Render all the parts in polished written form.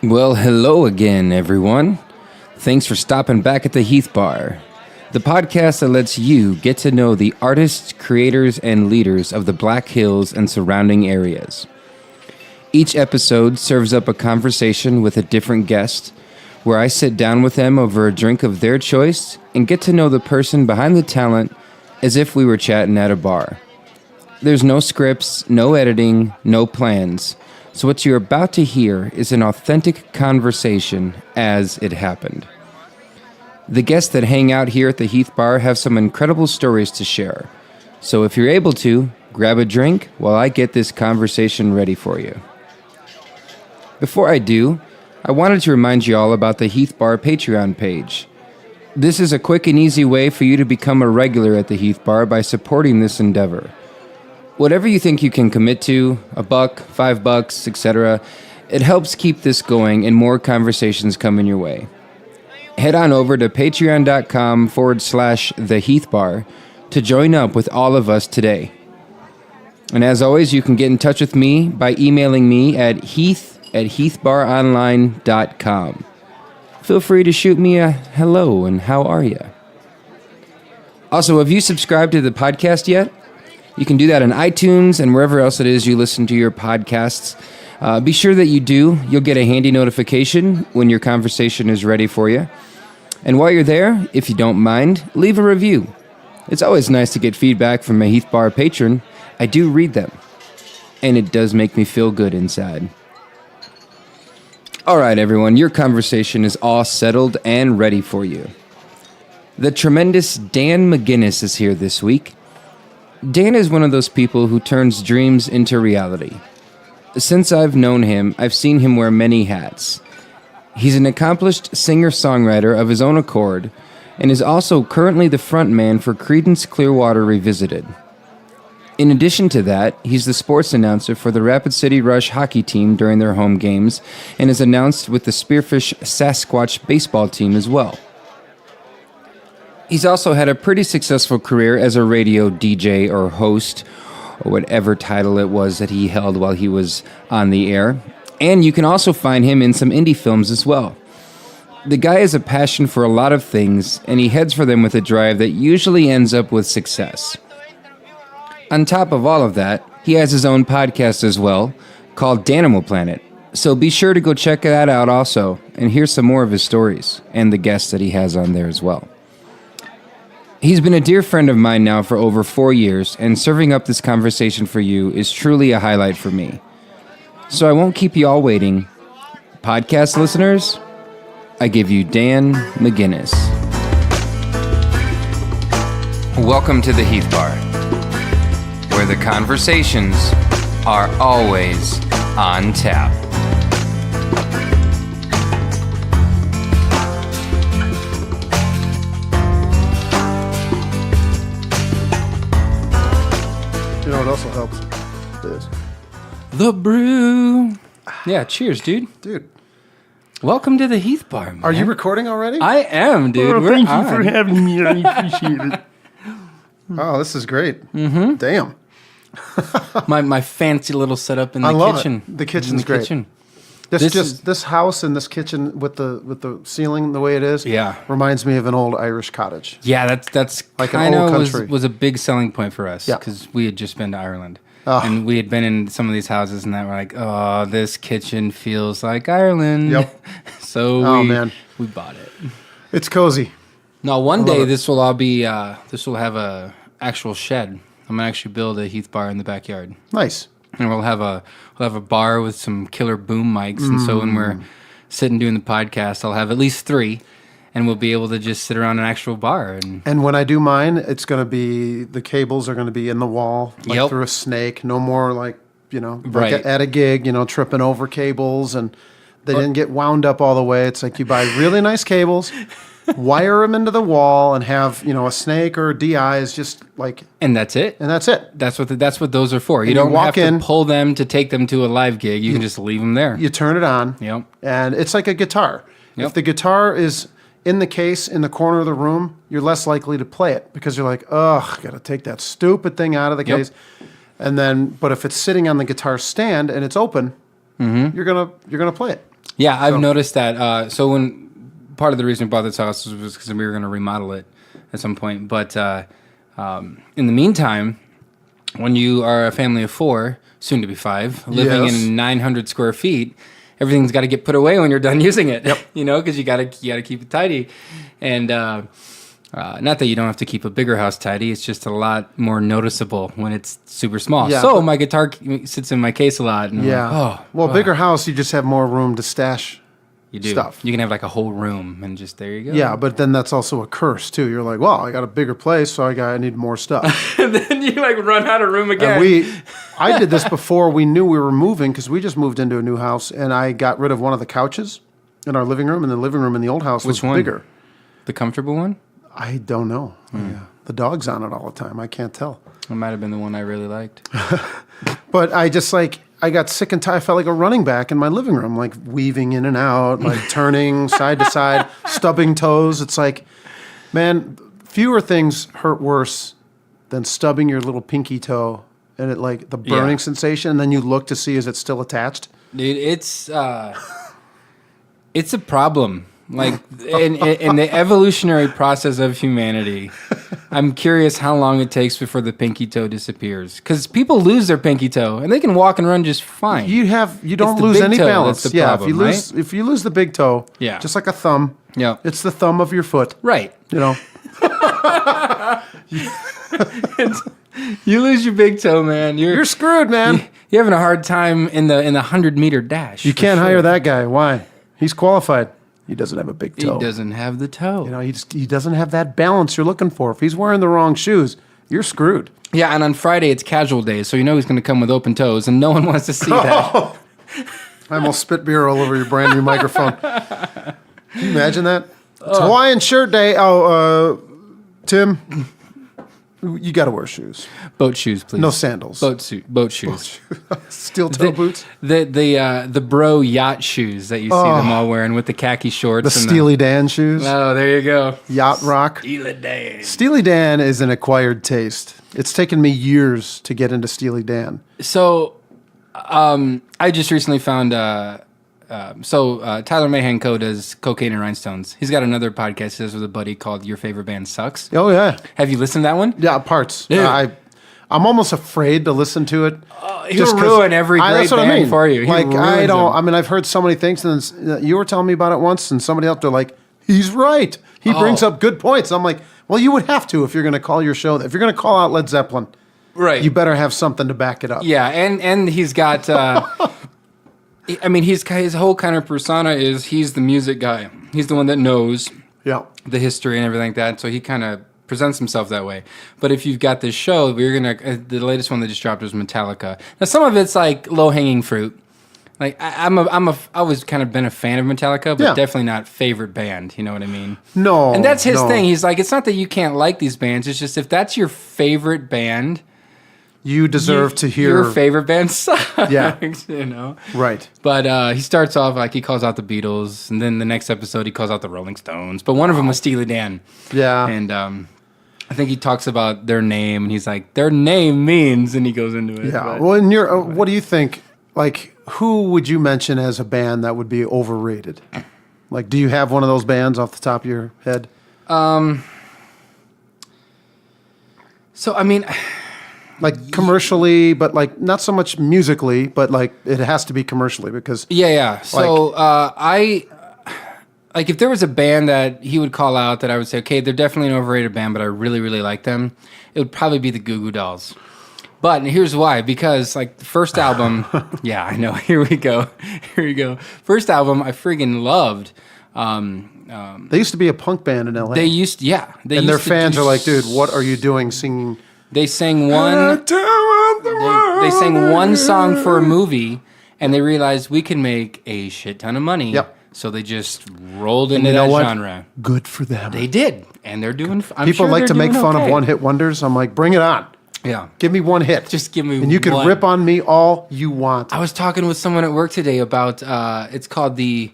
Well, hello again, everyone. Thanks for stopping back at the Heath Bar, the podcast that lets you get to know the artists, creators, and leaders of the Black Hills and surrounding areas. Each episode serves up a conversation with a different guest, where I sit down with them over a drink of their choice and get to know the person behind the talent as if we were chatting at a bar. There's no scripts, no editing, no plans. So what you're about to hear is an authentic conversation as it happened. The guests that hang out here at the Heath Bar have some incredible stories to share. So if you're able to, grab a drink while I get this conversation ready for you. Before I do, I wanted to remind you all about the Heath Bar Patreon page. This is a quick and easy way for you to become a regular at the Heath Bar by supporting this endeavor. Whatever you think you can commit to, $1, $5, etc., it helps keep this going and more conversations coming your way. Head on over to patreon.com/The Heath Bar to join up with all of us today. And as always, you can get in touch with me by emailing me at heath@heathbaronline.com. Feel free to shoot me a hello and how are you? Also, have you subscribed to the podcast yet? You can do that on iTunes and wherever else it is you listen to your podcasts. Be sure that you do. You'll get a handy notification when your conversation is ready for you. And while you're there, if you don't mind, leave a review. It's always nice to get feedback from a Heath Bar patron. I do read them. And it does make me feel good inside. All right, everyone, your conversation is all settled and ready for you. The tremendous Dan McGuinness is here this week. Dan is one of those people who turns dreams into reality. Since I've known him, I've seen him wear many hats. He's an accomplished singer-songwriter of his own accord and is also currently the frontman for Creedence Clearwater Revisited. In addition to that, he's the sports announcer for the Rapid City Rush hockey team during their home games and is announced with the Spearfish Sasquatch baseball team as well. He's also had a pretty successful career as a radio DJ or host, or whatever title it was that he held while he was on the air. And you can also find him in some indie films as well. The guy has a passion for a lot of things, and he heads for them with a drive that usually ends up with success. On top of all of that, he has his own podcast as well, called Danimal Planet. So be sure to go check that out also, and hear some more of his stories, and the guests that he has on there as well. He's been a dear friend of mine now for over 4 years, and serving up this conversation for you is truly a highlight for me. So I won't keep you all waiting. Podcast listeners, I give you Dan McGuinness. Welcome to the Heath Bar, where the conversations are always on tap. You know what also helps? This. The brew. Yeah, cheers, dude. Dude. Welcome to the Heath Bar, man. Are you recording already? I am, dude. Oh, thank you for having me. I appreciate it. Oh, this is great. Mm-hmm. Damn. my fancy little setup in the kitchen. It. The kitchen's great. Kitchen. This house and this kitchen with the ceiling the way it is, reminds me of an old Irish cottage. Yeah, that's like an old country. Was a big selling point for us because we had just been to Ireland. And we had been in some of these houses and that we're like, oh, this kitchen feels like Ireland. Yep. So we bought it. It's cozy. No, one day this will all be this will have a actual shed. I'm gonna actually build a Heath Bar in the backyard. Nice. And we'll have a bar with some killer boom mics, and so when we're sitting doing the podcast, I'll have at least 3, and we'll be able to just sit around an actual bar. And when I do mine, it's going to be the cables are going to be in the wall, like through a snake. No more like at a gig, tripping over cables, and they didn't get wound up all the way. It's like you buy really nice cables. Wire them into the wall and have a snake or a DI is just like, and that's it. That's it. That's what those are for. You don't have to pull them to take them to a live gig. You can just leave them there. You turn it on. Yep. And it's like a guitar. Yep. If the guitar is in the case in the corner of the room, you're less likely to play it because you're like, ugh, got to take that stupid thing out of the case. And then, but if it's sitting on the guitar stand and it's open, you're gonna play it. Yeah, I've noticed that. So when part of the reason we bought this house was because we were going to remodel it at some point. But in the meantime, when you are a family of 4, soon to be 5, living in 900 square feet, everything's got to get put away when you're done using it. Yep. Because you got to keep it tidy. And not that you don't have to keep a bigger house tidy, it's just a lot more noticeable when it's super small. Yeah, so my guitar sits in my case a lot. And bigger house, you just have more room to stash. You do. Stuff. You can have like a whole room and just there you go. Yeah, but then that's also a curse too. You're like, well, I got a bigger place, so I need more stuff. And then you like run out of room again. And I did this before we knew we were moving because we just moved into a new house, and I got rid of one of the couches in our living room, and the living room in the old house was bigger. The comfortable one? I don't know. Yeah. The dog's on it all the time. I can't tell. It might have been the one I really liked. But I just I got sick and tired. I felt like a running back in my living room, like weaving in and out, like turning side to side, stubbing toes. It's like, man, fewer things hurt worse than stubbing your little pinky toe and it like the burning sensation. And then you look to see, is it still attached? Dude, it's a problem. Like in the evolutionary process of humanity, I'm curious how long it takes before the pinky toe disappears. Because people lose their pinky toe and they can walk and run just fine. You don't lose any balance. That's the problem, if you lose the big toe, just like a thumb, it's the thumb of your foot. Right. You know. You lose your big toe, man. You're screwed, man. You're having a hard time in the 100-meter dash. You can't hire that guy. Why? He's qualified. He doesn't have a big toe. He doesn't have the toe. You know, he doesn't have that balance you're looking for. If he's wearing the wrong shoes, you're screwed. Yeah, and on Friday it's casual day, so you know he's going to come with open toes, and no one wants to see that. I almost spit beer all over your brand new microphone. Can you imagine that? It's Hawaiian shirt day. Tim, you got to wear shoes. Boat shoes, please. No sandals. Boat shoes. Steel toe boots. The bro yacht shoes that you see them all wearing with the khaki shorts. The Steely Dan shoes. Oh, there you go. Yacht rock. Steely Dan. Steely Dan is an acquired taste. It's taken me years to get into Steely Dan. So, I just recently found... Tyler Mahan does Cocaine and Rhinestones. He's got another podcast he does with a buddy called Your Favorite Band Sucks. Oh, yeah. Have you listened to that one? Yeah, parts. I'm almost afraid to listen to it. He'll ruin every great band for you. I've heard so many things, and then you were telling me about it once, and somebody else, they're like, he's right. He brings up good points. I'm like, well, you would have to if you're going to call your show. If you're going to call out Led Zeppelin, right? You better have something to back it up. Yeah, and he's got... I mean, his whole kind of persona is he's the music guy. He's the one that knows the history and everything like that. So he kind of presents himself that way. But if you've got this show, the latest one that just dropped was Metallica. Now some of it's like low hanging fruit. Like I always kind of been a fan of Metallica, but definitely not favorite band. You know what I mean? No. And that's his thing. He's like, it's not that you can't like these bands. It's just if that's your favorite band. You deserve to hear... Your favorite band sucks. Yeah. You know? Right. But he starts off like he calls out the Beatles, and then the next episode he calls out the Rolling Stones. But one of them was Steely Dan. Yeah. And I think he talks about their name, and he's like, their name means, and he goes into it. Yeah. Well, what do you think? Like, who would you mention as a band that would be overrated? Like, do you have one of those bands off the top of your head? So, I mean... Like commercially, but like not so much musically, but like it has to be commercially because... Yeah. So if there was a band that he would call out that I would say, okay, they're definitely an overrated band, but I really, really like them, it would probably be the Goo Goo Dolls. But here's why. Because like the first album... yeah, I know. Here we go. First album I friggin' loved. They used to be a punk band in L.A. And their fans are like, dude, what are you doing singing... They sang one song for a movie, and they realized we can make a shit ton of money. Yep. So they just rolled into that genre. Good for them. They did, and they're doing. People like to make fun of one-hit wonders. I'm like, bring it on. Yeah. Give me one hit. Just give me. And you can rip on me all you want. I was talking with someone at work today about. It's called the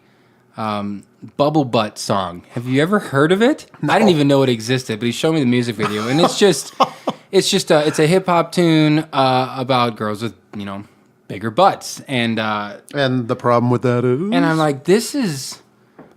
Bubble Butt song. Have you ever heard of it? No. I didn't even know it existed, but he showed me the music video, and it's just. It's a hip hop tune about girls with bigger butts. And the problem with that is... And I'm like, this is...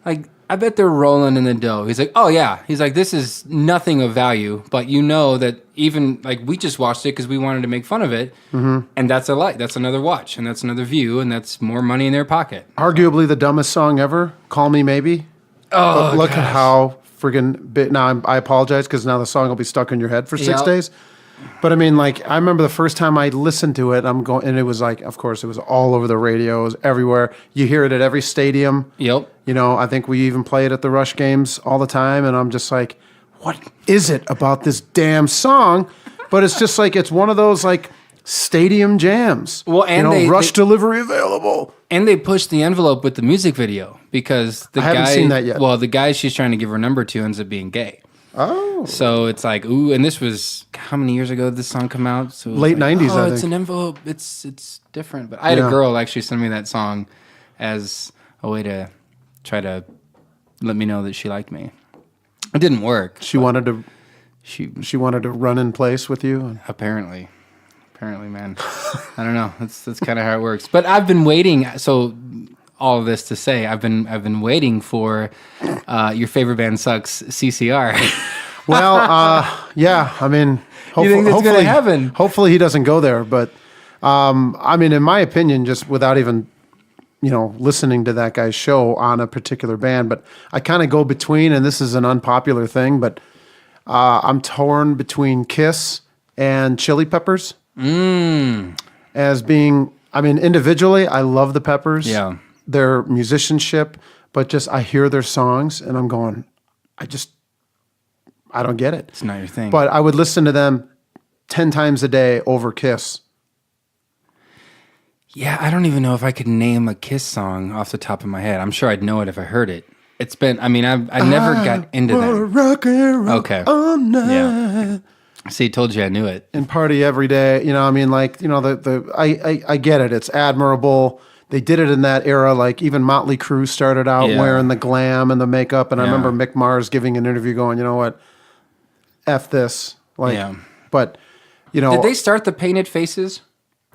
Like, I bet they're rolling in the dough. He's like, oh, yeah. He's like, this is nothing of value, but you know that even, like, we just watched it because we wanted to make fun of it, and that's that's another watch, and that's another view, and that's more money in their pocket. Arguably the dumbest song ever, Call Me Maybe. Oh, but look at how friggin' bit... Now, I apologize because now the song will be stuck in your head for 6 days. But I mean, like, I remember the first time I listened to it, and it was like, of course, it was all over the radio, it was everywhere. You hear it at every stadium. Yep. You know, I think we even play it at the Rush games all the time, and I'm just like, what is it about this damn song? But it's just like, it's one of those, like, stadium jams. Well, and Rush delivery available. And they pushed the envelope with the music video, because I haven't seen that yet. Well, the guy she's trying to give her number to ends up being gay. Oh. So it's like, ooh, and this was, how many years ago did this song come out? So late like, 90s, I think. It's an envelope. It's different. But I had a girl actually send me that song as a way to try to let me know that she liked me. It didn't work. She wanted to run in place with you? Apparently, man. I don't know. That's kind of how it works. But I've been waiting. So all of this to say, I've been waiting for Your Favorite Band Sucks CCR. Well, yeah. I mean, you think that's going to happen? Hopefully he doesn't go there. But I mean, in my opinion, just without even listening to that guy's show on a particular band, but I kind of go between, and this is an unpopular thing, but I'm torn between Kiss and Chili Peppers. As being, I mean, individually, I love the Peppers. Yeah. Their musicianship, but just I hear their songs and I'm going, I don't get it. It's not your thing. But I would listen to them 10 times a day over Kiss. Yeah, I don't even know if I could name a Kiss song off the top of my head. I'm sure I'd know it if I heard it. It's been, I mean, I never got into that. Rock and roll all night. Yeah. See, told you I knew it. And party every day. I mean, like, I get it. It's admirable. They did it in that era. Like, even Motley Crue started out wearing the glam and the makeup. And I remember Mick Mars giving an interview going, you know what? F this. Like, but, Did they start the painted faces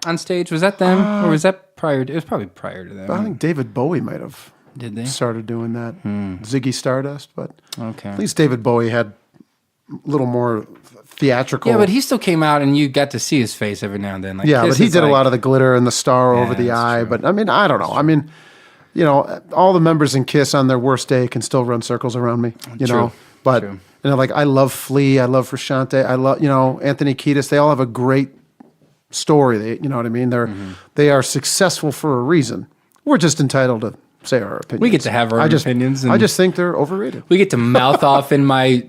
on stage? Was that them? Or was that prior? It was probably prior to them. I think David Bowie might have started doing that. Ziggy Stardust. But at least David Bowie had a little more theatrical. Yeah, but he still came out and you got to see his face every now and then. Like, yeah, but he did a lot of the glitter and the star over the eye. True. But I mean, I don't know. I mean, all the members in Kiss on their worst day can still run circles around me, know. But like, I love Flea, I love Frusciante, I love Anthony Kiedis. They all have a great story. They, you know what I mean? They are successful for a reason. We're just entitled to say our opinions. We get to have our opinions. I just think they're overrated. We get to mouth off in my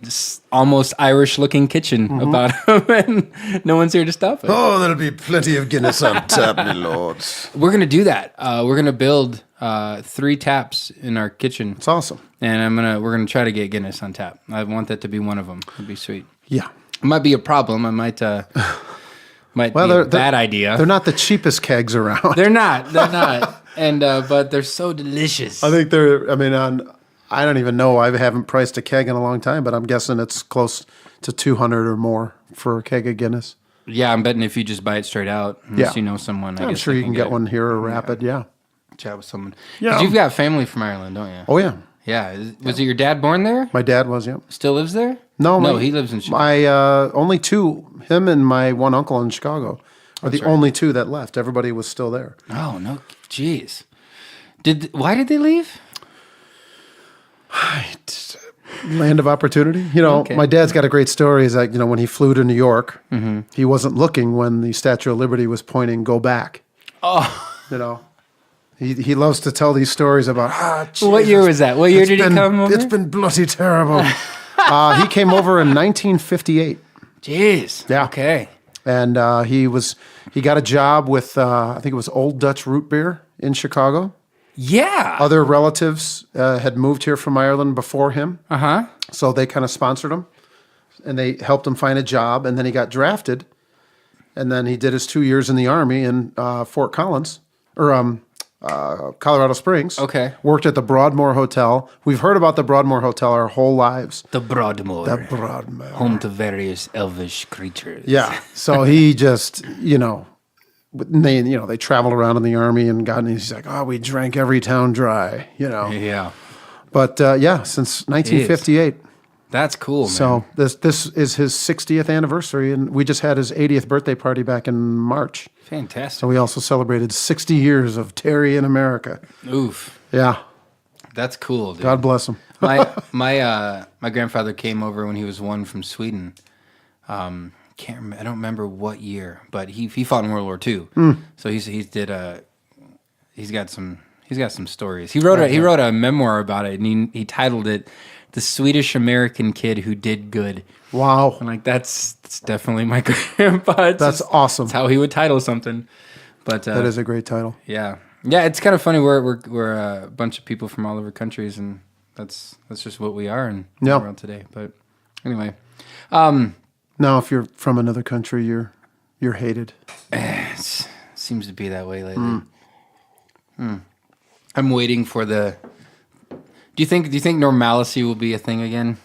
almost Irish-looking kitchen about them, and no one's here to stop it. Oh, there'll be plenty of Guinness on tap, my lords. We're going to do that. We're going to build 3 taps in our kitchen. It's awesome. And we're gonna try to get Guinness on tap. I want that to be one of them. It'd be sweet. Yeah. It might be a problem. I might be a bad idea. They're not the cheapest kegs around. They're not. And but they're so delicious. I think I don't even know. I haven't priced a keg in a long time, but I'm guessing it's close to 200 or more for a keg of Guinness. Yeah, I'm betting if you just buy it straight out, unless you know someone. I'm sure you can get one here or Rapid. Yeah. Chat with someone. Yeah. 'Cause you've got family from Ireland, don't you? Oh yeah. Yeah. Was it your dad born there? My dad was. Yeah. Still lives there? No, he lives in Chicago. My only two, him and my one uncle in Chicago, are the only two that left. Everybody was still there. Oh no, jeez. Why did they leave? Land of opportunity. My dad's got a great story. Is that when he flew to New York, he wasn't looking when the Statue of Liberty was pointing, "Go back." Oh, He loves to tell these stories about. What year was that? What year did he come over? It's been bloody terrible. He came over in 1958. Jeez. Yeah. Okay. And he got a job with I think it was Old Dutch Root Beer in Chicago. Yeah. Other relatives had moved here from Ireland before him. Uh-huh. So they kind of sponsored him, and they helped him find a job, and then he got drafted, and then he did his 2 years in the Army in Fort Collins, or Colorado Springs. Okay. Worked at the Broadmoor Hotel. We've heard about the Broadmoor Hotel our whole lives. The Broadmoor. Broadmoor. Home to various elvish creatures. Yeah. So he just, they traveled around in the Army and he's like, oh, we drank every town dry, Yeah. But since 1958. That's cool, man. So this is his 60th anniversary, and we just had his 80th birthday party back in March. Fantastic. So we also celebrated 60 years of Terry in America. Oof. Yeah. That's cool, dude. God bless him. My grandfather came over when he was 1 from Sweden. Can't remember, I don't remember what year, but he fought in World War II. So he's got some stories. He wrote a memoir about it, and he titled it "The Swedish American Kid Who Did Good." Wow. I'm like, that's definitely my grandpa. That's awesome. That's how he would title something. But that is a great title. Yeah. Yeah, it's kind of funny. We're a bunch of people from all over countries, and that's just what we are in the world today. But anyway, now if you're from another country, you're hated. It seems to be that way lately. I'm waiting for the. Do you think normalcy will be a thing again?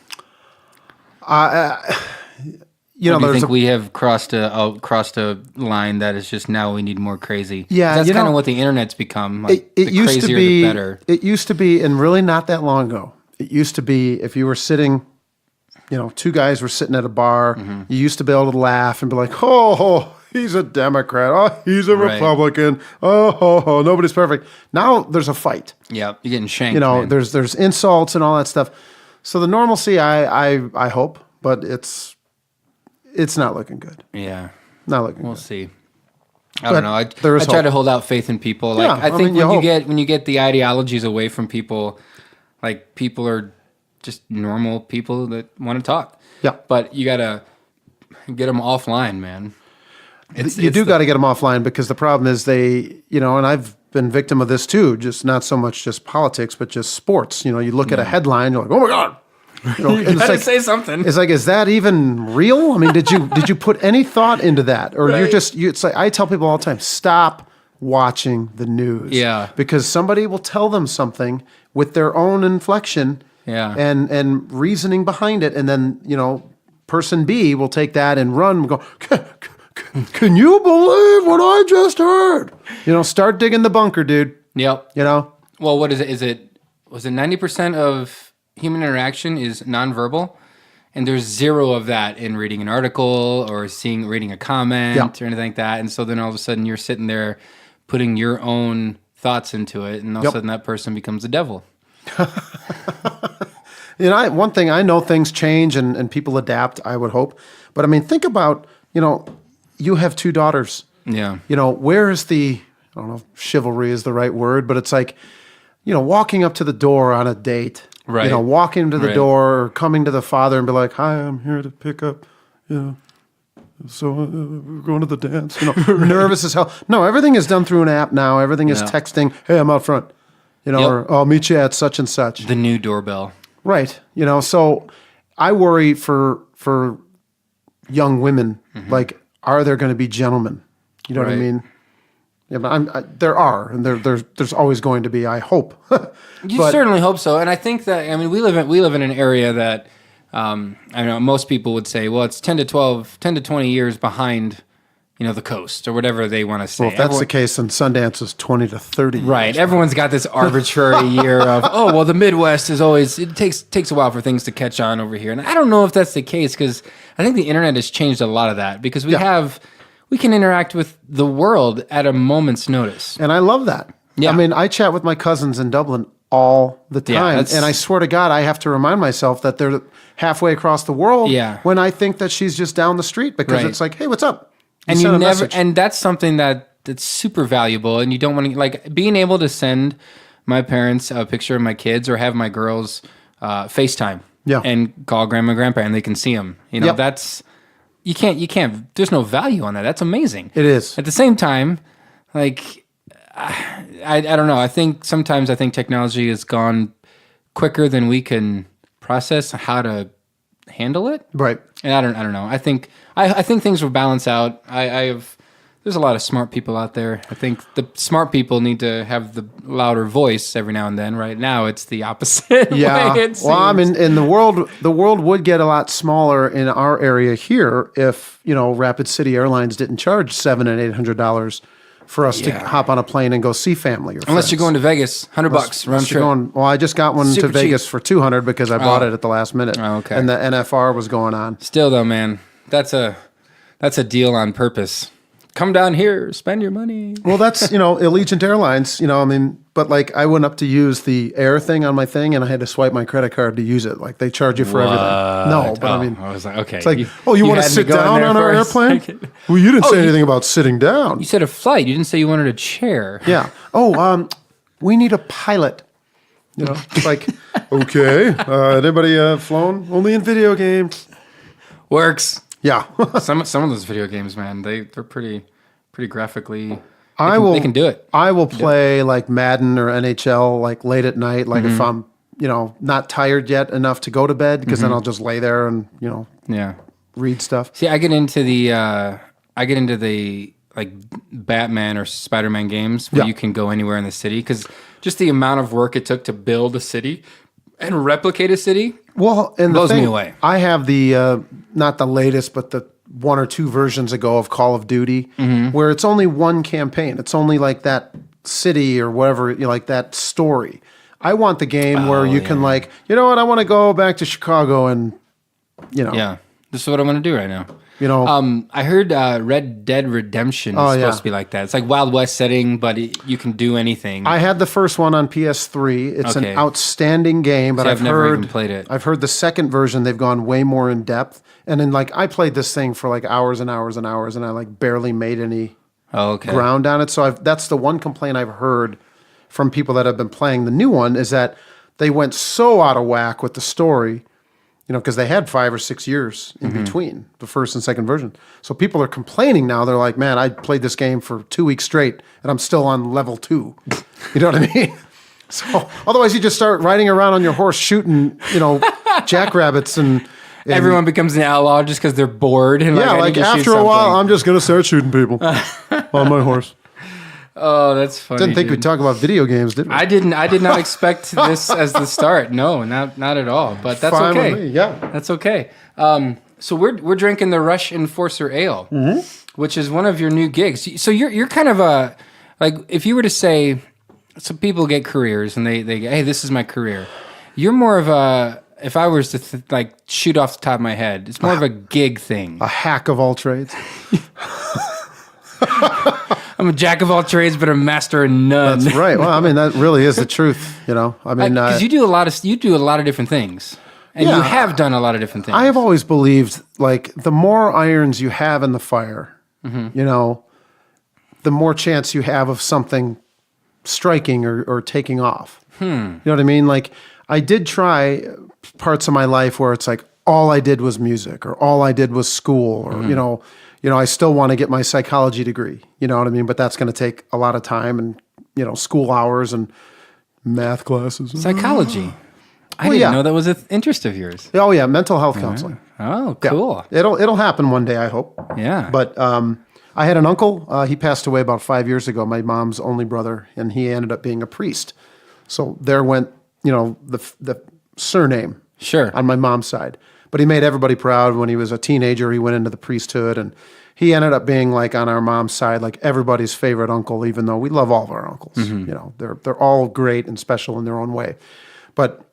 Do you think we have crossed a line that is just now we need more crazy? Yeah, that's kind of what the internet's become. Like, it used crazier, to be the better. It used to be, and really not that long ago. It used to be if you were sitting, two guys were sitting at a bar. You used to be able to laugh and be like, "Oh, he's a Democrat. Oh, he's a Republican. Oh, nobody's perfect." Now there's a fight. Yeah, you're getting shanked. Man. There's insults and all that stuff. So the normalcy, I hope, but it's not looking good. Yeah. Not looking good. We'll see. I don't know. I try hope. To hold out faith in people. Like I think when you get the ideologies away from people, like people are just normal people that want to talk. Yeah. But you gotta get them offline, man. You got to get them offline because the problem is they, and I've been victim of this too. Just not so much just politics, but just sports. You look at a headline, you're like, "Oh my God." You gotta say something. It's like, is that even real? I mean, did you put any thought into that, or right. it's like I tell people all the time, stop watching the news. Yeah, because somebody will tell them something with their own inflection. Yeah, and reasoning behind it, and then person B will take that and run and go. Can you believe what I just heard? Start digging the bunker, dude. Yep. Well, what is it? Was it 90% of human interaction is nonverbal, and there's 0 of that in reading an article or reading a comment or anything like that. And so then all of a sudden you're sitting there putting your own thoughts into it, and all of a sudden that person becomes the devil. One thing, I know things change and people adapt, I would hope. But I mean, think about, you have 2 daughters. Yeah. Where is I don't know if chivalry is the right word, but it's like, walking up to the door on a date. Right. Walking to the door or coming to the father and be like, "Hi, I'm here to pick up, so we're going to the dance." Nervous as hell. No, everything is done through an app now. Everything is texting. "Hey, I'm out front," or "I'll meet you at such and such." The new doorbell. Right. So I worry for young women. Like, are there going to be gentlemen? You know what I mean? Yeah, but there are, and there's always going to be. I hope. You certainly hope so, and I think that we live in an area that I know most people would say, well, it's 10 to 20 years behind, the coast or whatever they want to say. Well, if that's the case, then Sundance is 20 to 30 years. Right. Everyone's got this arbitrary year of, the Midwest is always, it takes a while for things to catch on over here, and I don't know if that's the case because I think the internet has changed a lot of that because we can interact with the world at a moment's notice. And I love that. Yeah. I mean, I chat with my cousins in Dublin all the time. And I swear to God, I have to remind myself that they're halfway across the world when I think that she's just down the street because it's like, "Hey, what's up?" And and that's something that's super valuable. And you don't want to, like, being able to send my parents a picture of my kids or have my girls FaceTime and call grandma and grandpa and they can see them. That's... You can't, there's no value on that. That's amazing. It is. At the same time, like, I don't know. I think technology has gone quicker than we can process how to handle it. Right. And I don't know. I think things will balance out. There's a lot of smart people out there. I think the smart people need to have the louder voice every now and then. Right now, it's the opposite. Yeah. Well, I mean, in the world would get a lot smaller in our area here if, Rapid City Airlines didn't charge $700 and $800 for us to hop on a plane and go see family or friends. Unless you're going to Vegas, $100 round trip. I just got one to Vegas cheap. For $200 because I bought it at the last minute. Oh, okay. And the NFR was going on. Still though, man, that's a deal on purpose. Come down here, spend your money. Well, that's, Allegiant Airlines, but like I went up to use the air thing on my thing and I had to swipe my credit card to use it. Like they charge you for everything. No, but I was like, okay. It's like, you want to sit down on our airplane? Well, you didn't say anything about sitting down. You said a flight. You didn't say you wanted a chair. Yeah. We need a pilot. It's like, okay. Anybody flown? Only in video games. Works. Yeah. some of those video games, man, they're pretty graphically. They can do it. I will play like Madden or NHL like late at night, like if I'm not tired yet enough to go to bed, because then I'll just lay there and read stuff. See, I get into the like Batman or Spider-Man games where you can go anywhere in the city, because just the amount of work it took to build a city and replicate a city. Well, and blows me away. I have the not the latest, but the 1 or 2 versions ago of Call of Duty, where it's only one campaign. It's only like that city or whatever, like that story. I want the game where you can like, I want to go back to Chicago and, Yeah, this is what I'm going to do right now. I heard Red Dead Redemption is supposed to be like that. It's like Wild West setting, but you can do anything. I had the first one on PS3. It's an outstanding game, but I've never even played it. I've heard the second version, they've gone way more in depth. And then like I played this thing for like hours and hours and hours, and I like barely made any ground on it. So that's the one complaint I've heard from people that have been playing the new one, is that they went so out of whack with the story. Because they had 5 or 6 years in between the first and second version. So people are complaining now. They're like, man, I played this game for 2 weeks straight, and I'm still on level 2. You know what I mean? So otherwise you just start riding around on your horse shooting, jackrabbits and everyone becomes an outlaw just because they're bored. And like after a while, I'm just going to start shooting people on my horse. Oh, that's funny. Didn't think we'd talk about video games, did we? I didn't. I did not expect this as the start. No, not at all. But that's fine okay. With me. Yeah, that's okay. So we're drinking the Rush Enforcer Ale, which is one of your new gigs. So you're kind of a, like, if you were to say, some people get careers and they hey, this is my career. You're more of a, if I was to like shoot off the top of my head, it's more of a gig thing. A hack of all trades. I'm a jack of all trades, but a master of none. That's right. Well, I mean, that really is the truth. I mean, because you do a lot of different things, and you have done a lot of different things. I have always believed, like, the more irons you have in the fire, the more chance you have of something striking or taking off. You know what I mean? Like, I did try parts of my life where it's like all I did was music, or all I did was school, or I still want to get my psychology degree, you know what I mean? But that's going to take a lot of time and, school hours and math classes. Psychology. I didn't know that was an interest of yours. Oh, yeah. Mental health counseling. Oh, cool. Yeah. It'll happen one day, I hope. Yeah. But I had an uncle. He passed away about 5 years ago, my mom's only brother, and he ended up being a priest. So there went, the surname on my mom's side. But he made everybody proud. When he was a teenager, he went into the priesthood, and he ended up being, like, on our mom's side, like everybody's favorite uncle, even though we love all of our uncles. They're all great and special in their own way. But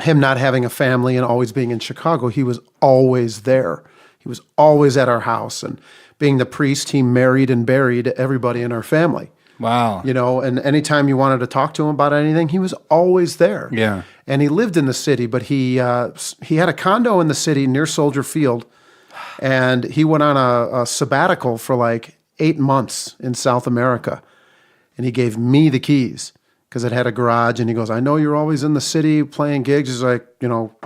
him not having a family and always being in Chicago, he was always there. He was always at our house. And being the priest, he married and buried everybody in our family. Wow. And anytime you wanted to talk to him about anything, he was always there. Yeah. And he lived in the city, but he had a condo in the city near Soldier Field, and he went on a sabbatical for like 8 months in South America, and he gave me the keys because it had a garage, and he goes, I know you're always in the city playing gigs. He's like,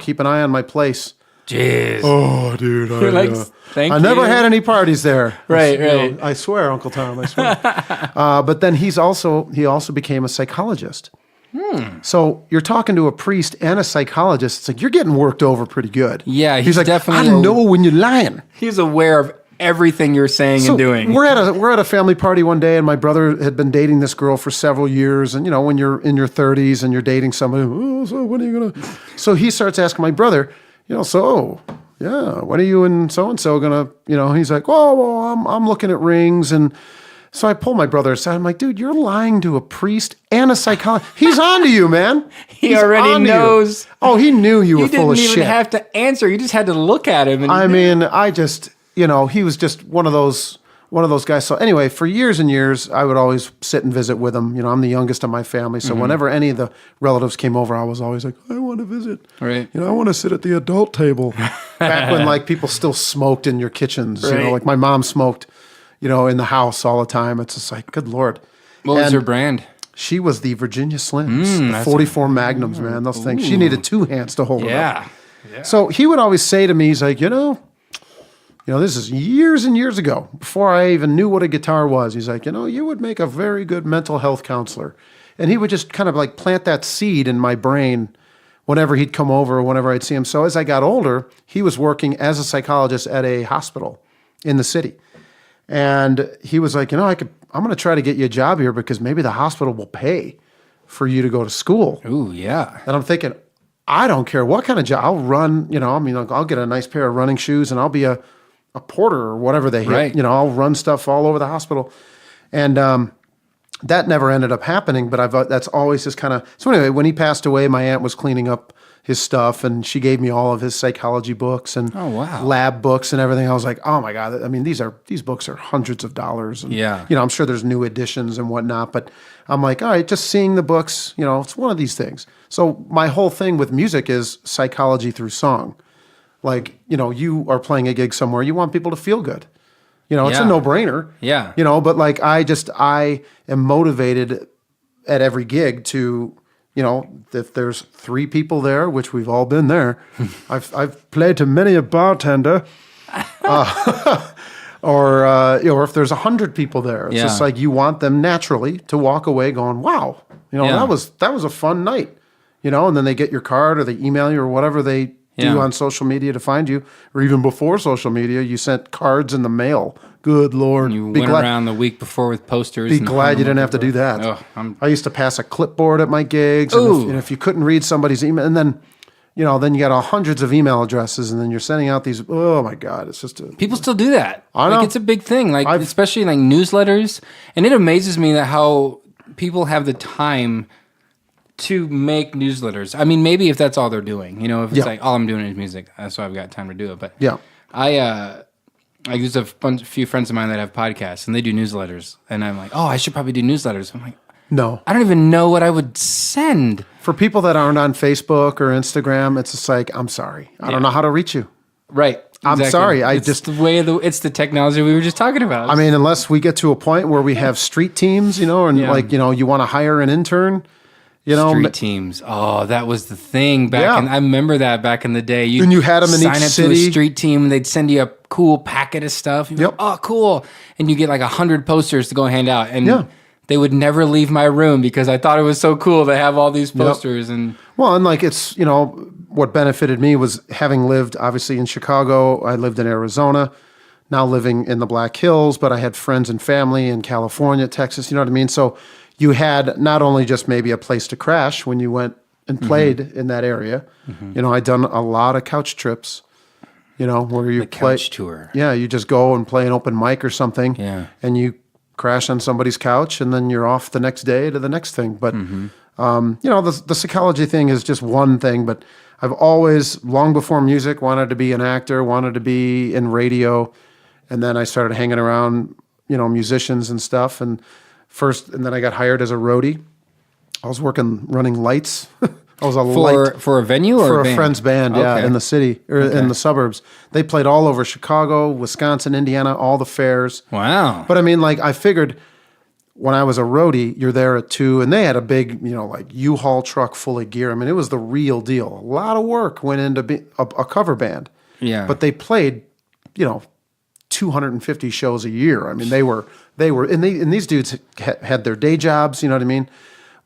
keep an eye on my place. Jeez. Oh, dude. Thank you. I never had any parties there. Right. I swear, Uncle Tom, I swear. But then he also became a psychologist. So you're talking to a priest and a psychologist. It's like, you're getting worked over pretty good. Yeah, he's like, definitely. I know when you're lying. He's aware of everything you're saying and doing. We're at a family party one day, and my brother had been dating this girl for several years. And when you're in your 30s and you're dating somebody, so when are you gonna? So he starts asking my brother, so yeah, when are you and so gonna? He's like, oh, well, I'm looking at rings, and so I pull my brother aside. I'm like, dude, you're lying to a priest and a psychologist. He's on to you, man. He already knows. Oh, he knew you were full of shit. You didn't even have to answer. You just had to look at him. He was just one of those guys. So anyway, for years and years, I would always sit and visit with him. I'm the youngest of my family. So whenever any of the relatives came over, I was always like, I want to visit. Right. I want to sit at the adult table. Back when people still smoked in your kitchens, right. My mom smoked, in the house all the time. It's just like, good Lord. What was her brand? She was the Virginia Slims, the 44 Magnums, man. Those things. She needed two hands to hold it up. Yeah. So he would always say to me, he's like, this is years and years ago, before I even knew what a guitar was. He's like, you would make a very good mental health counselor. And he would just kind of plant that seed in my brain whenever he'd come over or whenever I'd see him. So as I got older, he was working as a psychologist at a hospital in the city. And he was like, I'm going to try to get you a job here because maybe the hospital will pay for you to go to school. Ooh, yeah. And I'm thinking, I don't care what kind of job. I'll run, I'll get a nice pair of running shoes and I'll be a porter or whatever they hit. Right. I'll run stuff all over the hospital. And that never ended up happening, but that's always just kind of... So anyway, when he passed away, my aunt was cleaning up his stuff, and she gave me all of his psychology books and lab books and everything. I was like, oh my God, these books are hundreds of dollars. And, I'm sure there's new editions and whatnot, but I'm like, all right, just seeing the books, it's one of these things. So my whole thing with music is psychology through song. You are playing a gig somewhere, you want people to feel good. It's a no-brainer. Yeah. But I am motivated at every gig to, if there's 3 people there, which we've all been there, I've played to many a bartender, or if there's 100 people there, it's just like you want them naturally to walk away going, wow, that was a fun night, and then they get your card or they email you or whatever they do on social media to find you, or even before social media, you sent cards in the mail. Good Lord. You went around the week before with posters. Be glad you didn't have to do that. I used to pass a clipboard at my gigs. And if you couldn't read somebody's email, and then, then you got hundreds of email addresses, and then you're sending out these, oh my God, it's just people still do that. I know. It's a big thing, especially newsletters. And it amazes me that how people have the time to make newsletters. I mean, maybe if that's all they're doing, if it's all I'm doing is music, so I've got time to do it. But there's a few friends of mine that have podcasts and they do newsletters, and I'm like, I should probably do newsletters. I'm like, no, I don't even know what I would send. For people that aren't on Facebook or Instagram, it's just like, I'm sorry, I don't know how to reach you. Right. I'm sorry. It's the technology we were just talking about. I mean, unless we get to a point where we have street teams, you want to hire an intern. Street teams. Oh, that was the thing back in, I remember that back in the day. And you had them in each city. Sign up to a street team, and they'd send you a cool packet of stuff. You'd be like, oh, cool. And you get 100 posters to go hand out. And they would never leave my room because I thought it was so cool to have all these posters. And it's, what benefited me was having lived, obviously, in Chicago. I lived in Arizona, now living in the Black Hills, but I had friends and family in California, Texas, you know what I mean? So you had not only just maybe a place to crash when you went and played in that area. I'd done a lot of couch trips, where you play. Couch tour. Yeah, you just go and play an open mic or something, and you crash on somebody's couch, and then you're off the next day to the next thing. But, the psychology thing is just one thing, but I've always, long before music, wanted to be an actor, wanted to be in radio, and then I started hanging around, musicians and stuff, and then I got hired as a roadie. I was running lights. I was for a venue or for a friend's band, in the city or in the suburbs. They played all over Chicago, Wisconsin, Indiana, all the fairs. Wow! But I mean, I figured when I was a roadie, you're there at 2, and they had a big, U-Haul truck full of gear. I mean, it was the real deal. A lot of work went into a cover band. Yeah, but they played, 250 shows a year. I mean, they were, and these dudes had their day jobs. You know what I mean?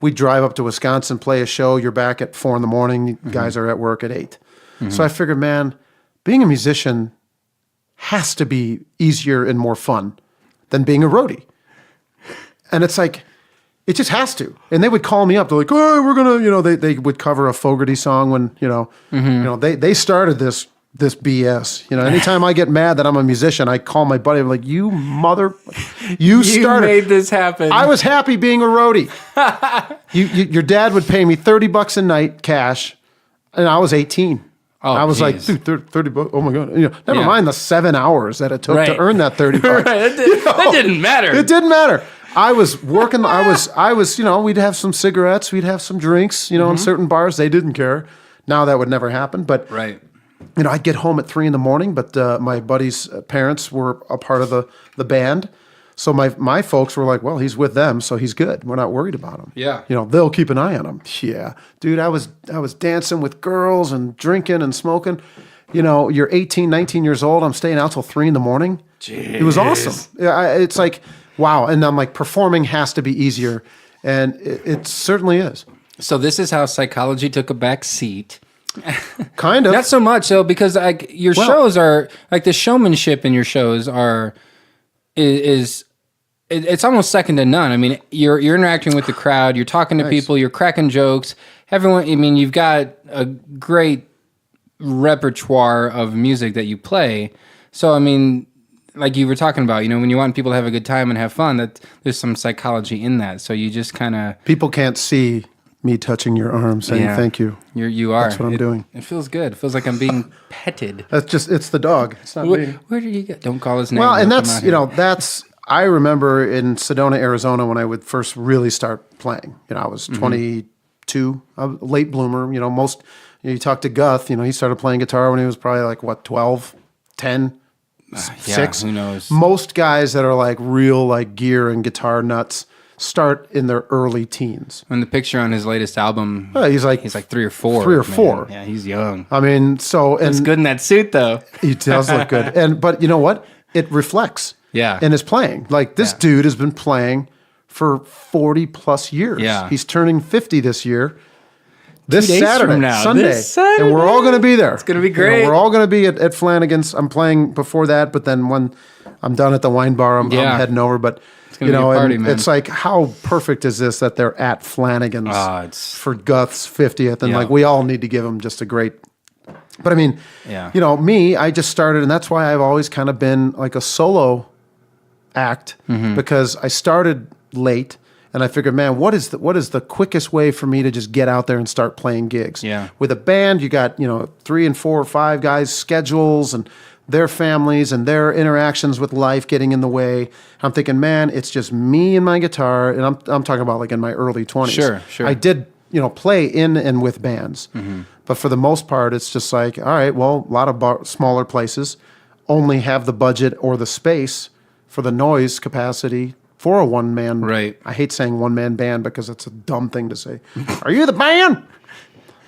We'd drive up to Wisconsin, play a show. You're back at 4 a.m. Guys are at work at 8. So I figured, man, being a musician has to be easier and more fun than being a roadie. And it's like, it just has to. And they would call me up. They're like, oh, we're going to, they would cover a Fogerty song when, they started this BS. Anytime I get mad that I'm a musician, I call my buddy. I'm like, you started. Made this happen. I was happy being a roadie. Your dad would pay me $30 a night cash, and I was 18. Oh, I was like, dude, $30. Oh my God. Never mind the 7 hours that it took to earn that $30. Right. That didn't matter. It didn't matter. I was working. I was. We'd have some cigarettes. We'd have some drinks. In certain bars, they didn't care. Now that would never happen. But right. I'd get home at 3 a.m. But my buddy's parents were a part of the band, so my folks were like, well, he's with them, so he's good. We're not worried about him. Yeah. They'll keep an eye on him. Yeah, dude. I was dancing with girls and drinking and smoking. You're 18, 19 years old. I'm staying out till 3 a.m. Jeez. It was awesome. It's like. Wow. And I'm like, performing has to be easier. And it certainly is. So this is how psychology took a back seat. Kind of. Not so much, though, because your shows are, like the showmanship in your shows it's almost second to none. I mean, you're interacting with the crowd, you're talking to people, you're cracking jokes. Everyone, you've got a great repertoire of music that you play. So, like you were talking about, when you want people to have a good time and have fun, that there's some psychology in that. So you just kind of... People can't see me touching your arm saying thank you. You are. That's what I'm doing. It feels good. It feels like I'm being petted. It's the dog. It's not me. Where did you get? Don't call his name. Well, and that's... I remember in Sedona, Arizona, when I would first really start playing. I was 22, a late bloomer. Most... you talk to Guth, he started playing guitar when he was probably like, 12, 10... 6. Who knows? Most guys that are like real like gear and guitar nuts start in their early teens. And the picture on his latest album, he's like 3 or 4. 3 or 4. Yeah, he's young. It's good in that suit though. He does look good. But you know what? It reflects. Yeah. In his playing. Like this dude has been playing for 40 plus years. Yeah. He's turning 50 this year. This Sunday, and we're all going to be there. It's going to be great. We're all going to be at Flanagan's. I'm playing before that, but then when I'm done at the wine bar, I'm heading over. But it's going to be a party, man. It's like, how perfect is this that they're at Flanagan's for Guth's 50th, and like we all need to give him just a great. But me, I just started, and that's why I've always kind of been like a solo act because I started late. And I figured, man, what is the quickest way for me to just get out there and start playing gigs? Yeah. With a band, you got 3 and 4 or 5 guys' schedules and their families and their interactions with life getting in the way. I'm thinking, man, it's just me and my guitar, and I'm talking about like in my early 20s. Sure. I did play in and with bands, but for the most part, it's just like, all right, well, a lot of smaller places only have the budget or the space for the noise capacity. For a one-man, right? I hate saying one-man band because it's a dumb thing to say. Are you the band?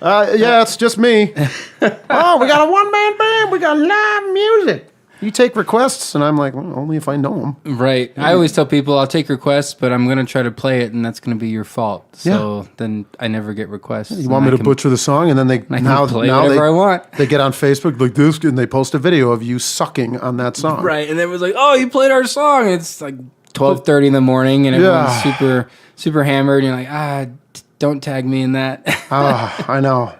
Yeah, it's just me. Oh, we got a one-man band. We got live music. You take requests, and I'm like, well, only if I know them. Right. I always tell people I'll take requests, but I'm going to try to play it, and that's going to be your fault. So then I never get requests. You want me to butcher the song, and then they play whatever I want. They get on Facebook like this, and they post a video of you sucking on that song. Right, and it was like, oh, you played our song. It's like 12:30 in the morning, and everyone's super hammered. And you're like, don't tag me in that. I know.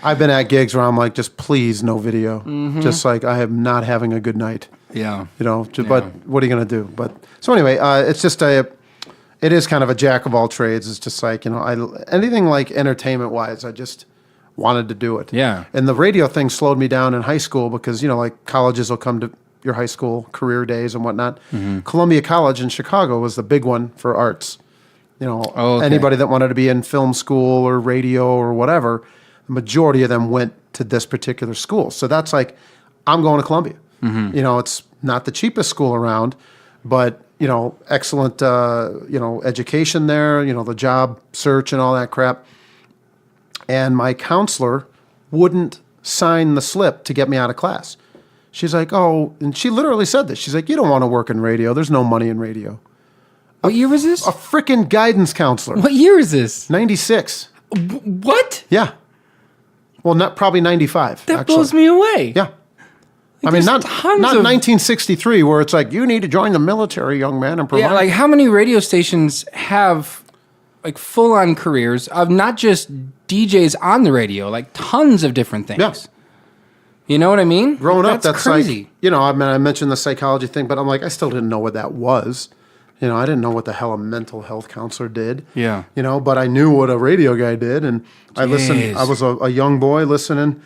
I've been at gigs where I'm like, just please no video. Just like I am not having a good night. Yeah. But what are you going to do? But so anyway, it's just it is kind of a jack of all trades. It's just like, anything like entertainment wise, I just wanted to do it. Yeah. And the radio thing slowed me down in high school because, like colleges will come to your high school career days and whatnot. Columbia College in Chicago was the big one for arts. Anybody that wanted to be in film school or radio or whatever, the majority of them went to this particular school. So that's like, I'm going to Columbia. It's not the cheapest school around, but, excellent, education there, the job search and all that crap. And my counselor wouldn't sign the slip to get me out of class. She's like, oh, and she literally said this. She's like, you don't want to work in radio. There's no money in radio. What year was this? A freaking guidance counselor. What year is this? 96. What? Yeah. Well, probably 95. That blows me away. Yeah. I mean, not 1963 where it's like, you need to join the military, young man, and provide. Yeah, like how many radio stations have like full-on careers of not just DJs on the radio, like tons of different things. Yeah. You know what I mean? Growing up, that's crazy. Like, you know, I mean, I mentioned the psychology thing, but I'm like, I still didn't know what that was. You know, I didn't know what the hell a mental health counselor did. Yeah. You know, but I knew what a radio guy did. And I listened, I was a young boy listening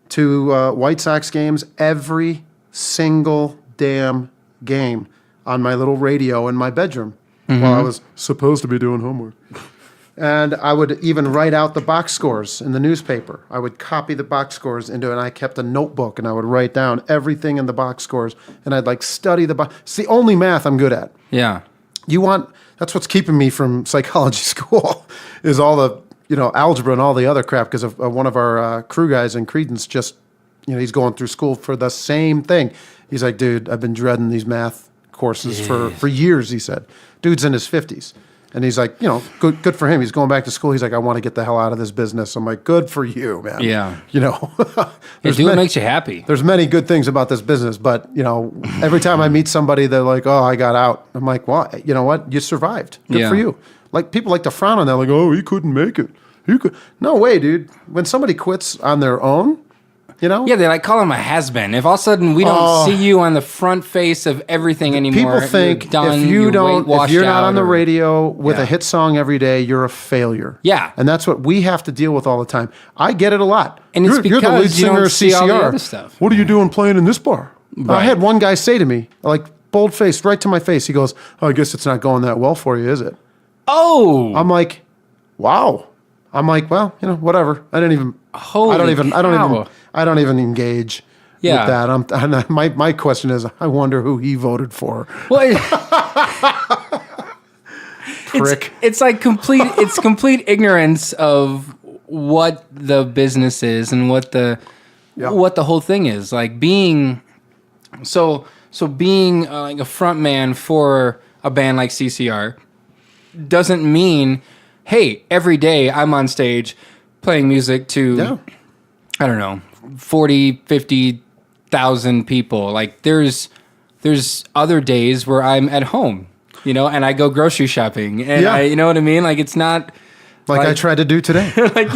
to White Sox games every single damn game on my little radio in my bedroom while I was supposed to be doing homework. And I would even write out the box scores in the newspaper. I would copy the box scores into it, and I kept a notebook, and I would write down everything in the box scores, and I'd like study the box. It's the only math I'm good at. Yeah. That's what's keeping me from psychology school is all the, you know, algebra and all the other crap, because of one of our crew guys in Creedence just, you know, he's going through school for the same thing. He's like, dude, I've been dreading these math courses for years, he said. Dude's in his 50s. And he's like, you know, good for him. He's going back to school. He's like, I want to get the hell out of this business. I'm like, good for you, man. Yeah. You know. Do what makes you happy. There's many good things about this business, but, you know, every time I meet somebody, they're like, oh, I got out. I'm like, well, you know what? You survived. Good for you. Like, people like to frown on that. Like, oh, he couldn't make it. No way, dude. When somebody quits on their own, you know? Yeah, they like call him a has-been. If all of a sudden we don't see you on the front face of everything anymore, people think you're done, if you're not on the or, radio with a hit song every day, you're a failure. Yeah. And that's what we have to deal with all the time. I get it a lot. And it's because you're the lead singer don't of see all the CCR. other stuff. What are you doing playing in this bar? Right. I had one guy say to me, like bold-faced, right to my face, he goes, oh, I guess it's not going that well for you, is it? Oh. I'm like, wow. I'm like, well, you know, whatever. I don't even engage with that. My question is, I wonder who he voted for. Well, prick. It's like complete ignorance of what the business is and what the whole thing is. Like being being like a front man for a band like CCR doesn't mean, hey, every day I'm on stage playing music to, I don't know, 40, 50,000 people. Like there's other days where I'm at home, you know, and I go grocery shopping and you know what I mean? Like it's not like I tried to do today. Like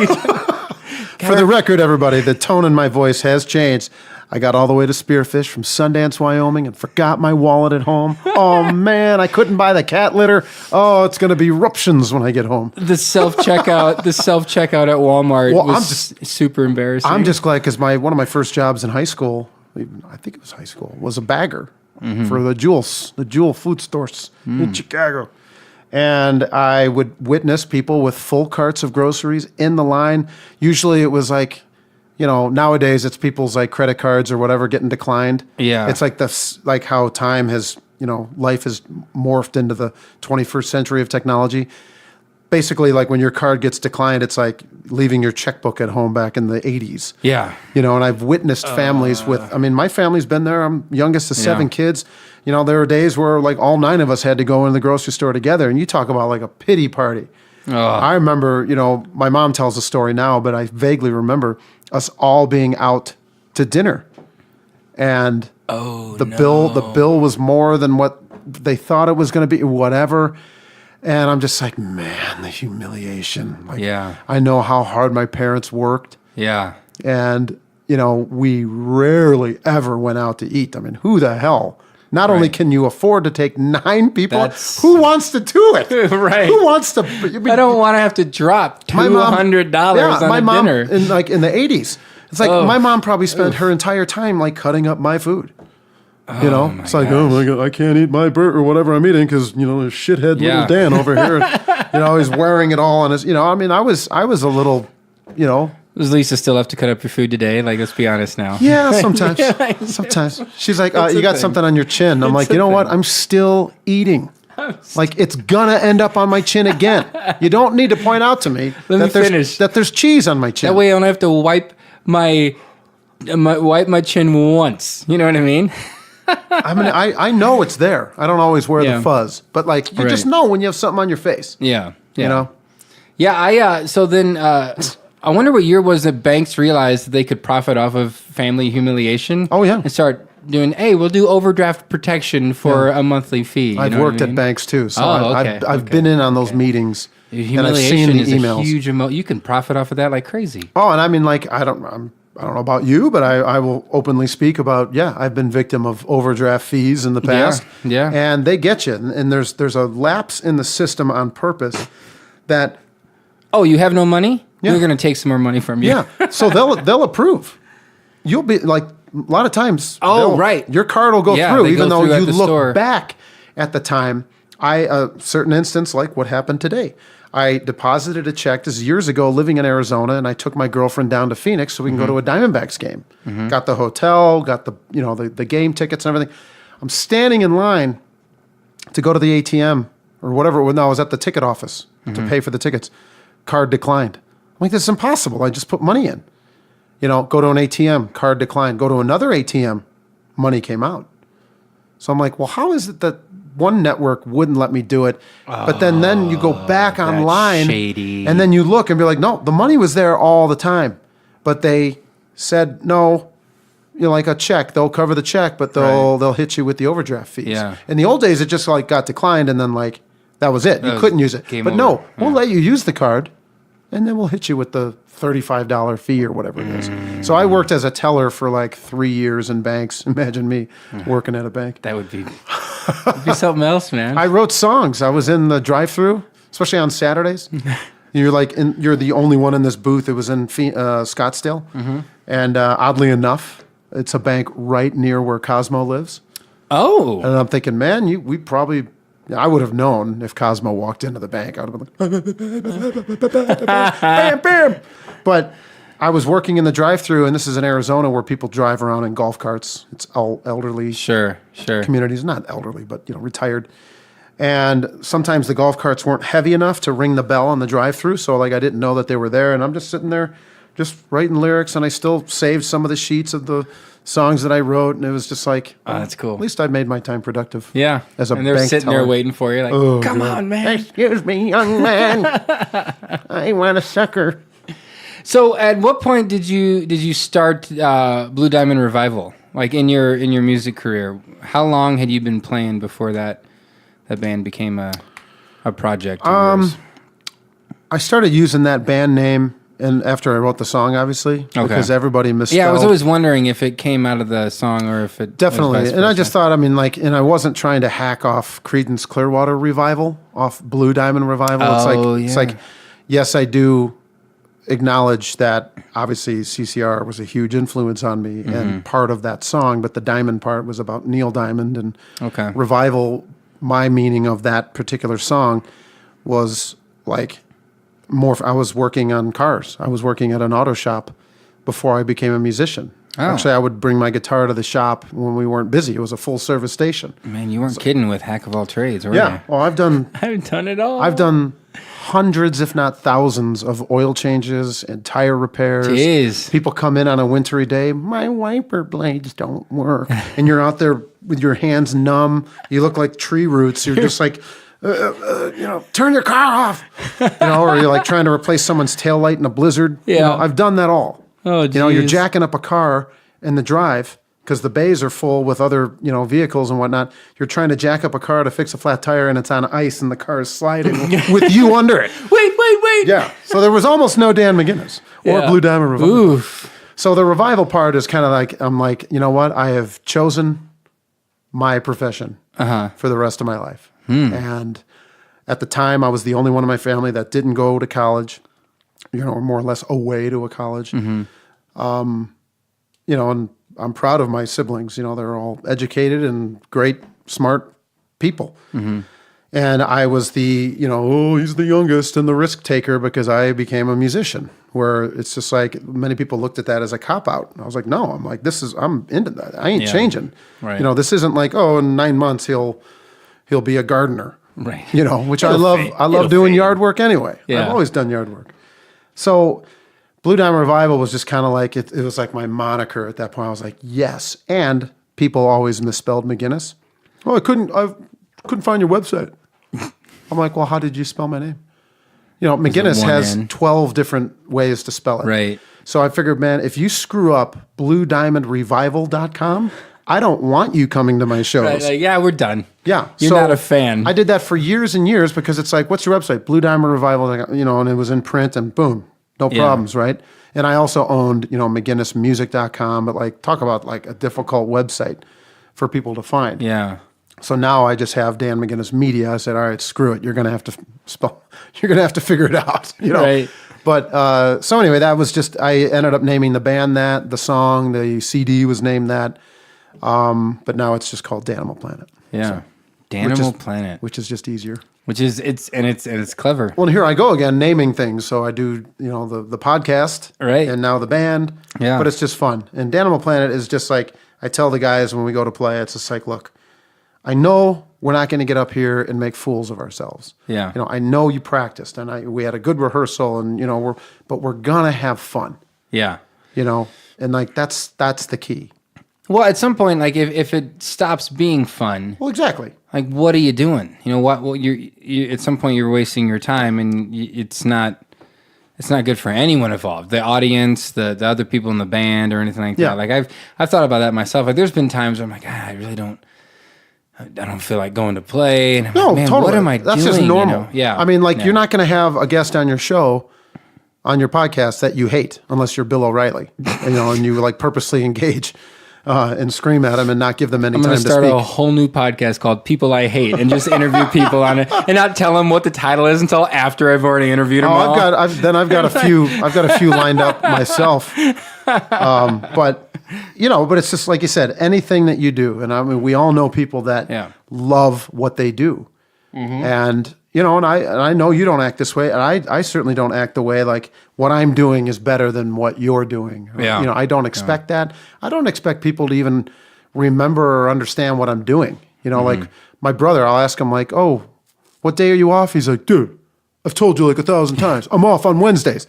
For the record, everybody, the tone in my voice has changed. I got all the way to Spearfish from Sundance, Wyoming, and forgot my wallet at home. Oh, man, I couldn't buy the cat litter. Oh, it's going to be eruptions when I get home. The self-checkout at Walmart was super embarrassing. I'm just glad because one of my first jobs in high school, I think it was high school, was a bagger for the Jewel food stores in Chicago. And I would witness people with full carts of groceries in the line. Usually it was like, you know, nowadays it's people's like credit cards or whatever getting declined. Yeah. It's like like how time has, you know, life has morphed into the 21st century of technology. Basically, like when your card gets declined, it's like leaving your checkbook at home back in the 80s. Yeah. You know, and I've witnessed families my family's been there. I'm youngest of 7 kids. You know, there were days where like all 9 of us had to go in the grocery store together, and you talk about like a pity party. I remember, you know, my mom tells a story now, but I vaguely remember us all being out to dinner, and the bill was more than what they thought it was going to be, whatever. And I'm just like, man, the humiliation. Like, I know how hard my parents worked. Yeah. And, you know, we rarely ever went out to eat. I mean, who the hell? Not only can you afford to take 9 people, who wants to do it? Right. Who wants to? I don't want to have to drop $200 on a dinner. In the 80s. It's like my mom probably spent her entire time like cutting up my food. You know, it's like, oh my God, I can't eat my burger or whatever I'm eating because, you know, there's shithead little Dan over here. You know, he's wearing it all on his, you know, I mean, I was a little, you know. Does Lisa still have to cut up your food today? Like, let's be honest now. Yeah, sometimes. Sometimes. She's like, you got something on your chin. I'm like, you know what? I'm still eating. Like, it's going to end up on my chin again. You don't need to point out to me that there's cheese on my chin. That way I don't have to wipe my chin once. You know what I mean? I mean, I know it's there. I don't always wear the fuzz, but like you just know when you have something on your face. Yeah. You know. Yeah. So then I wonder what year was that banks realized that they could profit off of family humiliation. Oh, yeah. And start doing, hey, we'll do overdraft protection for a monthly fee. I've worked at banks too, so I've been in on those meetings. Humiliation and I've seen the is emails. A huge you can profit off of that like crazy. Oh, and I mean, like, I don't know about you, but I will openly speak about, I've been victim of overdraft fees in the past. Yeah. And they get you. And there's a lapse in the system on purpose that... Oh, you have no money? Yeah. We're going to take some more money from you. Yeah. So they'll approve. You'll be like, a lot of times... right. Your card will go through, even though you look store. back at the time. A certain instance, like what happened today. I deposited a check. This is years ago, living in Arizona, and I took my girlfriend down to Phoenix so we can go to a Diamondbacks game. Got the hotel, got the game tickets and everything. I'm standing in line to go to the ATM or whatever. No, I was at the ticket office to pay for the tickets. Card declined. I'm like, this is impossible. I just put money in. Go to an ATM, card declined. Go to another ATM, money came out. So I'm like, well, how is it that one network wouldn't let me do it, but then you go back online shady. And then you look and be like, no, the money was there all the time, but they said no, like a check, they'll cover the check, but they'll hit you with the overdraft fees. Yeah. In the old days, it just like got declined, and then like that was it. You couldn't use it. But no, we'll let you use the card, and then we'll hit you with the $35 fee or whatever it is. So I worked as a teller for like 3 years in banks. Imagine me working at a bank. That would be something else, man. I wrote songs. I was in the drive-thru, especially on Saturdays. You're the only one in this booth. It was in Scottsdale. And oddly enough, it's a bank right near where Cosmo lives. Oh. And I'm thinking, man, I would have known if Cosmo walked into the bank. I would have been like, bam, bam. But I was working in the drive-thru, and this is in Arizona where people drive around in golf carts. It's all elderly communities, not elderly, but retired. And sometimes the golf carts weren't heavy enough to ring the bell on the drive-thru, so like I didn't know that they were there. And I'm just sitting there, just writing lyrics, and I still saved some of the sheets of the songs that I wrote, and it was just like, that's cool. At least I made my time productive. Yeah. As a and they're bank sitting teller. there waiting for you, like, come on, man. Excuse me, young man. I want a sucker. So, at what point did you start Blue Diamond Revival? Like in your music career, how long had you been playing before that band became a project? I started using that band name, and after I wrote the song, obviously, because everybody misspelled. Yeah, I was always wondering if it came out of the song or if it definitely. Was and I just thought, and I wasn't trying to hack off Creedence Clearwater Revival, off Blue Diamond Revival. It's like, yes, I do acknowledge that obviously CCR was a huge influence on me and part of that song, but the Diamond part was about Neil Diamond and Revival. My meaning of that particular song was like more. I was working on cars. I was working at an auto shop before I became a musician. Actually, I would bring my guitar to the shop when we weren't busy. It was a full service station. Man, you weren't kidding with Hack of All Trades, were you? Yeah. Well, I've done it all. I've done hundreds, if not thousands, of oil changes and tire repairs. Jeez. People come in on a wintry day, my wiper blades don't work. And you're out there with your hands numb. You look like tree roots. You're just like, turn your car off. Or you're like trying to replace someone's taillight in a blizzard. Yeah. I've done that all. Oh, geez. You're jacking up a car in the drive because the bays are full with other, vehicles and whatnot. You're trying to jack up a car to fix a flat tire, and it's on ice, and the car is sliding with you under it. Wait. Yeah. So there was almost no Dan McGuinness or Blue Diamond Revival. Oof. So the revival part is kind of like, I'm like, you know what? I have chosen my profession for the rest of my life. And at the time, I was the only one in my family that didn't go to college, or more or less away to a college. And I'm proud of my siblings. They're all educated and great, smart people. And I was the, he's the youngest and the risk taker because I became a musician, where it's just like many people looked at that as a cop-out. I was like, no, I'm into that. I ain't changing. Right. This isn't like, in 9 months he'll be a gardener. Right. Which I love. I love doing yard work anyway. Yeah. I've always done yard work. So Blue Diamond Revival was just kind of like, it was like my moniker at that point. I was like, yes. And people always misspelled McGuinness. Oh, I couldn't find your website. I'm like, well, how did you spell my name? McGuinness has 12 different ways to spell it. Right. So I figured, man, if you screw up bluediamondrevival.com, I don't want you coming to my shows. Right, yeah, we're done. Yeah. You're not a fan. I did that for years and years because it's like, what's your website? Blue Diamond Revival, and it was in print and boom, no problems, right? And I also owned, McGuinnessmusic.com, but talk about a difficult website for people to find. Yeah. So now I just have Dan McGuinness Media. I said, all right, screw it. You're going to have to figure it out, Right. But so anyway, that was just, I ended up naming the band that, the song, the CD was named that. But now it's just called Danimal Planet. Yeah. So, Danimal Planet. Which is just easier. It's clever. Well, and here I go again, naming things. So I do, the podcast. Right. And now the band. Yeah. But it's just fun. And Danimal Planet is just I tell the guys when we go to play, it's just look, I know we're not going to get up here and make fools of ourselves. Yeah. I know you practiced and we had a good rehearsal and, but we're going to have fun. Yeah. And that's the key. Well, at some point, if it stops being fun, well, exactly. What are you doing? What you at some point you're wasting your time, and it's not good for anyone involved. The audience, the other people in the band, or anything like that. I've thought about that myself. There's been times where I'm I really don't feel like going to play. And I'm man, totally. What am I doing? That's just normal. Yeah. I mean, you're not going to have a guest on your show, on your podcast that you hate, unless you're Bill O'Reilly, and you purposely engage. And scream at them and not give them any time to speak. I'm going to start a whole new podcast called People I Hate and just interview people on it and not tell them what the title is until after I've already interviewed them all. I've got a few lined up myself. But it's just like you said, anything that you do, and I mean, we all know people that love what they do. Mm-hmm. And, and I know you don't act this way, and I certainly don't act the way what I'm doing is better than what you're doing. Yeah. I don't expect that. I don't expect people to even remember or understand what I'm doing. My brother, I'll ask him oh, what day are you off? He's like, dude, I've told you 1,000 times. I'm off on Wednesdays.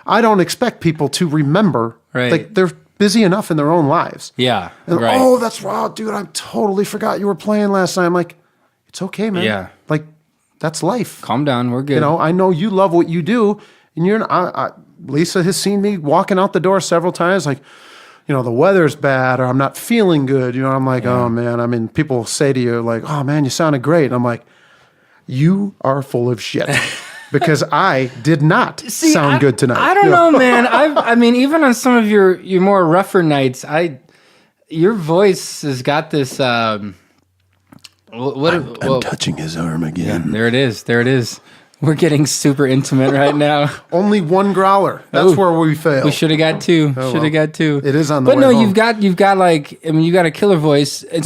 I don't expect people to remember. Right. They're busy enough in their own lives. Yeah. And, right. Oh, that's wow, dude, I totally forgot you were playing last night. I'm like, it's okay, man. Yeah. That's life. Calm down. We're good. I know you love what you do, and Lisa has seen me walking out the door several times, the weather's bad or I'm not feeling good. I'm like, oh man. I mean, people say to you oh man, you sounded great. And I'm like, you are full of shit because I did not sound good tonight. I don't know, man. I mean, even on some of your more rougher nights, your voice has got this. I'm touching his arm again. Yeah, there it is. We're getting super intimate right now. Only one growler. That's where we fail. We should have got two. Got two. It is on the way home. You've got you got a killer voice. And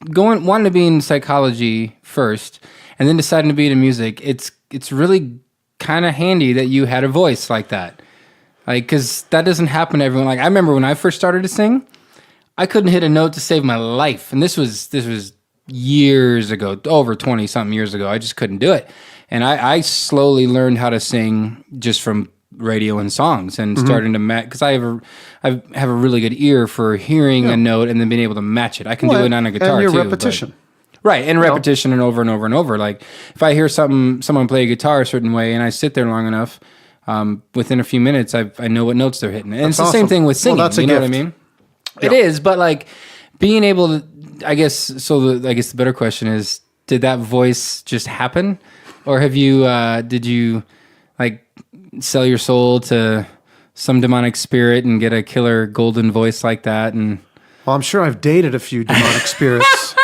wanting to be in psychology first and then deciding to be in music, it's really kind of handy that you had a voice like that. Cuz that doesn't happen to everyone. I remember when I first started to sing, I couldn't hit a note to save my life. And this was years ago, over 20 something years ago. I just couldn't do it. And I slowly learned how to sing just from radio and songs and starting to match, because I have a really good ear for hearing a note and then being able to match it. I can do it on a guitar and too. Repetition. Right, and repetition and over and over and over. If I hear someone play a guitar a certain way and I sit there long enough, within a few minutes I know what notes they're hitting. And that's it's the same thing with singing. Well, that's you a know gift. What I mean? Yeah. It is, but being able to, I guess the better question is, did that voice just happen? Or have you, did you sell your soul to some demonic spirit and get a killer golden voice like that? And well, I'm sure I've dated a few demonic spirits.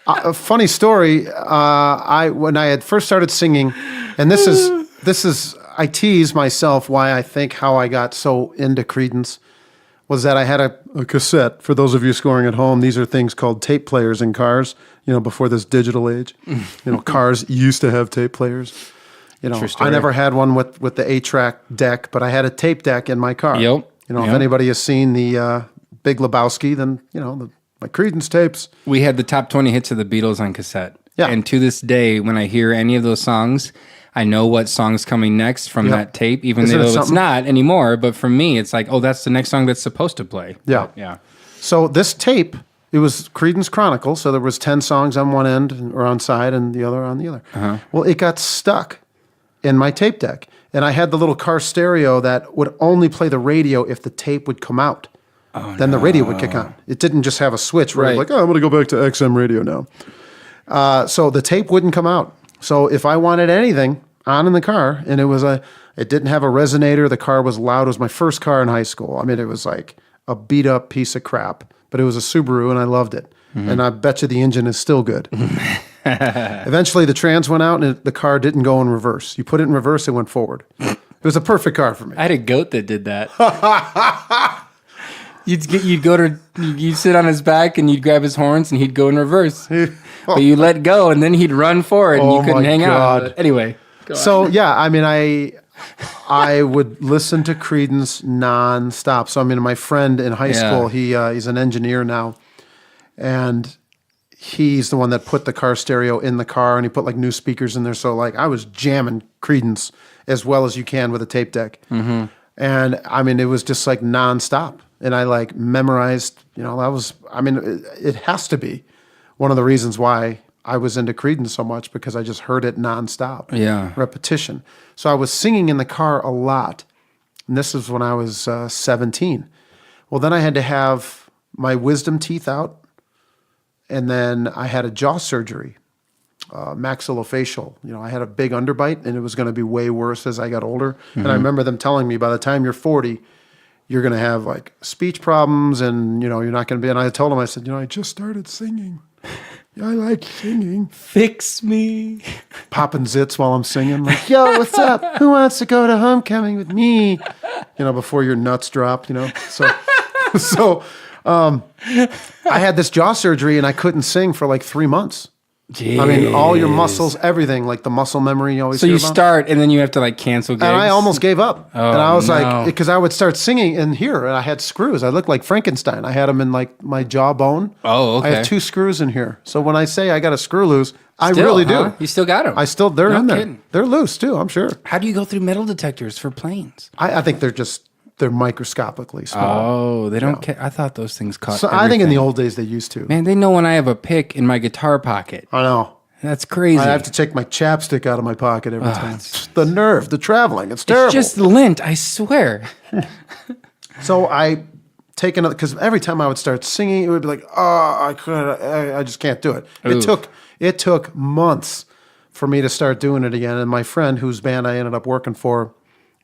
A funny story. When I had first started singing, and this is I tease myself why I think how I got so into Creedence was that I had a cassette. For those of you scoring at home, these are things called tape players in cars, before this digital age. Cars used to have tape players. I never had one with the 8-track deck, but I had a tape deck in my car. Yep. If anybody has seen the Big Lebowski, then, my Creedence tapes. We had the top 20 hits of the Beatles on cassette. Yeah. And to this day, when I hear any of those songs, I know what song's coming next from that tape, even though it's not anymore. But for me, it's that's the next song that's supposed to play. Yeah. But, yeah. So this tape, it was Creedence Chronicles. So there was 10 songs on one end or on side and the other on the other. Uh-huh. Well, it got stuck in my tape deck. And I had the little car stereo that would only play the radio if the tape would come out. Then the radio would kick on. It didn't just have a switch where like, oh, I'm going to go back to XM radio now. So the tape wouldn't come out. So if I wanted anything on in the car, and it didn't have a resonator, the car was loud. It was my first car in high school. I mean, it was like a beat up piece of crap, but it was a Subaru and I loved it. Mm-hmm. And I bet you the engine is still good. Eventually the trans went out and the car didn't go in reverse. You put it in reverse, it went forward. It was a perfect car for me. I had a goat that did that. You'd sit on his back and you'd grab his horns and he'd go in reverse. But you let go and then he'd run forward and you couldn't hang out. Anyway. Yeah, I mean, I would listen to Creedence nonstop. So I mean, my friend in high school, he's an engineer now, and he's the one that put the car stereo in the car, and he put like new speakers in there. So like I was jamming Creedence as well as you can with a tape deck, and I mean it was just like nonstop. And I like memorized. It has to be one of the reasons why I was into Creedence so much, because I just heard it nonstop. Yeah. Repetition. So I was singing in the car a lot. And this was when I was 17. Well, then I had to have my wisdom teeth out. And then I had a jaw surgery, maxillofacial. I had a big underbite, and it was going to be way worse as I got older. Mm-hmm. And I remember them telling me, by the time you're 40, you're going to have like speech problems, and, you're not going to be. And I told them, I said, I just started singing. I like singing. Fix me. Popping zits while I'm singing. Like, yo, what's up? Who wants to go to homecoming with me? Before your nuts drop, So I had this jaw surgery and I couldn't sing for like 3 months. Jeez. I mean, all your muscles, everything, like the muscle memory you always hear about. So you start and then you have to like cancel gigs? And I almost gave up. Oh, and I was like, because I would start singing in here and I had screws. I looked like Frankenstein. I had them in like my jawbone. Oh, okay. I have 2 screws in here. So when I say I got a screw loose, I really do. You still got them? They're in there. Kidding. They're loose too, I'm sure. How do you go through metal detectors for planes? I think they're microscopically small. Oh, they don't. I thought those things caught. So everything. I think in the old days they used to. Man, they know when I have a pick in my guitar pocket. I know. That's crazy. I have to take my chapstick out of my pocket every time. The nerve, the traveling. It's terrible. It's just lint, I swear. So I take another, because every time I would start singing, it would be like, I just can't do it. It took months for me to start doing it again. And my friend, whose band I ended up working for,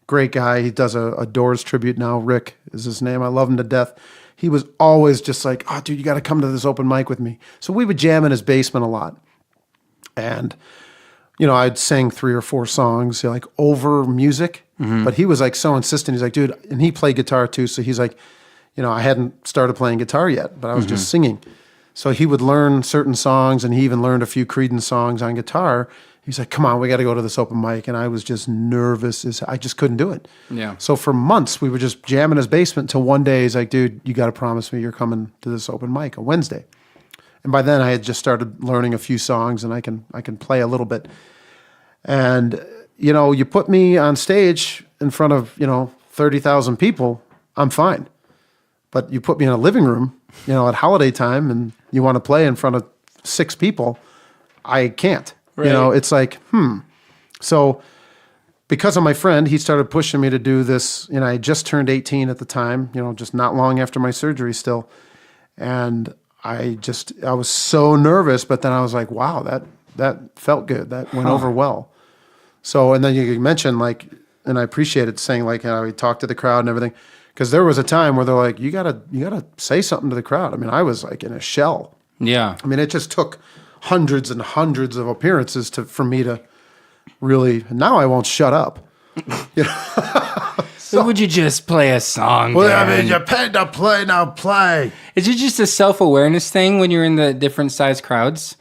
great guy. He does a Doors tribute now. Rick is his name. I love him to death. He was always just like, oh, dude, you got to come to this open mic with me. So we would jam in his basement a lot. And, I'd sing 3 or 4 songs, like over music. Mm-hmm. But he was like so insistent. He's like, dude, and he played guitar too. So he's like, I hadn't started playing guitar yet, but I was just singing. So he would learn certain songs, and he even learned a few Creedence songs on guitar. He's like, come on, we got to go to this open mic. And I was just nervous. I just couldn't do it. Yeah. So for months, we would just jam in his basement until one day he's like, dude, you got to promise me you're coming to this open mic on Wednesday. And by then I had just started learning a few songs, and I can play a little bit. And, you put me on stage in front of, 30,000 people, I'm fine. But you put me in a living room, at holiday time, and you want to play in front of 6 people, I can't. Right. It's like, So because of my friend, he started pushing me to do this. I just turned 18 at the time, just not long after my surgery still. And I was so nervous, but then I was like, wow, that felt good. That went over well. So, and then you mentioned like, and I appreciate it saying like how we talked to the crowd and everything. Because there was a time where they're like, you gotta say something to the crowd. I mean, I was like in a shell. Yeah. I mean, it just took hundreds and hundreds of appearances for me to really. Now I won't shut up. So would you just play a song? Well, I mean, you paid to play, now play. Is it just a self-awareness thing when you're in the different size crowds?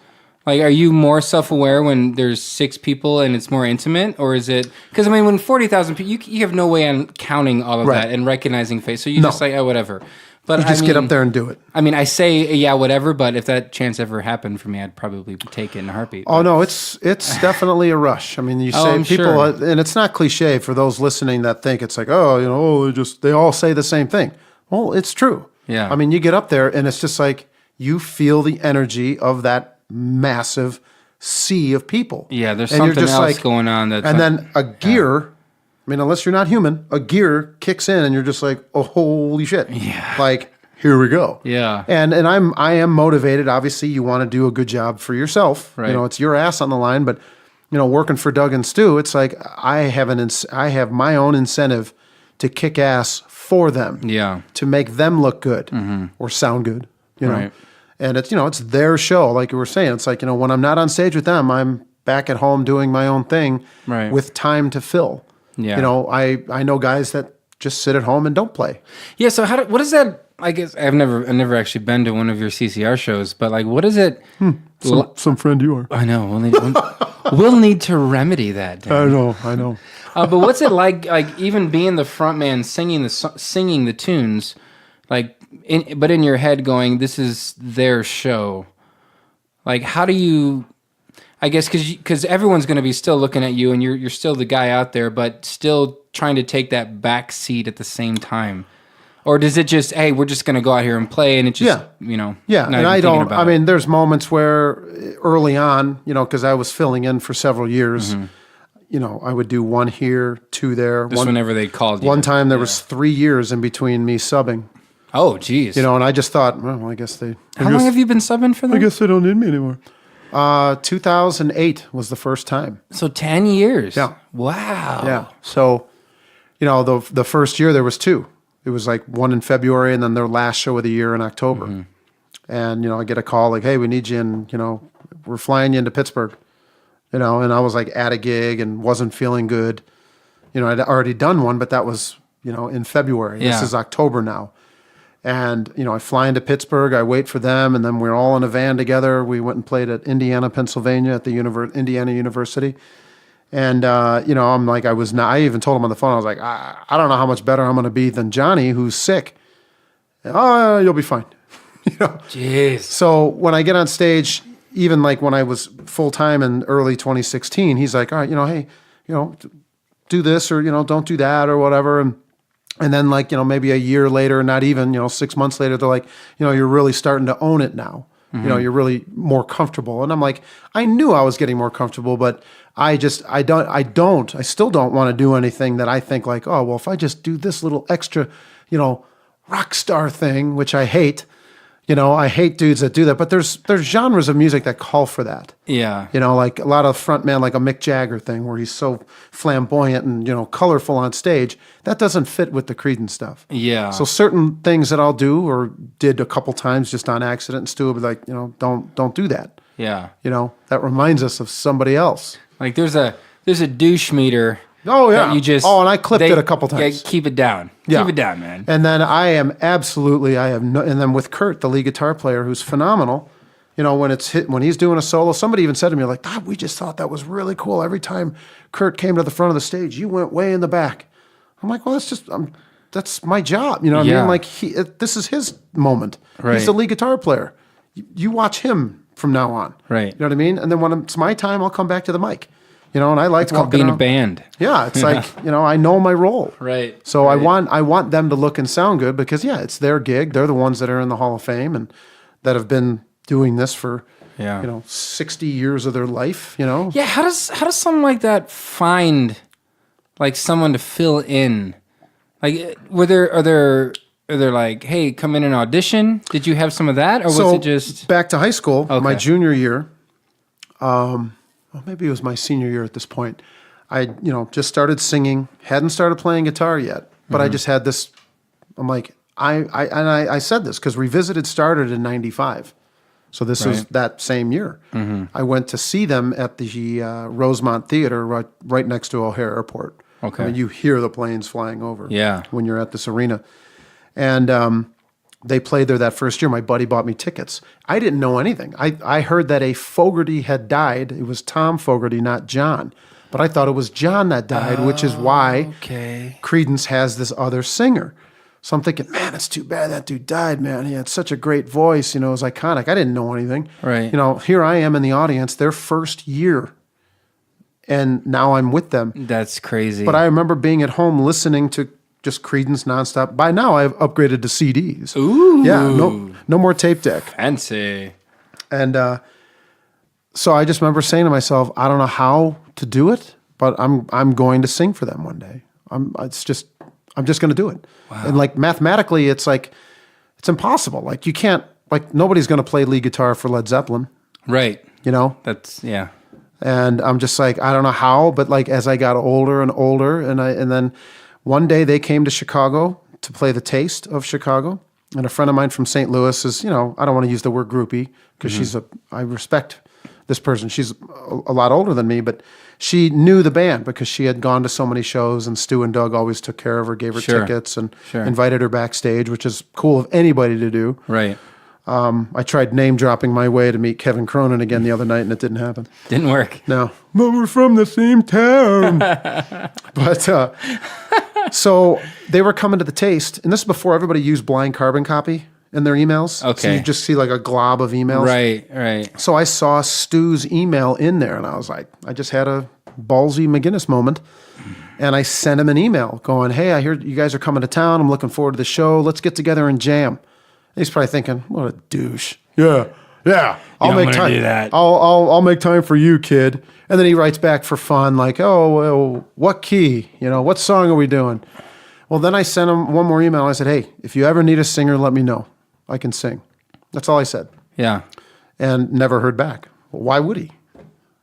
Like, are you more self-aware when there's 6 people and it's more intimate? Or is it... Because, I mean, when 40,000 people, you have no way on counting all of that and recognizing face. So you just like, oh, whatever. But you just get up there and do it. I mean, I say, yeah, whatever, but if that chance ever happened for me, I'd probably take it in a heartbeat. Oh, no, it's definitely a rush. I mean, you say people, sure. And it's not cliche for those listening that think it's like, they all say the same thing. Well, it's true. Yeah. I mean, you get up there and it's just like, you feel the energy of that massive sea of people. Yeah, there's something else going on. And then a gear, I mean, unless you're not human, a gear kicks in and you're just like, oh, holy shit. Yeah. Like, here we go. Yeah. And I am motivated. Obviously, you want to do a good job for yourself. Right. You know, it's your ass on the line, but working for Doug and Stu, it's like I have my own incentive to kick ass for them. Yeah. To make them look good or sound good, you know. Right. And it's, it's their show, like you were saying. It's like, when I'm not on stage with them, I'm back at home doing my own thing with time to fill. Yeah. I know guys that just sit at home and don't play. Yeah, so what is that? I guess I've never actually been to one of your CCR shows, but like, what is it? Some friend you are. I know. We'll need to remedy that. Dan. I know. But what's it like even being the front man, singing the tunes, but in your head going, this is their show. Like, how do you? I guess because everyone's going to be still looking at you, and you're still the guy out there, but still trying to take that back seat at the same time. Or does it just, hey, we're just going to go out here and play, and it just, Yeah, and I don't, I mean, there's moments where early on, because I was filling in for several years, I would do one here, two there. Just whenever they called you. One time there was 3 years in between me subbing. Oh, geez. And I just thought, well, I guess they... How long have you been subbing for them? I guess they don't need me anymore. 2008 was the first time. So 10 years. Yeah. Wow. Yeah. So, the first year there was two. It was like one in February and then their last show of the year in October. And, I get a call like, hey, we need you in, we're flying you into Pittsburgh. And I was like at a gig and wasn't feeling good. I'd already done one, but that was, in February. Yeah. This is October now. And, I fly into Pittsburgh, I wait for them, and then we're all in a van together. We went and played at Indiana, Pennsylvania at the Indiana University. And, I'm like, I even told him on the phone, I was like, I don't know how much better I'm going to be than Johnny, who's sick. Oh, you'll be fine. Jeez. So when I get on stage, even like when I was full-time in early 2016, he's like, all right, hey, do this or, don't do that or whatever. And then like, maybe a year later, not even, 6 months later, they're like, you're really starting to own it now. You're really more comfortable. And I'm like, I knew I was getting more comfortable, but I still don't want to do anything that I think like, oh, well, if I just do this little extra, rock star thing, which I hate, I hate dudes that do that, but there's genres of music that call for that. Yeah. Like a lot of frontman, like a Mick Jagger thing where he's so flamboyant and, colorful on stage. That doesn't fit with the Creedence stuff. Yeah. So certain things that I'll do or did a couple times just on accident, and Stu will be like, don't do that. Yeah. That reminds us of somebody else. Like there's a douche meter. Oh, yeah. You just, and I clipped it a couple times. Yeah, keep it down. Yeah. Keep it down, man. And then and then with Kurt, the lead guitar player, who's phenomenal, when he's doing a solo, somebody even said to me, like, we just thought that was really cool. Every time Kurt came to the front of the stage, you went way in the back. I'm like, well, that's my job. You know what I mean? Like, this is his moment. Right. He's the lead guitar player. You watch him from now on. Right. You know what I mean? And then when it's my time, I'll come back to the mic. And I like it's called being a band. Yeah, it's like, I know my role. Right. So right. I want them to look and sound good because, it's their gig. They're the ones that are in the Hall of Fame and that have been doing this for, 60 years of their life, Yeah, how does someone like that find, like, someone to fill in? Like, are there like, hey, come in and audition? Did you have some of that? Or was it just... back to high school, my junior year, well, maybe it was my senior year at this point. I, just started singing, hadn't started playing guitar yet, but I just had this. I'm like, I said this because Revisited started in '95, so this was that same year. I went to see them at the Rosemont Theater, right next to O'Hare Airport. Okay, I mean, you hear the planes flying over. Yeah, when you're at this arena, and they played there that first year. My buddy bought me tickets. I didn't know anything. I heard that a Fogerty had died. It was Tom Fogerty, not John. But I thought it was John that died, which is why Creedence has this other singer. So I'm thinking, man, it's too bad that dude died, man. He had such a great voice. It was iconic. I didn't know anything. Right. Here I am in the audience, their first year. And now I'm with them. That's crazy. But I remember being at home listening to just Creedence nonstop. By now, I've upgraded to CDs. Ooh. Yeah, no more tape deck. Fancy. And So I just remember saying to myself, I don't know how to do it, but I'm going to sing for them one day. I'm just going to do it. Wow. And like mathematically, it's like, it's impossible. Like you can't, like nobody's going to play lead guitar for Led Zeppelin. Right. You know? That's, yeah. And I'm just like, I don't know how, but like as I got older and older, and then one day they came to Chicago to play the Taste of Chicago. And a friend of mine from St. Louis is, you know, I don't want to use the word groupie because I respect this person. She's a lot older than me, but she knew the band because she had gone to so many shows, and Stu and Doug always took care of her, gave her tickets, and invited her backstage, which is cool of anybody to do. Right. I tried name dropping my way to meet Kevin Cronin again the other night, and it didn't happen. Didn't work. No. But we're from the same town. But so they were coming to the Taste, and this is before everybody used blind carbon copy in their emails. Okay. So you just see like a glob of emails. Right. So I saw Stu's email in there, and I was like, I just had a ballsy McGuinness moment. And I sent him an email going, hey, I hear you guys are coming to town. I'm looking forward to the show. Let's get together and jam. He's probably thinking, what a douche. Yeah. I'll make time. Do that. I'll make time for you, kid. And then he writes back for fun, like, oh, well, what key? You know, what song are we doing? Well, then I sent him one more email. I said, hey, if you ever need a singer, let me know. I can sing. That's all I said. Yeah. And never heard back. Well, why would he?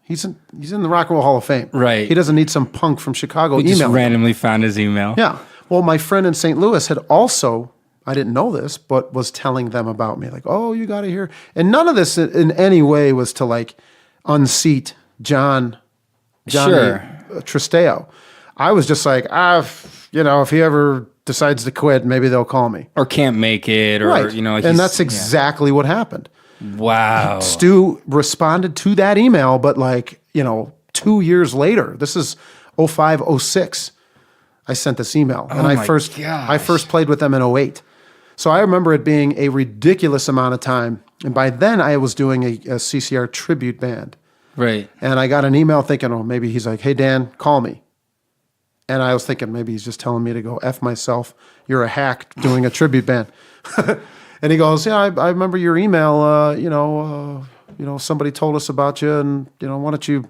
He's in the Rock and Roll Hall of Fame. Right. He doesn't need some punk from Chicago We email. just randomly found his email. Yeah. Well, my friend in St. Louis had also, I didn't know this, but was telling them about me. Like, oh, you got to hear. And none of this in any way was to like unseat Johnny Tristeo. I was just like, you know, if he ever decides to quit, maybe they'll call me. Or can't make it, or, right. you know. And that's exactly what happened. Wow. Stu responded to that email, but like, you know, 2 years later, this is 05, 06, I sent this email. And I first played with them in 08. So I remember it being a ridiculous amount of time. And by then I was doing a CCR tribute band. Right. And I got an email thinking, oh, maybe he's like, hey, Dan, call me. And I was thinking maybe he's just telling me to go F myself. You're a hack doing a tribute band. And he goes, yeah, I remember your email. You know, somebody told us about you, and you know, why don't you,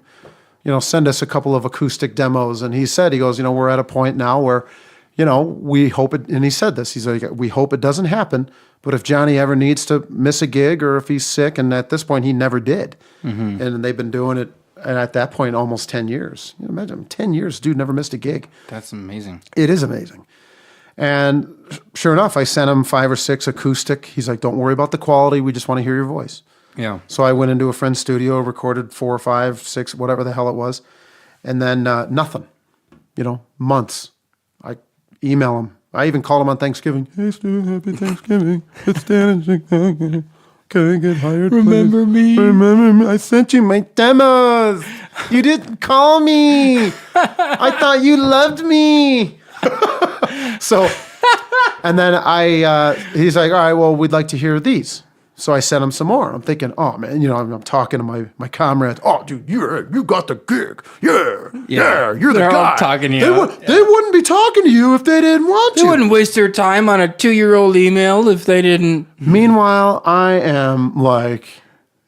send us a couple of acoustic demos? And he goes, you know, we're at a point now where, you know, we hope it. And he said this. He's like, we hope it doesn't happen. But if Johnny ever needs to miss a gig, or if he's sick, and at this point he never did, and they've been doing it, and at that point almost 10 years. You know, imagine 10 years, dude never missed a gig. That's amazing. It is amazing. And sure enough, I sent him 5 or 6 acoustic. He's like, don't worry about the quality. We just want to hear your voice. Yeah. So I went into a friend's studio, recorded 4 or 5, 6, whatever the hell it was. And then nothing, months. I email him. I even called him on Thanksgiving. Hey, Stu, happy Thanksgiving. It's Dan in Chicago. Can I get hired, Remember please? me? Remember me? I sent you my demos. You didn't call me. I thought you loved me. So, and then he's like, all right, well, we'd like to hear these. So I sent him some more. I'm thinking, oh man, I'm talking to my comrades. Oh, dude, you got the gig. Yeah, you're the guy. All talking to you. They wouldn't be talking to you if they didn't want to. They wouldn't waste their time on a 2-year-old email if they didn't. Meanwhile, I am like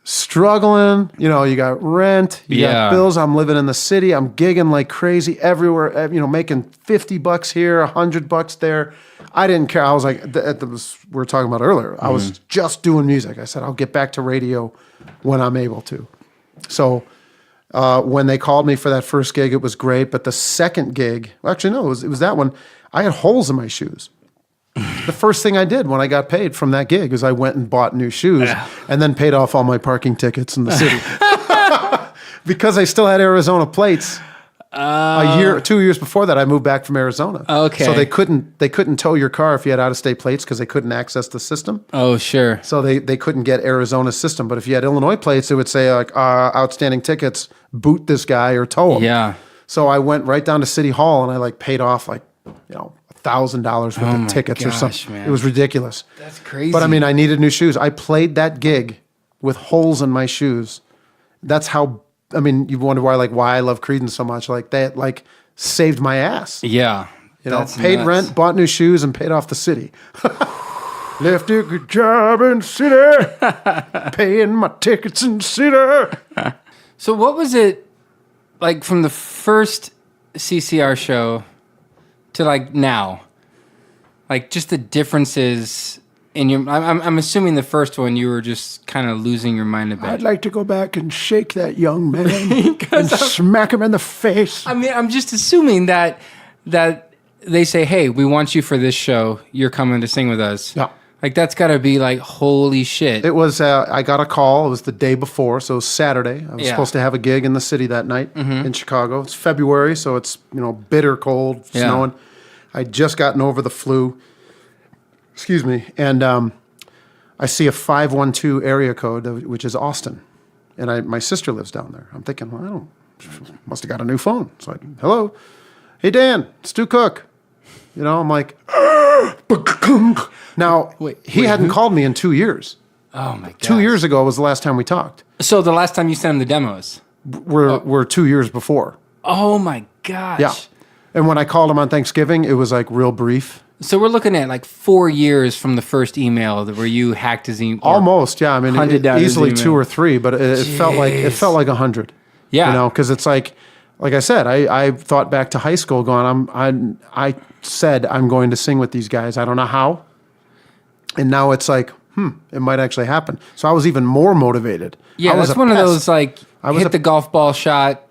struggling. You got rent, you got bills. I'm living in the city. I'm gigging like crazy everywhere. Making $50 here, $100 there. I didn't care. I was like, we were talking about earlier. I was just doing music. I said, I'll get back to radio when I'm able to. So when they called me for that first gig, it was great. But the second gig, it was that one. I had holes in my shoes. The first thing I did when I got paid from that gig is I went and bought new shoes and then paid off all my parking tickets in the city. Because I still had Arizona plates. 2 years before that, I moved back from Arizona. Okay. So they couldn't tow your car if you had out-of-state plates because they couldn't access the system. Oh, sure. So they couldn't get Arizona's system. But if you had Illinois plates, it would say like outstanding tickets, boot this guy or tow him. Yeah. So I went right down to City Hall and I paid off $1,000 worth of tickets or something. Man. It was ridiculous. That's crazy. But I needed new shoes. I played that gig with holes in my shoes. That's how. You wonder why I love Creedence so much. That saved my ass. Yeah. Paid rent, bought new shoes, and paid off the city. Left a good job in the city, paying my tickets in the city. So what was it like from the first CCR show to like now? Like just the differences in your... I'm assuming the first one you were just kind of losing your mind a bit. I'd like to go back and shake that young man and smack him in the face. I mean, I'm just assuming that they say, hey, we want you for this show. You're coming to sing with us. Yeah. Like, that's got to be like, holy shit. It was, I got a call. It was the day before, so it was Saturday. I was supposed to have a gig in the city that night in Chicago. It's February, so it's, bitter cold, snowing. I'd just gotten over the flu. Excuse me. And I see a 512 area code, which is Austin. And my sister lives down there. I'm thinking, well, must have got a new phone. So hello. Hey, Dan, Stu Cook. I'm like... Now, he hadn't called me in 2 years. Oh, my God. 2 years ago was the last time we talked. So the last time you sent him the demos? We're 2 years before. Oh, my gosh. Yeah. And when I called him on Thanksgiving, it was like real brief. So we're looking at like 4 years from the first email where you hacked his email. Almost, yeah. I mean, easily 2 or 3, but it felt like 100. Yeah. Because it's like I said, I thought back to high school going, I said I'm going to sing with these guys. I don't know how. And now it's like, it might actually happen. So I was even more motivated. Yeah, that's one of those like hit the golf ball shot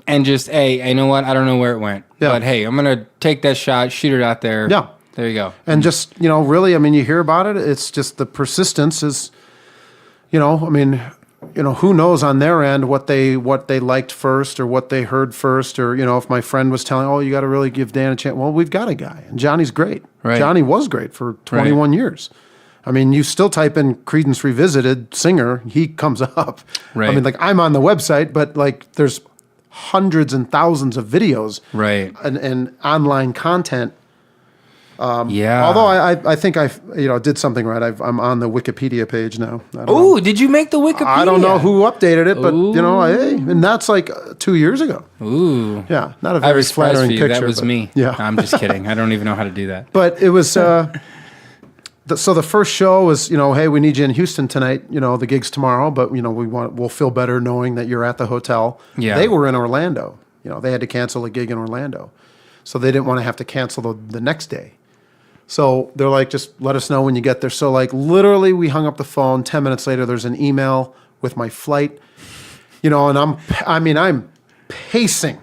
and just, hey, you know what? I don't know where it went. Yeah. But hey, I'm going to take that shot, shoot it out there. Yeah. There you go. And just, really, I mean, you hear about it. It's just the persistence is, who knows on their end what they liked first or what they heard first, or if my friend was telling, oh, you got to really give Dan a chance. Well, we've got a guy, and Johnny's great. Right. Johnny was great for 21 years. I mean, you still type in Creedence Revisited singer, he comes up. Right. I mean, like I'm on the website, but like there's hundreds and thousands of videos, right, and online content. Yeah. Although I think I did something right. I'm on the Wikipedia page now. Oh, did you make the Wikipedia? I don't know who updated it, but hey, and that's like 2 years ago. Ooh. Yeah, not a very flattering picture. That was me. Yeah. I'm just kidding. I don't even know how to do that. But it was so the first show was, hey, we need you in Houston tonight. The gig's tomorrow, but we'll feel better knowing that you're at the hotel. Yeah. They were in Orlando. They had to cancel a gig in Orlando. So they didn't want to have to cancel the next day. So they're like, just let us know when you get there. So like literally we hung up the phone. 10 minutes later, there's an email with my flight, and I'm pacing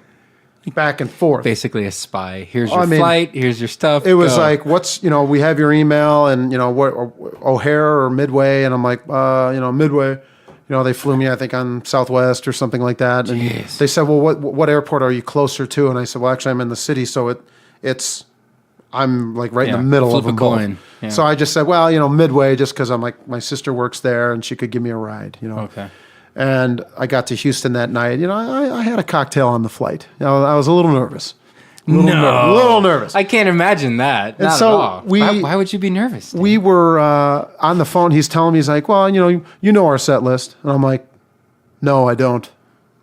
back and forth. Basically a spy. Here's your flight. Here's your stuff. It was like, we have your email and, what, O'Hare or Midway. And I'm like, Midway. They flew me, I think, on Southwest or something like that. And they said, well, what airport are you closer to? And I said, well, actually, I'm in the city, so I'm like right in the middle of them both. Yeah. So I just said, well, Midway, just because I'm like, my sister works there and she could give me a ride, Okay. And I got to Houston that night. I had a cocktail on the flight. I was a little nervous. A little nervous. I can't imagine that. And Not so at all. Why would you be nervous? Dan? We were on the phone. He's telling me, he's like, well, you know our set list. And I'm like, no, I don't.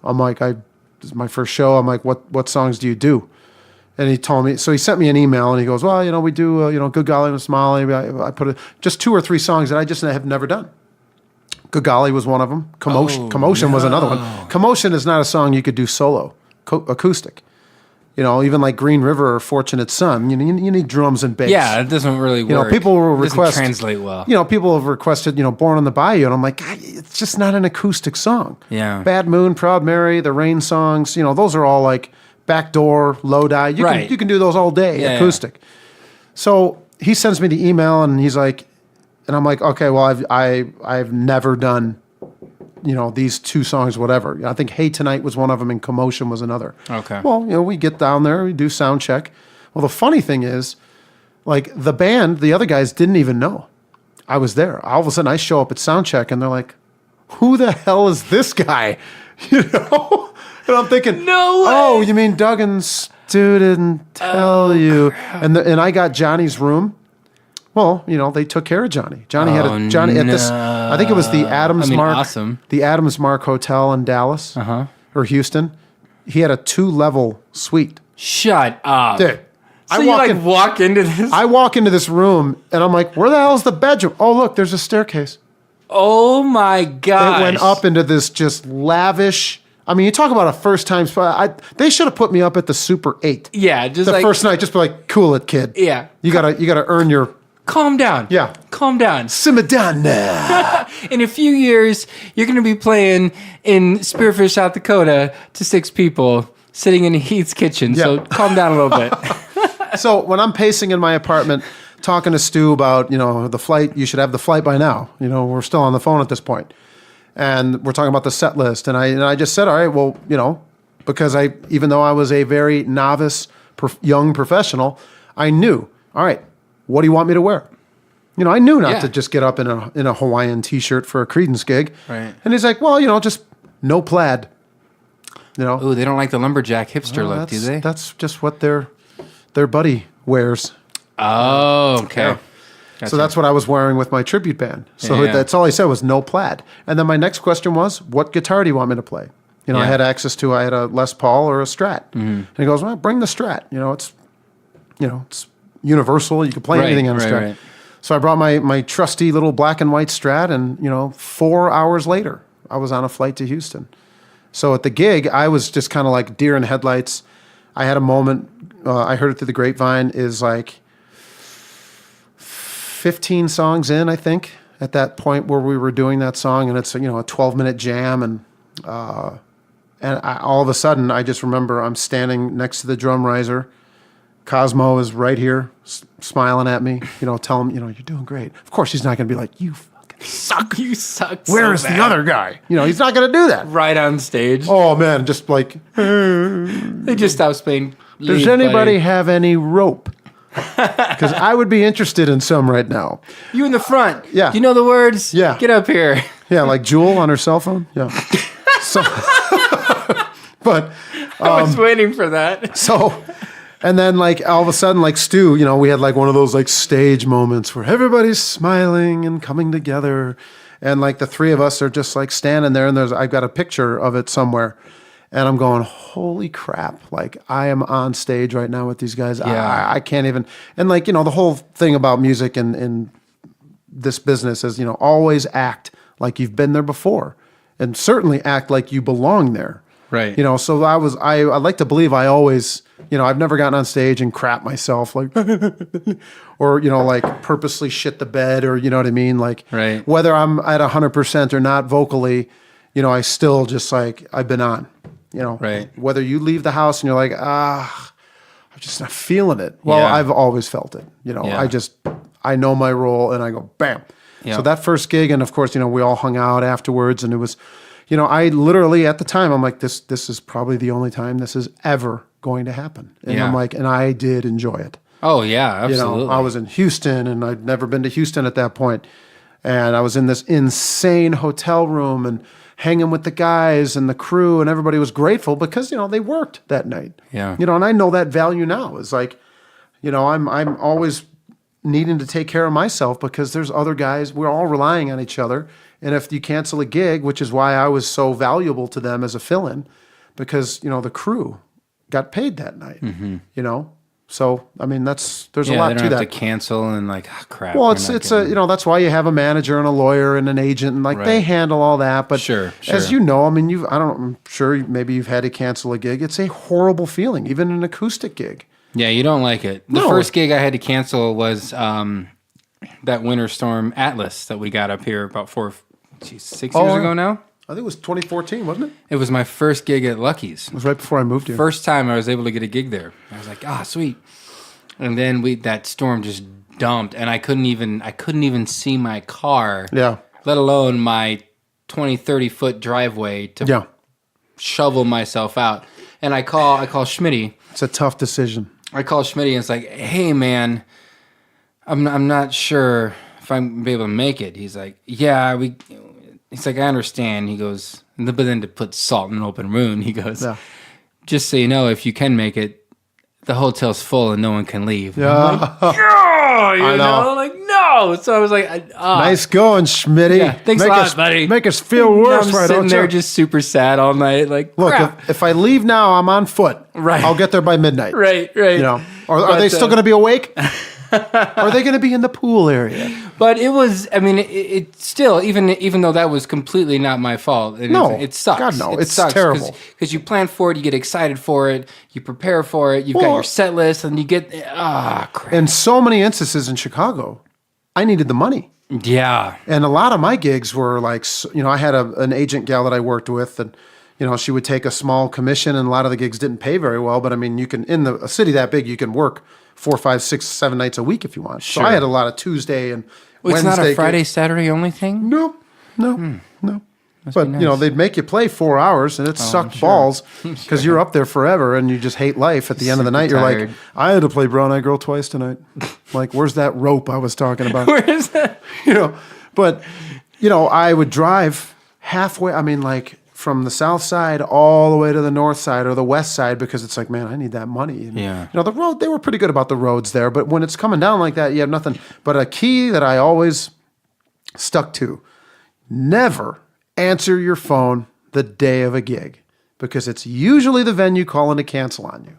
I'm like, this is my first show. I'm like, what songs do you do? And he told me, so he sent me an email and he goes, well, we do, Good Golly Miss Molly. I put just 2 or 3 songs that I just have never done. Good Golly was one of them. Commotion was another one. Commotion is not a song you could do solo, acoustic. Even like Green River or Fortunate Son, you need drums and bass. Yeah, it doesn't really work. People will request, doesn't translate well. People have requested, Born on the Bayou, and I'm like, God, it's just not an acoustic song. Yeah. Bad Moon, Proud Mary, the Rain songs, those are all like Backdoor, Lodi. You can do those all day, acoustic. Yeah. So he sends me the email, and he's like, and I'm like, okay, well, I've never done, these 2 songs, whatever. I think Hey Tonight was one of them, and Commotion was another. Okay. Well, we get down there, we do sound check. Well, the funny thing is, like the band, the other guys didn't even know I was there. All of a sudden, I show up at sound check, and they're like, "Who the hell is this guy?" And I'm thinking, no way. Oh, you mean Doug and Stu didn't tell you? And I got Johnny's room. Well, they took care of Johnny. Johnny had at this. I think it was the Adams Mark. Awesome. The Adams Mark Hotel in Dallas or Houston. He had a 2-level suite. Shut up, dude. So walk into this. I walk into this room and I'm like, where the hell is the bedroom? Oh, look, there's a staircase. Oh my gosh. It went up into this just lavish. I mean, you talk about a first time spot. They should have put me up at the Super 8. Yeah, just the first night, just be like, cool it, kid. Yeah. You gotta earn your. Calm down. Yeah. Calm down. Simmer down now. In a few years, you're going to be playing in Spearfish, South Dakota to 6 people sitting in Heath's kitchen. Yeah. So calm down a little bit. So when I'm pacing in my apartment, talking to Stu about, the flight, you should have the flight by now. We're still on the phone at this point. And we're talking about the set list. And I just said, all right, well, because even though I was a very novice, young professional, I knew, all right, what do you want me to wear? I knew not to just get up in a Hawaiian T-shirt for a Creedence gig. Right. And he's like, well, just no plaid. Oh, they don't like the lumberjack hipster look, do they? That's just what their buddy wears. Oh, okay. Yeah. Gotcha. So that's what I was wearing with my tribute band. So that's all he said was no plaid. And then my next question was, what guitar do you want me to play? I had access to, I had a Les Paul or a Strat. Mm-hmm. And he goes, well, bring the Strat. It's universal. You can play anything on a Strat. Right. So I brought my trusty little black and white Strat, and 4 hours later, I was on a flight to Houston. So at the gig, I was just kind of like deer in headlights. I had a moment. I heard it through the grapevine. Is like 15 songs in, I think, at that point where we were doing that song, and it's a 12-minute jam, and all of a sudden, I just remember I'm standing next to the drum riser. Cosmo is right here, smiling at me, tell him, you're doing great. Of course, he's not going to be like, you fucking suck. You suck. Where is the other guy? He's not going to do that. Right on stage. Oh, man, just like. They just stopped playing. Does anybody have any rope? Because I would be interested in some right now. You in the front. Yeah. Do you know the words? Yeah. Get up here. Yeah, like Jewel on her cell phone. Yeah. So, but. I was waiting for that. So. And then, like, all of a sudden, like, Stu, we had, like, one of those, like, stage moments where everybody's smiling and coming together. And, like, the three of us are just, like, standing there. And I've got a picture of it somewhere. And I'm going, holy crap. Like, I am on stage right now with these guys. Yeah. I can't even. And, like, the whole thing about music and this business is, always act like you've been there before. And certainly act like you belong there. Right. So I like to believe I always, I've never gotten on stage and crap myself, like, or, like purposely shit the bed, or, you know what I mean? Like, right. Whether I'm at 100% or not vocally, I still just like, I've been on, right. Whether you leave the house and you're like, I'm just not feeling it. Well, I've always felt it, I know my role, and I go, bam. Yeah. So that first gig, and of course, we all hung out afterwards, and it was, I literally at the time, I'm like, this is probably the only time this is ever going to happen. And I'm like, and I did enjoy it. Oh, yeah, absolutely. I was in Houston, and I'd never been to Houston at that point. And I was in this insane hotel room and hanging with the guys and the crew, and everybody was grateful because, they worked that night. Yeah. And I know that value now. It's like, I'm always needing to take care of myself because there's other guys. We're all relying on each other. And if you cancel a gig, which is why I was so valuable to them as a fill-in, because, the crew got paid that night, So, I mean, there's a lot to that. Yeah, they don't have to cancel and like, crap. Well, it's that's why you have a manager and a lawyer and an agent, and like they handle all that. But sure. As you know, I mean, I'm sure maybe you've had to cancel a gig. It's a horrible feeling, even an acoustic gig. Yeah, you don't like it. The first gig I had to cancel was that Winter Storm Atlas that we got up here about 6 years ago now. I think it was 2014, wasn't it? It was my first gig at Lucky's. It was right before I moved here. First time I was able to get a gig there. I was like, sweet. And then that storm just dumped, and I couldn't even see my car. Yeah. Let alone my 20, 30-foot driveway to shovel myself out. And I call Schmitty. It's a tough decision. I call Schmitty, and it's like, hey, man, I'm not sure if I'm going to be able to make it. He's like, he's like, I understand. He goes, but then to put salt in an open wound, he goes, just so you know, if you can make it, the hotel's full and no one can leave. Yeah. Like, no. So I was like, nice going, Schmitty. Yeah, thanks a lot, buddy. Make us feel worse, I'm right? Sitting there just super sad all night. Like, look, crap. if I leave now, I'm on foot. Right. I'll get there by midnight. Right. Are they still going to be awake? Are they going to be in the pool area? But it was, I mean, it still, even though that was completely not my fault, it sucks. God, no, it's sucks terrible. Because you plan for it, you get excited for it, you prepare for it, you've got your set list, and you get, crap. In so many instances in Chicago, I needed the money. Yeah. And a lot of my gigs were like, I had an agent gal that I worked with, and she would take a small commission, and a lot of the gigs didn't pay very well. But I mean, you can, in a city that big, you can work 4, 5, 6, 7 nights a week if you want. Sure. So I had a lot of Tuesday and Wednesday. It's not a Friday, Saturday only thing? No. But, nice. They'd make you play 4 hours, and it sucked balls because you're up there forever and you just hate life. At the end of the night, you're like, I had to play Brown Eyed Girl twice tonight. Like, where's that rope I was talking about? Where is that? But, I would drive halfway, from the south side all the way to the north side or the west side, because it's like, man, I need that money. And, the road, they were pretty good about the roads there, but when it's coming down like that, you have nothing. But a key that I always stuck to, never answer your phone the day of a gig, because it's usually the venue calling to cancel on you.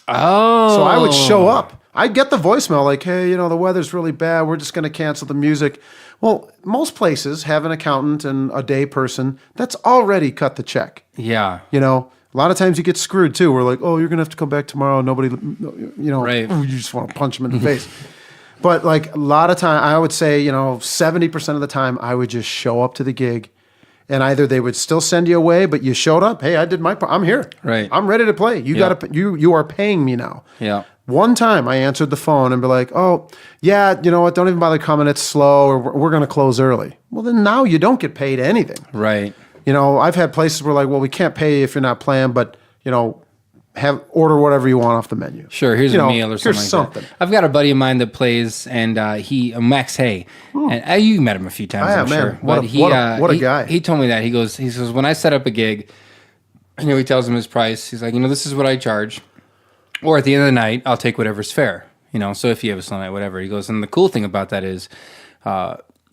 Oh. So I would show up. I'd get the voicemail like, hey, the weather's really bad. We're just going to cancel the music. Well, most places have an accountant and a day person that's already cut the check. Yeah. A lot of times you get screwed too. We're like, oh, you're going to have to come back tomorrow. Nobody, right. You just want to punch them in the face. But like a lot of time, I would say, 70% of the time I would just show up to the gig. And either they would still send you away, but you showed up. Hey, I did my part. I'm here. Right. I'm ready to play. You are paying me now. Yeah. One time I answered the phone and be like, oh, yeah, you know what? Don't even bother coming. It's slow, or we're going to close early. Well, then now you don't get paid anything. Right. I've had places where like, well, we can't pay you if you're not playing, but, order whatever you want off the menu. Sure, here's a meal or something. Here's something. That. I've got a buddy of mine that plays, and Max Hay, and you met him a few times, I'm sure. What a guy. He told me that he says when I set up a gig, he tells him his price. He's like, this is what I charge, or at the end of the night, I'll take whatever's fair. So if you have a slow night, whatever. He goes, and the cool thing about that is,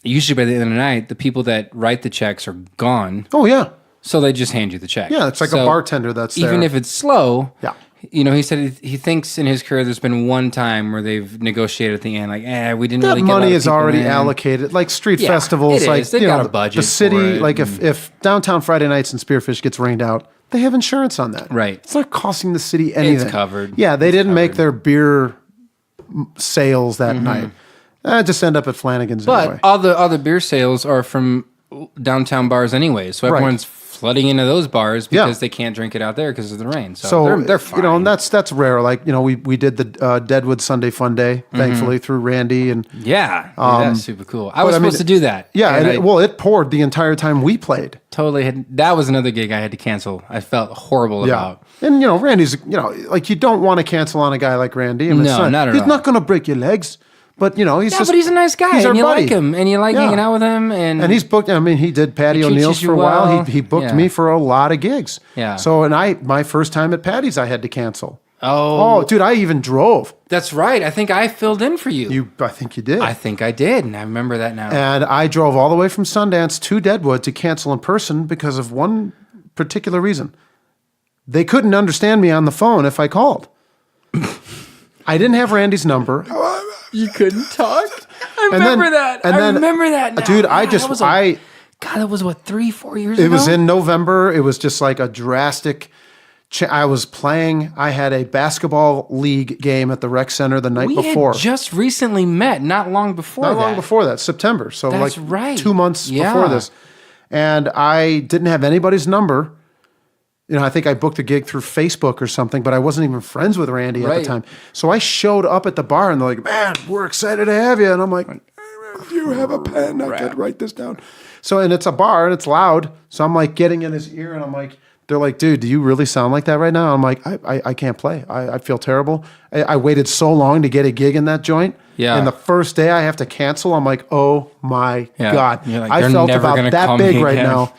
usually by the end of the night, the people that write the checks are gone. Oh yeah. So they just hand you the check. Yeah, it's like a bartender that's there. Even if it's slow, yeah. He said he thinks in his career there's been one time where they've negotiated at the end, like, we didn't really get a lot of money is already in. allocated. Like street festivals, like they've got a budget. The city, for it. like if downtown Friday nights and Spearfish gets rained out, they have insurance on that. Right. It's not costing the city anything. It's covered. Yeah, they didn't make their beer sales that night. Just end up at Flanagan's anyway. But all the other beer sales are from downtown bars anyway, so everyone's flooding into those bars because they can't drink it out there because of the rain. So they're fine. And that's rare. Like, we did the Deadwood Sunday Fun Day, thankfully, through Randy. And that's super cool. I was supposed to do that. Yeah, it poured the entire time we played. Totally. That was another gig I had to cancel. I felt horrible about. And, Randy's, like you don't want to cancel on a guy like Randy. No, not at all. He's not going to break your legs. But, but he's a nice guy. He's our and you buddy. Like him. And you like hanging out with him. And he's booked. He did Patty O'Neill's for a while. He booked me for a lot of gigs. Yeah. So, my first time at Patty's, I had to cancel. Oh, dude, I even drove. That's right. I think I filled in for you. I think you did. I think I did. And I remember that now. And I drove all the way from Sundance to Deadwood to cancel in person because of one particular reason. They couldn't understand me on the phone if I called. I didn't have Randy's number. You couldn't talk? I remember that now. Dude, that was what, 3-4 years ago? It was in November. It was just like a drastic I was playing. I had a basketball league game at the rec center the night before. We had just recently met, not long before that. September. So that's right. 2 months before this. And I didn't have anybody's number. I think I booked a gig through Facebook or something, but I wasn't even friends with Randy at the time. So I showed up at the bar, and they're like, man, we're excited to have you. And I'm like, hey, man, if you have a pen, I could write this down. So, and it's a bar, and it's loud. So I'm like getting in his ear, and I'm like, they're like, dude, do you really sound like that right now? I'm like, I can't play. I feel terrible. I waited so long to get a gig in that joint. Yeah. And the first day I have to cancel, I'm like, oh my God. Like, I felt about that big right now.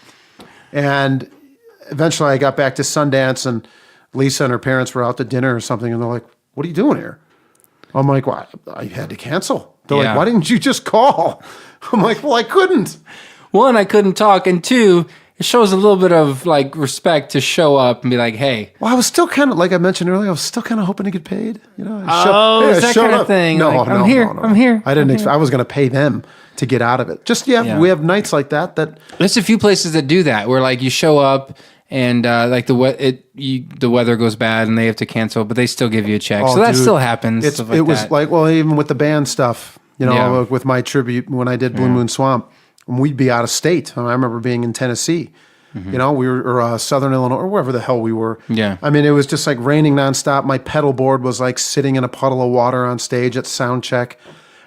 And eventually I got back to Sundance, and Lisa and her parents were out to dinner or something, and they're like, what are you doing here? I'm like, well, I had to cancel. They're like, why didn't you just call? I'm like, well, I couldn't. One, I couldn't talk, and two, it shows a little bit of like respect to show up and be like, hey. Well, I was still kind of, like I mentioned earlier, I was still kind of hoping to get paid. You know, it's that kind of thing. No, like, no, I'm here. no. I'm here. I didn't. I was going to pay them to get out of it. Just we have nights like that. There's a few places that do that where like you show up and like the weather goes bad and they have to cancel, but they still give you a check. So that still happens. It was like, well, even with the band stuff, you know, with my tribute when I did Blue Moon Swamp, we'd be out of state. I remember being in Tennessee. You know, we were or Southern Illinois or wherever the hell we were. Yeah. I mean, it was just like raining nonstop. My pedal board was like sitting in a puddle of water on stage at sound check.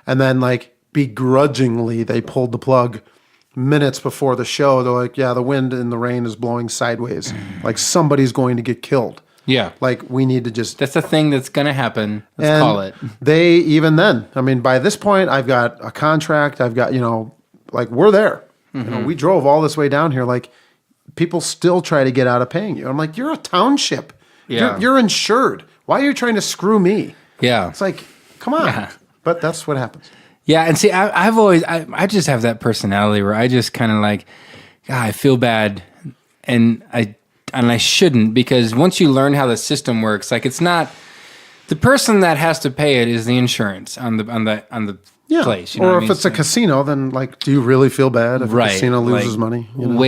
And then like begrudgingly, they pulled the plug minutes before the show. They're like, yeah, the wind and the rain is blowing sideways. Like somebody's going to get killed. Yeah. Like we need to just... That's the thing that's going to happen. Let's call it. They, even then, I mean, by this point, I've got a contract. I've got, you know, like we're there. You know, we drove all this way down here. Like people still try to get out of paying you. I'm like, you're a township. Yeah. You're insured. Why are you trying to screw me? Yeah. It's like, come on. Yeah. But that's what happens. Yeah, and see, I just have that personality where I just kind of like, God, I feel bad, and I shouldn't, because once you learn how the system works, like it's not the person that has to pay it is the insurance on the place. You know or if it's a casino, then like, do you really feel bad if a casino loses money? You know?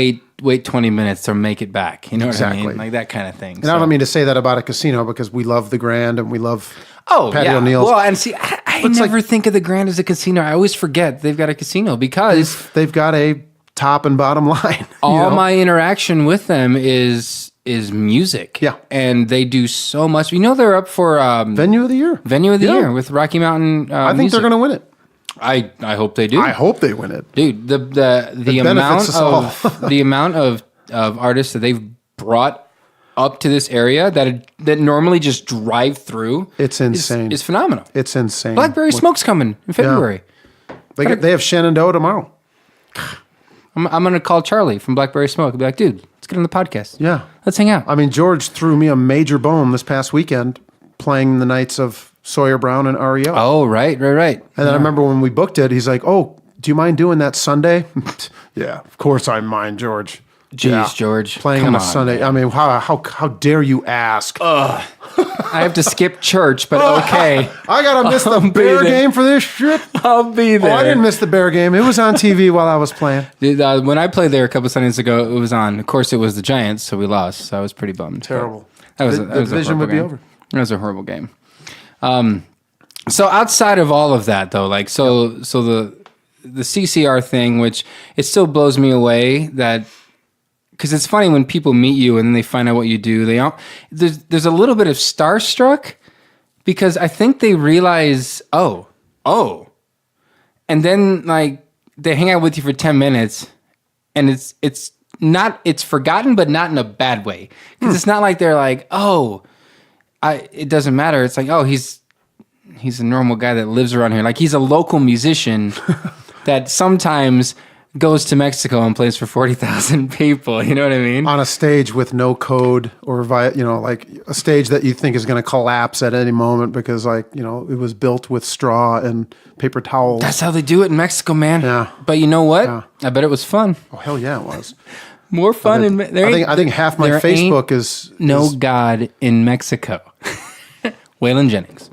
Wait 20 minutes to make it back. You know what I mean? Like that kind of thing. And I don't mean to say that about a casino because we love the Grand and we love Patty yeah. O'Neill's. Well, and see, I never think of the Grand as a casino. I always forget they've got a casino because they've got a top and bottom line. All my interaction with them is music. Yeah. And they do so much. You know, they're up for Venue of the Year. Venue of the Year with Rocky Mountain I think they're going to win it. I hope they do. I hope they win it. Dude, the amount of artists that they've brought up to this area that normally just drive through. It's insane. It's phenomenal. It's insane. Blackberry Smoke's coming in February. Yeah. They have Shenandoah tomorrow. I'm going to call Charlie from Blackberry Smoke and be like, dude, let's get on the podcast. Yeah. Let's hang out. I mean, George threw me a major bone this past weekend playing the nights of Sawyer Brown and REO. Oh, right. And then I remember when we booked it, he's like, oh, do you mind doing that Sunday? Yeah, of course I mind, George. Jeez, George. Playing on a Sunday. Man. I mean, how dare you ask? I have to skip church, but okay. I got to miss the Bear game for this shit? I'll be there. Oh, I didn't miss the Bear game. It was on TV while I was playing. Dude, when I played there a couple Sundays ago, it was on. Of course, it was the Giants, so we lost. So I was pretty bummed. Terrible. The division would be over. That was a horrible game. So outside of all of that, though, like so the CCR thing, which it still blows me away that. Because it's funny when people meet you and then they find out what you do. There's a little bit of starstruck because I think they realize, oh, and then like they hang out with you for 10 minutes, and it's forgotten, but not in a bad way. Because it's not like they're like, it doesn't matter. It's like, he's a normal guy that lives around here. Like he's a local musician that sometimes goes to Mexico and plays for 40,000 people. You know what I mean? On a stage with no code or like a stage that you think is going to collapse at any moment because it was built with straw and paper towels. That's how they do it in Mexico, man. Yeah. But you know what? Yeah. I bet it was fun. Oh, hell yeah, it was. More fun I think half my Facebook is God in Mexico. Waylon Jennings.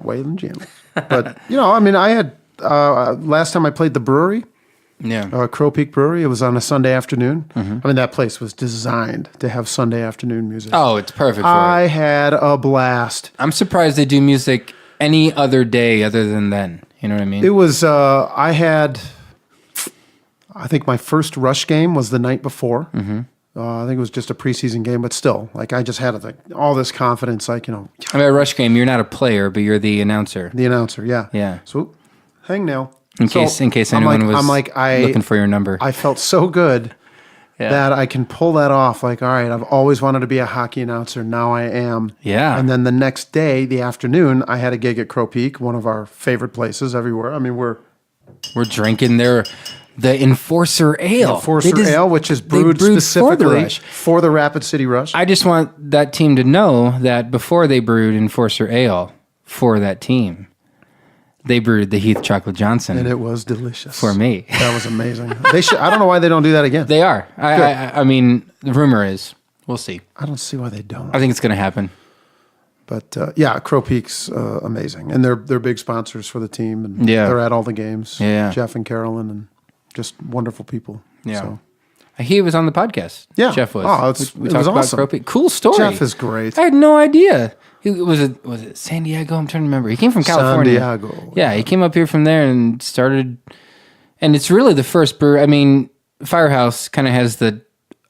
But, I had, last time I played the brewery, Crow Peak Brewery. It was on a Sunday afternoon. Mm-hmm. I mean, that place was designed to have Sunday afternoon music. Oh, it's perfect for I had a blast. I'm surprised they do music any other day other than then. You know what I mean? It was, I think my first Rush game was the night before. Mm-hmm. I think it was just a preseason game, but still, like I just had all this confidence, I mean, a Rush game, you're not a player, but you're the announcer. The announcer, yeah. Yeah. So, hangnail. In case anyone was looking for your number. I felt so good that I can pull that off. Like, all right, I've always wanted to be a hockey announcer. Now I am. Yeah. And then the next day, the afternoon, I had a gig at Crow Peak, one of our favorite places everywhere. I mean, we're drinking the Enforcer Ale. Ale, which is brewed specifically for the Rapid City Rush. I just want that team to know that before they brewed Enforcer Ale for that team, They brewed the Heath Chocolate Johnson. And it was delicious. For me. That was amazing. They should. I don't know why they don't do that again. They are. I mean, the rumor is. We'll see. I don't see why they don't. I think it's going to happen. But yeah, Crow Peak's amazing. And they're big sponsors for the team. And they're at all the games. Yeah. Jeff and Carolyn and just wonderful people. Yeah. So. He was on the podcast. Yeah. Jeff was. Oh, it was awesome. Crow Peak. Cool story. Jeff is great. I had no idea. Was it San Diego? I'm trying to remember. He came from California. San Diego. Yeah, he came up here from there and started. And it's really the first brewery. I mean, Firehouse kind of has the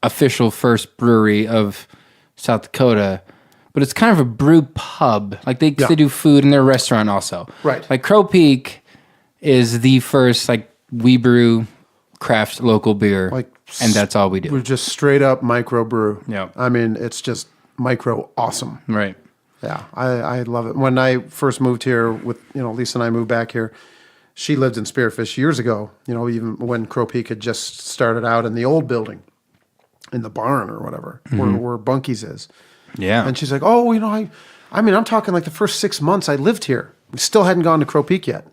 official first brewery of South Dakota, but it's kind of a brew pub. Like they do food in their restaurant also. Right. Like Crow Peak is the first we brew craft local beer, and that's all we do. We're just straight up micro brew. Yeah. I mean, it's just micro awesome. Right. Yeah, I love it. When I first moved here with, Lisa and I moved back here, she lived in Spearfish years ago, even when Crow Peak had just started out in the old building, in the barn or whatever, where Bunky's is. Yeah. And she's like, oh, I mean, I'm talking like the first 6 months I lived here. We still hadn't gone to Crow Peak yet.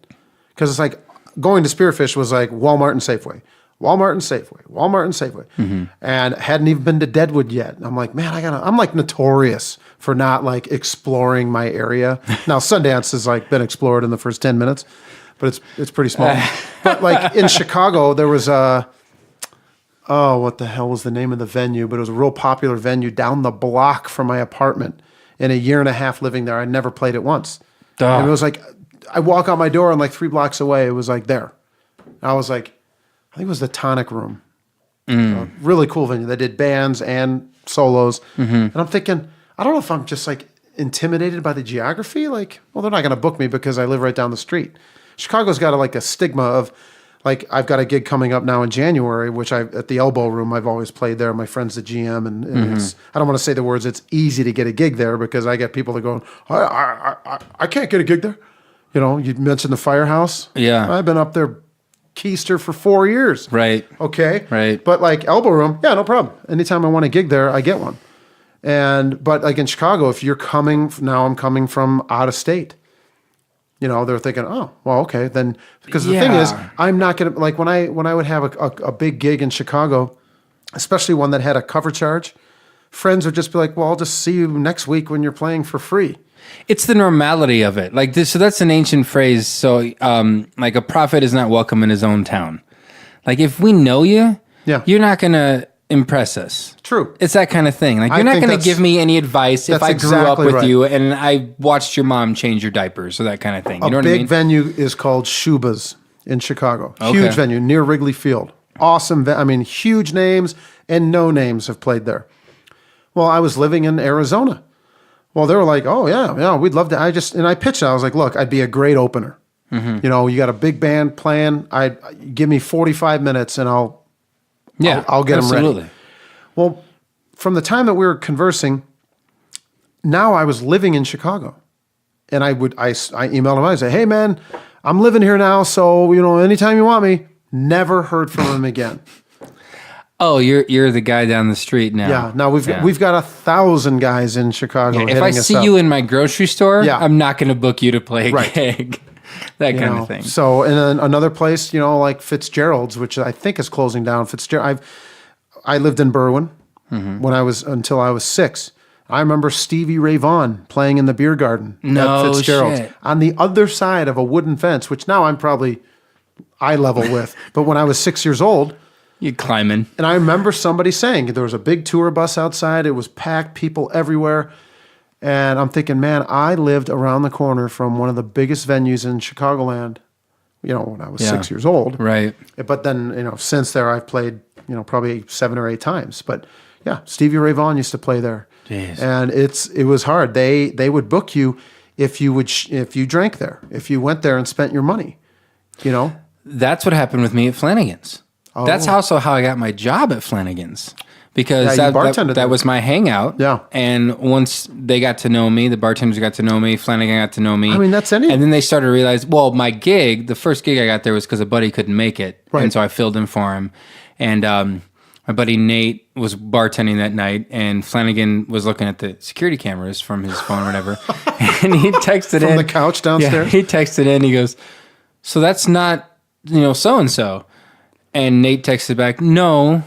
Because it's like going to Spearfish was like Walmart and Safeway. Walmart and Safeway, Walmart and Safeway, and hadn't even been to Deadwood yet. I'm like, man, I'm like notorious for not like exploring my area. Now Sundance has like been explored in the first 10 minutes, but it's pretty small. But like in Chicago, there was what the hell was the name of the venue? But it was a real popular venue down the block from my apartment. In a year and a half living there, I never played it once. And it was like, I walk out my door and like 3 blocks away, it was like there. And I was like, I think it was the Tonic Room. Really cool venue. They did bands and solos. And I'm thinking, I don't know if I'm just like intimidated by the geography. Like, well, they're not going to book me because I live right down the street. Chicago's got a stigma of like, I've got a gig coming up now in January, which at the Elbow Room, I've always played there. My friend's the GM. And it's, I don't want to say the words, it's easy to get a gig there because I get people that go, I can't get a gig there. You mentioned the Firehouse. Yeah. I've been up there keister for 4 years. Right. Okay. Right. But like Elbow Room, yeah, no problem. Anytime I want a gig there, I get one. But like in Chicago, if you're I'm coming from out of state. They're thinking, oh, well, okay, then because the thing is, I'm not gonna like when I would have a big gig in Chicago, especially one that had a cover charge, friends would just be like, well, I'll just see you next week when you're playing for free. It's the normality of it. Like this, so that's an ancient phrase. So, like a prophet is not welcome in his own town. Like if we know you, you're not gonna impress us. True. It's that kind of thing. Like you're not gonna give me any advice if I grew up with you and I watched your mom change your diapers or that kind of thing. You know what I mean? A big venue is called Shuba's in Chicago. Okay. Huge venue near Wrigley Field. Awesome. Huge names and no names have played there. Well, I was living in Arizona. Well, they were like, oh, yeah, we'd love to. I pitched it. I was like, look, I'd be a great opener. You got a big band playing. Give me 45 minutes and I'll get them ready. Well, from the time that we were conversing, now I was living in Chicago. And I emailed him. I said, hey, man, I'm living here now. So, anytime you want me. Never heard from him again. Oh, you're the guy down the street now. Yeah, now we've got 1,000 guys in Chicago. Yeah, if I see you in my grocery store, I'm not going to book you to play a gig. That kind of thing. So, and then another place, like Fitzgerald's, which I think is closing down. I lived in Berwyn until I was 6. I remember Stevie Ray Vaughan playing in the beer garden at Fitzgerald's shit. On the other side of a wooden fence, which now I'm probably eye level with. But when I was 6 years old, you climbing. And I remember somebody saying there was a big tour bus outside. It was packed, people everywhere. And I'm thinking, man, I lived around the corner from one of the biggest venues in Chicagoland, when I was 6 years old. Right. But then, since there I've played, probably 7 or 8 times. But yeah, Stevie Ray Vaughan used to play there. Jeez. And it was hard. They would book you if you drank there, if you went there and spent your money, That's what happened with me at Flanagan's. Oh. That's also how I got my job at Flanagan's because that was my hangout. Yeah. And once they got to know me, the bartenders got to know me, Flanagan got to know me. I mean, that's anything. And then they started to realize, well, the first gig I got there was because a buddy couldn't make it. Right. And so I filled in for him. And my my buddy Nate was bartending that night, and Flanagan was looking at the security cameras from his phone or whatever, and he texted from in. the couch downstairs? Yeah, he texted in, he goes, so that's not, so-and-so. And Nate texted back, no,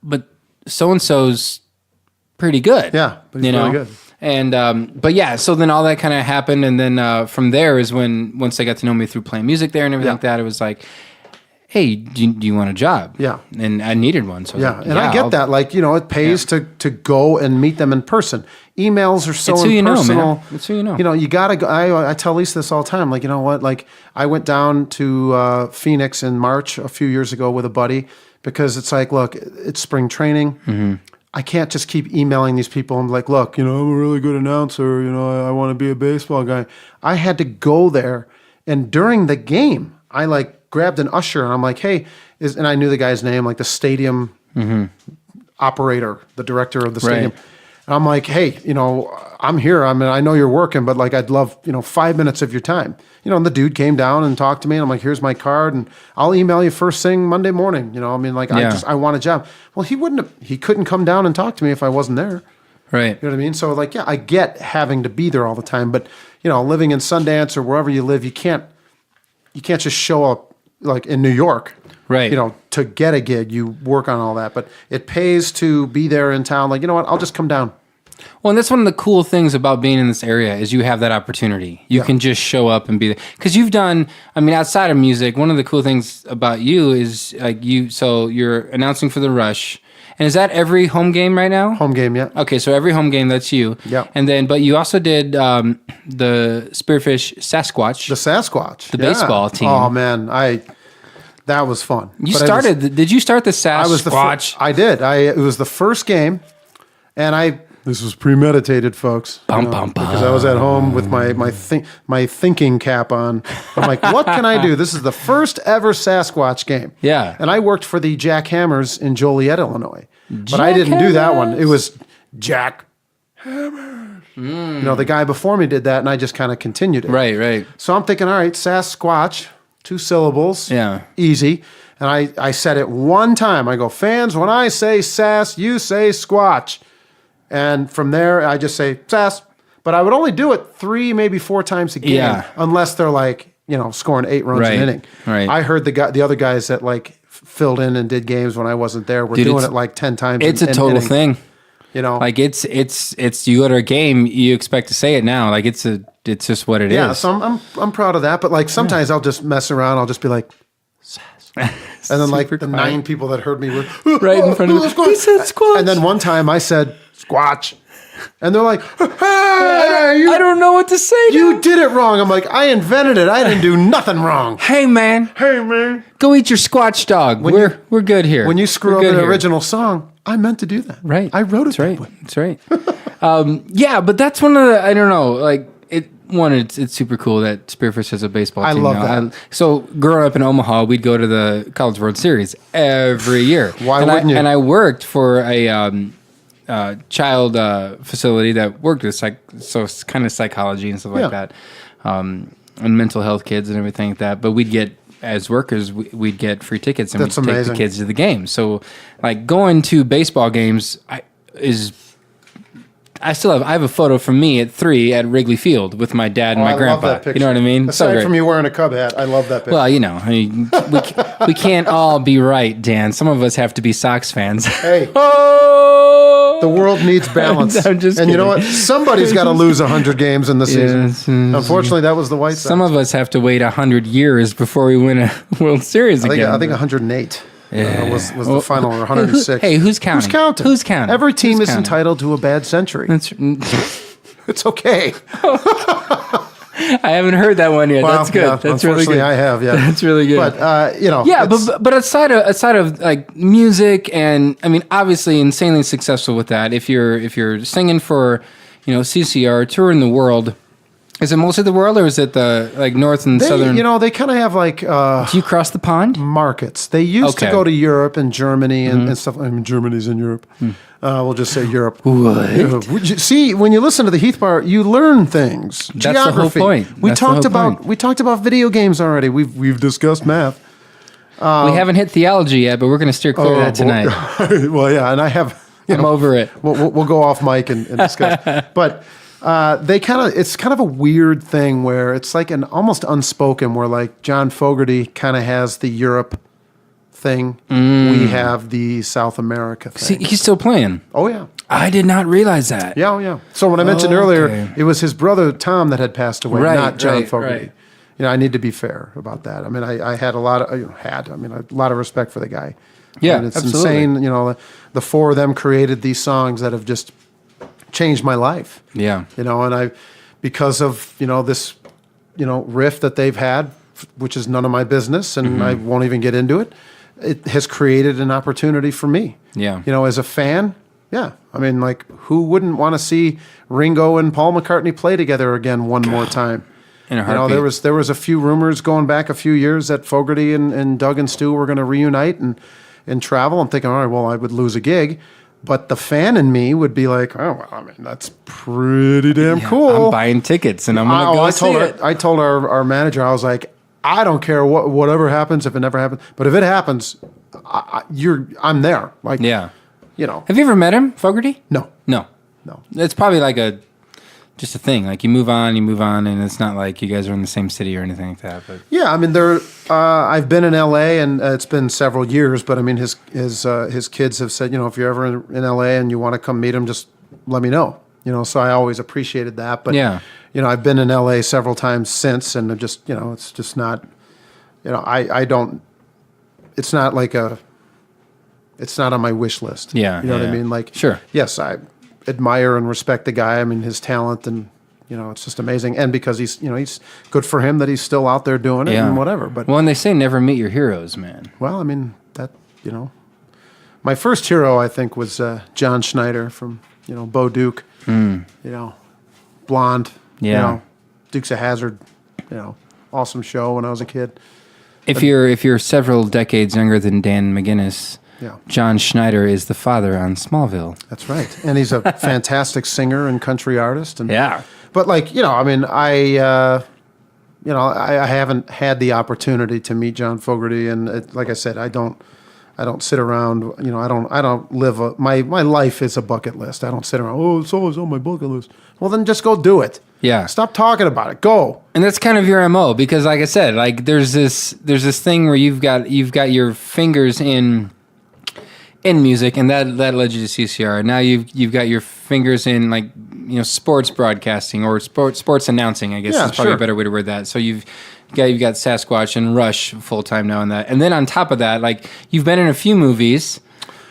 but so-and-so's pretty good. Yeah, but he's really good. And, but yeah, so then all that kind of happened. And then from there is once they got to know me through playing music there and everything like that, it was like, hey, do you want a job? Yeah. And I needed one. So yeah, and I get that. Like, it pays to go and meet them in person. Emails are so impersonal. It's who you know. You got to go. I tell Lisa this all the time. Like, you know what? Like, I went down to Phoenix in March a few years ago with a buddy because it's like, look, it's spring training. Mm-hmm. I can't just keep emailing these people and be like, look, I'm a really good announcer. I want to be a baseball guy. I had to go there. And during the game, I grabbed an usher and I'm like, hey, and I knew the guy's name, like the stadium operator, the director of the stadium. Right. And I'm like, hey, I'm here. I mean, I know you're working, but I'd love, 5 minutes of your time. And the dude came down and talked to me and I'm like, here's my card and I'll email you first thing Monday morning. I want a job. Well, he couldn't come down and talk to me if I wasn't there. Right. You know what I mean? So I get having to be there all the time, but living in Sundance or wherever you live, you can't just show up like in New York, right? To get a gig, you work on all that, but it pays to be there in town. Like, I'll just come down. Well, and that's one of the cool things about being in this area is you have that opportunity. You can just show up and be there. Because you've done, outside of music, one of the cool things about you is so you're announcing for the Rush. And is that every home game right now? Home game, yeah. Okay, so every home game, that's you. Yeah. And then, but you also did the Spearfish Sasquatch. The Sasquatch. The baseball team. Oh, man. That was fun. Did you start the Sasquatch? I did. It was the first game, and this was premeditated, folks. Because I was at home with my thinking cap on. I'm like, what can I do? This is the first ever Sasquatch game. Yeah. And I worked for the Jack Hammers in Joliet, Illinois. But I didn't do that one. It was Jack Hammers. The guy before me did that, and I just kind of continued it. Right. So I'm thinking, all right, Sasquatch, 2 syllables. Yeah. Easy. And I said it one time. I go, fans, when I say sass, you say squatch. And from there, I just say sass. But I would only do it 3, maybe 4 times a game, unless they're scoring 8 runs an inning. Right. I heard the other guys that filled in and did games when I wasn't there were doing it 10 times. It's a total inning. Thing. It's you go to a game, you expect to say it now. It's just what it is. Yeah, so I'm proud of that. But sometimes I'll just mess around. I'll just be like, sass. And then the 9 people that heard me were right in front of me. He said squatch. And then one time I said squatch. And they're like, hey, I don't know what to say. You did it wrong. I'm like, I invented it. I didn't do nothing wrong. Hey, man. Go eat your Squatch dog. We're good here. When you screw up an original song, I meant to do that. Right. I wrote it. That's right. Yeah, but that's one of the, I don't know, it's super cool that Spearfish has a baseball team. I love that. So growing up in Omaha, we'd go to the College World Series every year. Why wouldn't you? And I worked for a child facility that worked with so it's kind of psychology and stuff like that, and mental health kids and everything like that. But we'd get, as workers, we'd get free tickets and we'd take the kids to the game. So going to baseball games I have a photo from me at 3 at Wrigley Field with my dad and my grandpa. Love that picture. You know what I mean? Aside from you wearing a Cub hat, I love that picture. Well, we can't all be right, Dan. Some of us have to be Sox fans. Hey. The world needs balance. I'm just kidding. You know what? Somebody's got to lose 100 games in the season. Unfortunately, that was the White Sox. Some of us have to wait 100 years before we win a World Series again. I think 108 was the final, or 106. Hey, who's counting? Who's counting? Every team is entitled to a bad century. It's okay. I haven't heard that one yet. Well, That's good. Yeah, that's really good. I have. Yeah, that's really good. But yeah, but aside of music and obviously insanely successful with that. If you're singing for CCR, touring the world. Is it mostly the world, or is it the north and southern? They kind of have do you cross the pond? Markets. They used to go to Europe and Germany and stuff. Germany's in Europe. We'll just say Europe. What? See, when you listen to the Heath Bar, you learn things. That's Geography. the whole point. We talked about video games already. We've discussed math. We haven't hit theology yet, but we're going to steer clear of that tonight. Well, yeah, and I have. I'm over it. We'll go off mic and discuss. But it's kind of a weird thing where it's like an almost unspoken, where like John Fogerty kind of has the Europe thing. We have the South America thing. See, he's still playing. Oh, yeah. I did not realize that. Yeah, yeah. So when I mentioned earlier, it was his brother Tom that had passed away, not John Fogerty. Right. You know, I need to be fair about that. I mean, I had a lot of a lot of respect for the guy. Yeah, I mean, it's absolutely. insane. You know, the four of them created these songs that have just changed my life. Yeah. You know, and because of this, riff that they've had, which is none of my business, and I won't even get into it. It has created an opportunity for me. Yeah. You know, as a fan. Yeah, I mean, like, who wouldn't want to see Ringo and Paul McCartney play together again one more time? In a heartbeat. There was a few rumors going back a few years that Fogerty and Doug and Stu were going to reunite and travel. I'm thinking, all right, well, I would lose a gig, but the fan in me would be like, oh, well, I mean, that's pretty damn cool. I'm buying tickets and I'm going to go see it. I told our manager, I was like, I don't care whatever happens if it never happens, but if it happens, I'm there. Like, yeah. You know. Have you ever met him, Fogerty? No. It's probably like just a thing. Like you move on, and it's not like you guys are in the same city or anything like that. But yeah, I mean, I've been in L.A. and it's been several years. But I mean, his kids have said, if you're ever in L.A. and you want to come meet him, just let me know. So I always appreciated that. But yeah, I've been in L.A. several times since, and just it's just not, I don't. It's not like it's not on my wish list. Yeah. You know what I mean? Like, sure. Yes, I admire and respect the guy. I mean, his talent and, it's just amazing. And because he's good for him that he's still out there doing it and whatever. But and they say never meet your heroes, man. Well, I mean, that, my first hero, I think, was John Schneider from, Bo Duke, Blonde, Dukes of Hazzard, awesome show when I was a kid. If you're several decades younger than Dan McGuinness, John Schneider is the father on Smallville. That's right, and he's a fantastic singer and country artist. And but I haven't had the opportunity to meet John Fogerty, and like I said, I don't sit around. I don't live my life is a bucket list. I don't sit around. Oh, it's always on my bucket list. Well, then just go do it. Yeah. Stop talking about it. Go. And that's kind of your MO because, like I said, like there's this thing where you've got your fingers in music, and that led you to CCR. Now you've got your fingers in sports broadcasting or sports announcing. I guess is probably a better way to word that. So you've got Sasquatch and Rush full time now in that, and then on top of that, like you've been in a few movies.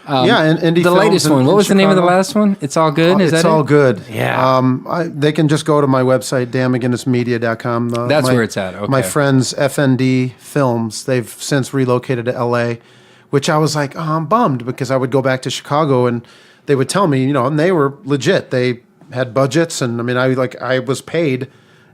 And indie the latest one. What was the name of the last one? It's All Good. It's All Good. Yeah. They can just go to my website, danmcguinnessmedia.com. That's where it's at. Okay. My friends, FND Films, they've since relocated to L.A., which I was like, I'm bummed because I would go back to Chicago and they would tell me, and they were legit. They had budgets, and I mean, I was paid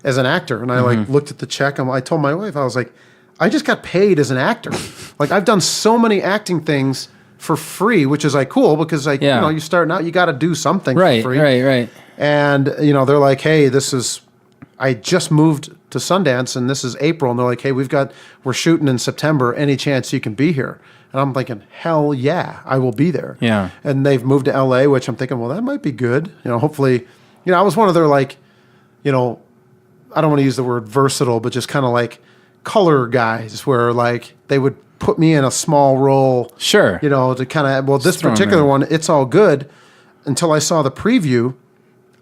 as an actor, and I looked at the check. I told my wife, I was like, I just got paid as an actor. Like I've done so many acting things for free, which is cool because you're starting out, you got to do something for free. Right. And they're like, hey, I just moved to Sundance and this is April, and they're like, hey, we're shooting in September. Any chance you can be here? And I'm thinking, hell yeah, I will be there. Yeah. And they've moved to LA, which I'm thinking, well, that might be good. Hopefully, I was one of their I don't want to use the word versatile, but just kind of like color guys where they would put me in a small role. Sure. To kind of, this particular one, It's All Good, until I saw the preview.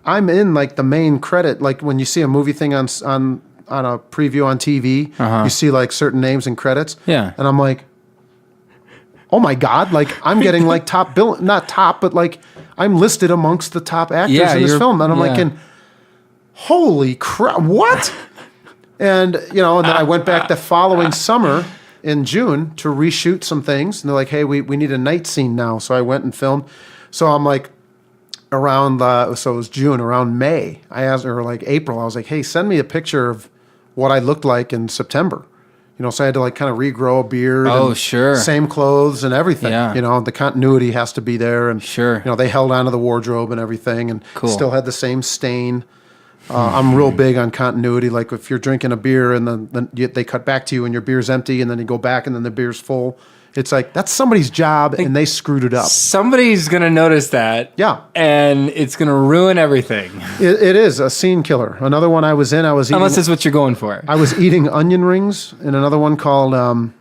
I'm in the main credit, when you see a movie thing on a preview on TV, you see certain names and credits. Yeah. And I'm like, oh my God, I'm getting top bill, not top, but I'm listed amongst the top actors in this film. And I'm like, holy crap, what? And, and then I went back the following summer in June to reshoot some things. And they're like, hey, we need a night scene now. So I went and filmed. So I'm so it was June, around May, I asked her, April, I was like, hey, send me a picture of what I looked like in September. So I had to kind of regrow a beard. Oh, and sure. Same clothes and everything. Yeah. The continuity has to be there. And, sure. They held onto the wardrobe and everything and cool. Still had the same stain I'm real big on continuity. Like if you're drinking a beer and then they cut back to you and your beer's empty and then you go back and then the beer's full. It's like, that's somebody's job and they screwed it up. Somebody's going to notice that. Yeah. And it's going to ruin everything. It is a scene killer. Another one I was eating. Unless it's what you're going for. I was eating onion rings in another one called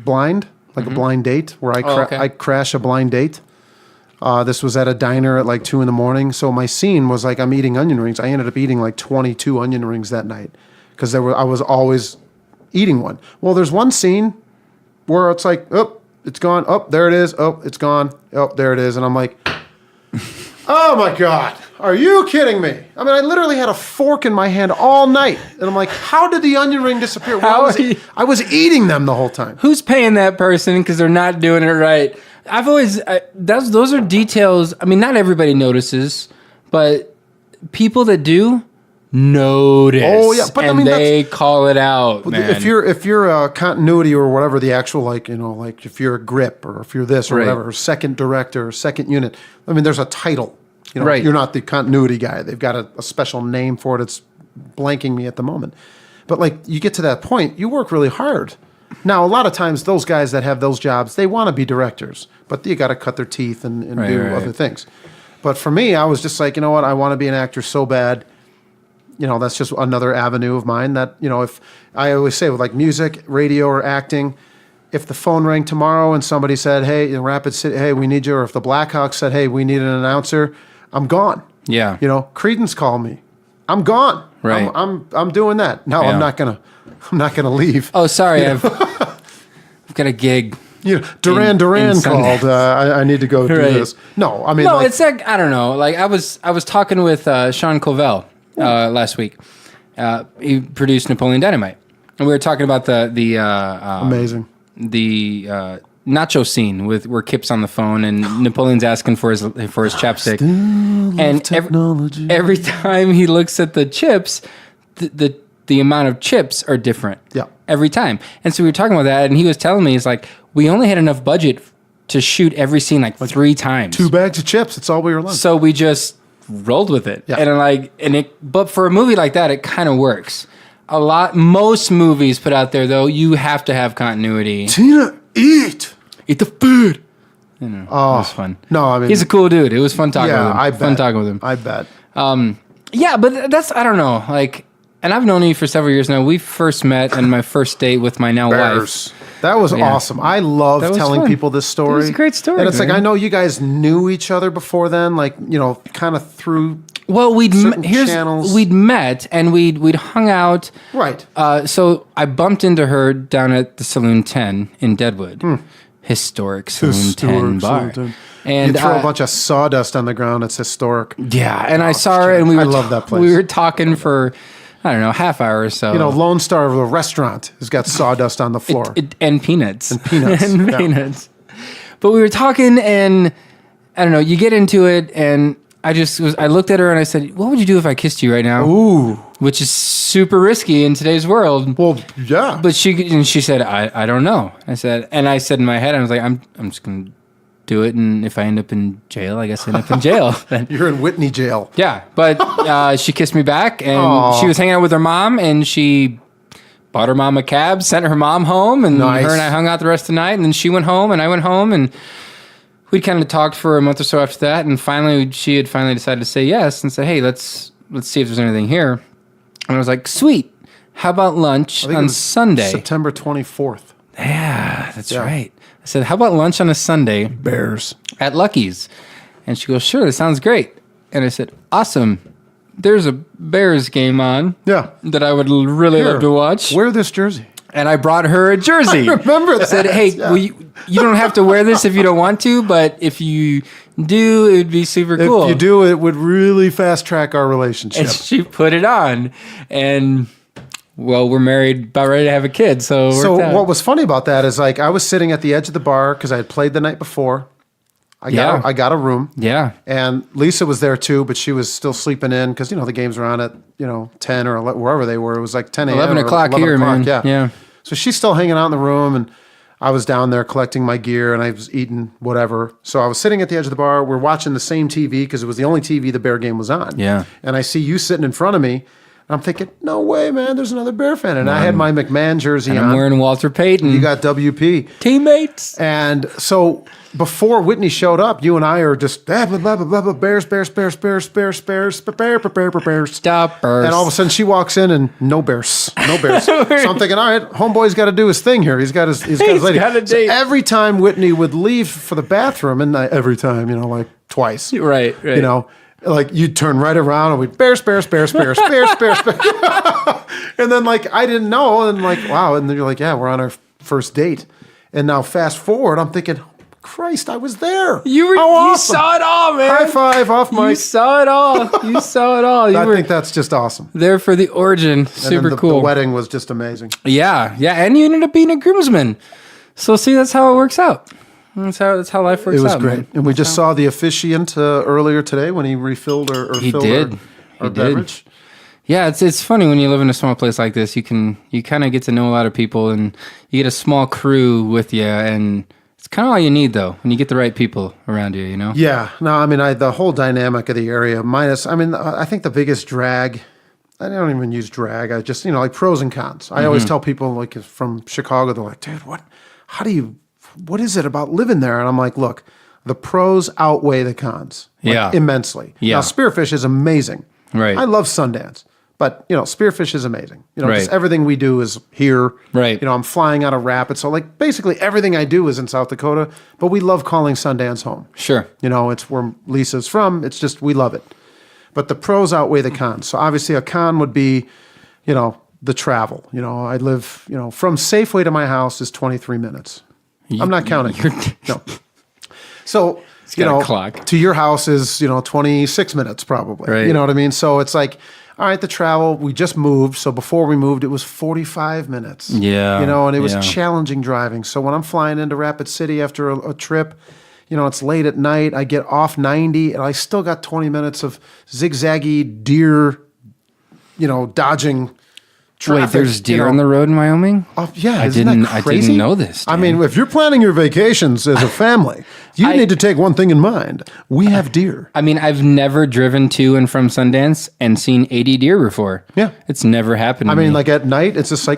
Blind, like a blind date, where I crash a blind date. This was at a diner at like 2 a.m. So my scene was like, I'm eating onion rings. I ended up eating like 22 onion rings that night because I was always eating one. Well, there's one scene where it's like, oh, it's gone. Oh, there it is. Oh, it's gone. Oh, there it is. And I'm like, oh my God, are you kidding me? I mean, I literally had a fork in my hand all night. And I'm like, how did the onion ring disappear? Well, I was eating them the whole time. Who's paying that person because they're not doing it right? Those are details. I mean, not everybody notices, but people that do notice. Oh yeah, but they call it out, man. If you're a continuity or whatever, the actual like if you're a grip or if you're this or whatever, or second director or second unit. I mean, there's a title. You're not the continuity guy. They've got a special name for it. It's blanking me at the moment. But like you get to that point, you work really hard. Now, a lot of times those guys that have those jobs, they want to be directors, but you got to cut their teeth and do other things. But for me, I was just like, you know what? I want to be an actor so bad. That's just another avenue of mine that, if I always say with like music, radio, or acting, if the phone rang tomorrow and somebody said, hey, in Rapid City, hey, we need you, or if the Blackhawks said, hey, we need an announcer, I'm gone. Yeah. Creedence called me. I'm gone. Right. I'm doing that. No, I'm not gonna leave. Oh, sorry. I've got a gig. Duran called. I need to go do this. No, I mean, it's like, I don't know. Like I was talking with Sean Covell last week. He produced Napoleon Dynamite, and we were talking about the amazing nacho scene where Kip's on the phone and Napoleon's asking for his chapstick, and every time he looks at the chips, the amount of chips are different. Yeah. Every time. And so we were talking about that, and he was telling me, he's like, we only had enough budget to shoot every scene like 3 times. 2 bags of chips. That's all we were allowed. So we just rolled with it. Yeah. But for a movie like that, it kind of works. Most movies put out there, though, you have to have continuity. Tina, eat the food. It was fun. No, I mean, he's a cool dude. It was fun talking with him. I bet. Fun talking with him. I bet. Yeah, but that's, I don't know, like, and I've known you for several years now. We first met on my first date with my now wife. That was awesome. I love telling people this story. It was a great story. And it's like, I know you guys knew each other before then, like, kind of through channels. We'd met and we'd hung out. Right. So I bumped into her down at the Saloon 10 in Deadwood. Historic Saloon 10 bar. And you throw a bunch of sawdust on the ground. It's historic. Yeah, and I saw her, and I love that place. We were talking for, I don't know, half hour or so. Lone Star of the restaurant has got sawdust on the floor. And peanuts. And peanuts. But we were talking, and I don't know, you get into it, and I looked at her and I said, what would you do if I kissed you right now? Ooh. Which is super risky in today's world. Well, yeah. But she said, I don't know. I said in my head, I was like, I'm just going to do it, and if I end up in jail, I guess I end up in jail. You're in Whitney jail. Yeah, but she kissed me back, and she was hanging out with her mom, and she bought her mom a cab, sent her mom home, and her and I hung out the rest of the night, and then she went home, and I went home, and we kind of talked for a month or so after that, and finally, she had decided to say yes, and said, hey, let's see if there's anything here. And I was like, sweet, how about lunch on Sunday? September 24th. Yeah, that's right. I said, how about lunch on a Sunday? Bears. At Lucky's. And she goes, sure, that sounds great. And I said, awesome. There's a Bears game on. Yeah. That I would really love to watch. Wear this jersey. And I brought her a jersey. I remember that. I said, hey, well, you don't have to wear this if you don't want to, but if you do, it would be super cool. If you do, it would really fast track our relationship. And she put it on. And... well, we're married, about ready to have a kid, so what was funny about that is, like, I was sitting at the edge of the bar because I had played the night before. I got a room. Yeah. And Lisa was there too, but she was still sleeping in because, the games were on at, 10 or wherever they were. It was like 10 a.m. 11 o'clock here, man. Yeah. So she's still hanging out in the room, and I was down there collecting my gear and I was eating whatever. So I was sitting at the edge of the bar. We're watching the same TV because it was the only TV the Bear game was on. Yeah. And I see you sitting in front of me. I'm thinking, no way, man, there's another Bear fan. And I had my McMahon jersey on. I'm wearing Walter Payton. You got WP. Teammates. And so before Whitney showed up, you and I are just, blah, blah, blah, blah, blah, Bears. Stop, And all of a sudden she walks in and no Bears. So I'm thinking, all right, homeboy's got to do his thing here. He's got his lady. Got a date. So every time Whitney would leave for the bathroom, and every time, like twice. Right. Like you'd turn right around and we'd Bears. And then I didn't know. And wow. And then you're like, yeah, we're on our first date. And now fast forward, I'm thinking, Christ, I was there. You saw it all, man. High five off mic. You saw it all. I think that's just awesome. There for the origin. Super cool. The wedding was just amazing. Yeah. And you ended up being a groomsman. So see, that's how it works out. That's how life works out. It was great. Man. And we just saw the officiant earlier today when he refilled our beverage. Yeah, it's funny when you live in a small place like this. You kind of get to know a lot of people, and you get a small crew with you, and it's kind of all you need, though, when you get the right people around you, Yeah. No, I mean, the whole dynamic of the area, I think the biggest drag, I don't even use drag, I just, pros and cons. I always tell people, from Chicago, they're like, dude, what is it about living there? And I'm like, look, the pros outweigh the cons immensely. Yeah. Now, Spearfish is amazing. Right. I love Sundance. But, Spearfish is amazing. Right. Just everything we do is here. Right. I'm flying out of Rapids. So, basically everything I do is in South Dakota. But we love calling Sundance home. Sure. It's where Lisa's from. It's just, we love it. But the pros outweigh the cons. So, obviously, a con would be, the travel. I live, from Safeway to my house is 23 minutes. I'm not counting. No. So, clock. To your house is, 26 minutes probably. Right. You know what I mean? So it's all right, the travel, we just moved. So before we moved, it was 45 minutes. Yeah. And it was challenging driving. So when I'm flying into Rapid City after a trip, it's late at night. I get off 90 and I still got 20 minutes of zigzaggy deer, dodging traffic. Wait, there's deer on the road in Wyoming? Oh, yeah. I didn't know this. Dan. I mean, if you're planning your vacations as a family, you need to take one thing in mind. We have deer. I mean, I've never driven to and from Sundance and seen 80 deer before. Yeah. It's never happened to me. At night, it's just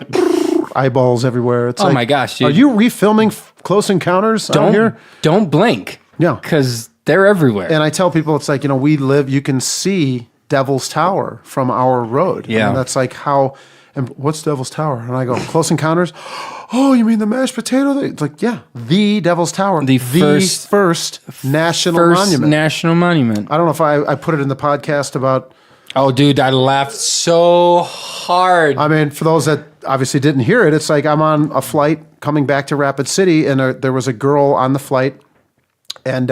eyeballs everywhere. It's my gosh, dude. Are you refilming Close Encounters out here? Don't blink. Yeah. Because they're everywhere. And I tell people, it's you can see Devil's Tower from our road. Yeah. And that's how... And what's Devil's Tower? And I go, Close Encounters? Oh, you mean the mashed potato? It's yeah, the Devil's Tower. The first national monument. National monument. I don't know if I put it in the podcast about... Oh, dude, I laughed so hard. I mean, for those that obviously didn't hear it, it's I'm on a flight coming back to Rapid City, and there was a girl on the flight, and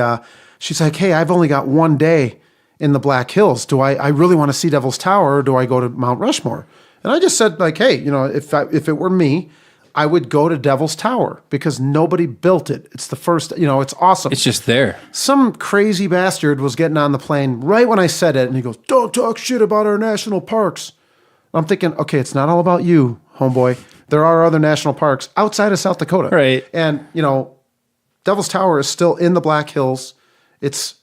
she's like, hey, I've only got one day in the Black Hills. Do I really want to see Devil's Tower, or do I go to Mount Rushmore? And I just said, hey, if it were me, I would go to Devil's Tower because nobody built it. It's the first, it's awesome. It's just there. Some crazy bastard was getting on the plane right when I said it, and he goes, don't talk shit about our national parks. I'm thinking, okay, it's not all about you, homeboy. There are other national parks outside of South Dakota. Right. And, Devil's Tower is still in the Black Hills. It's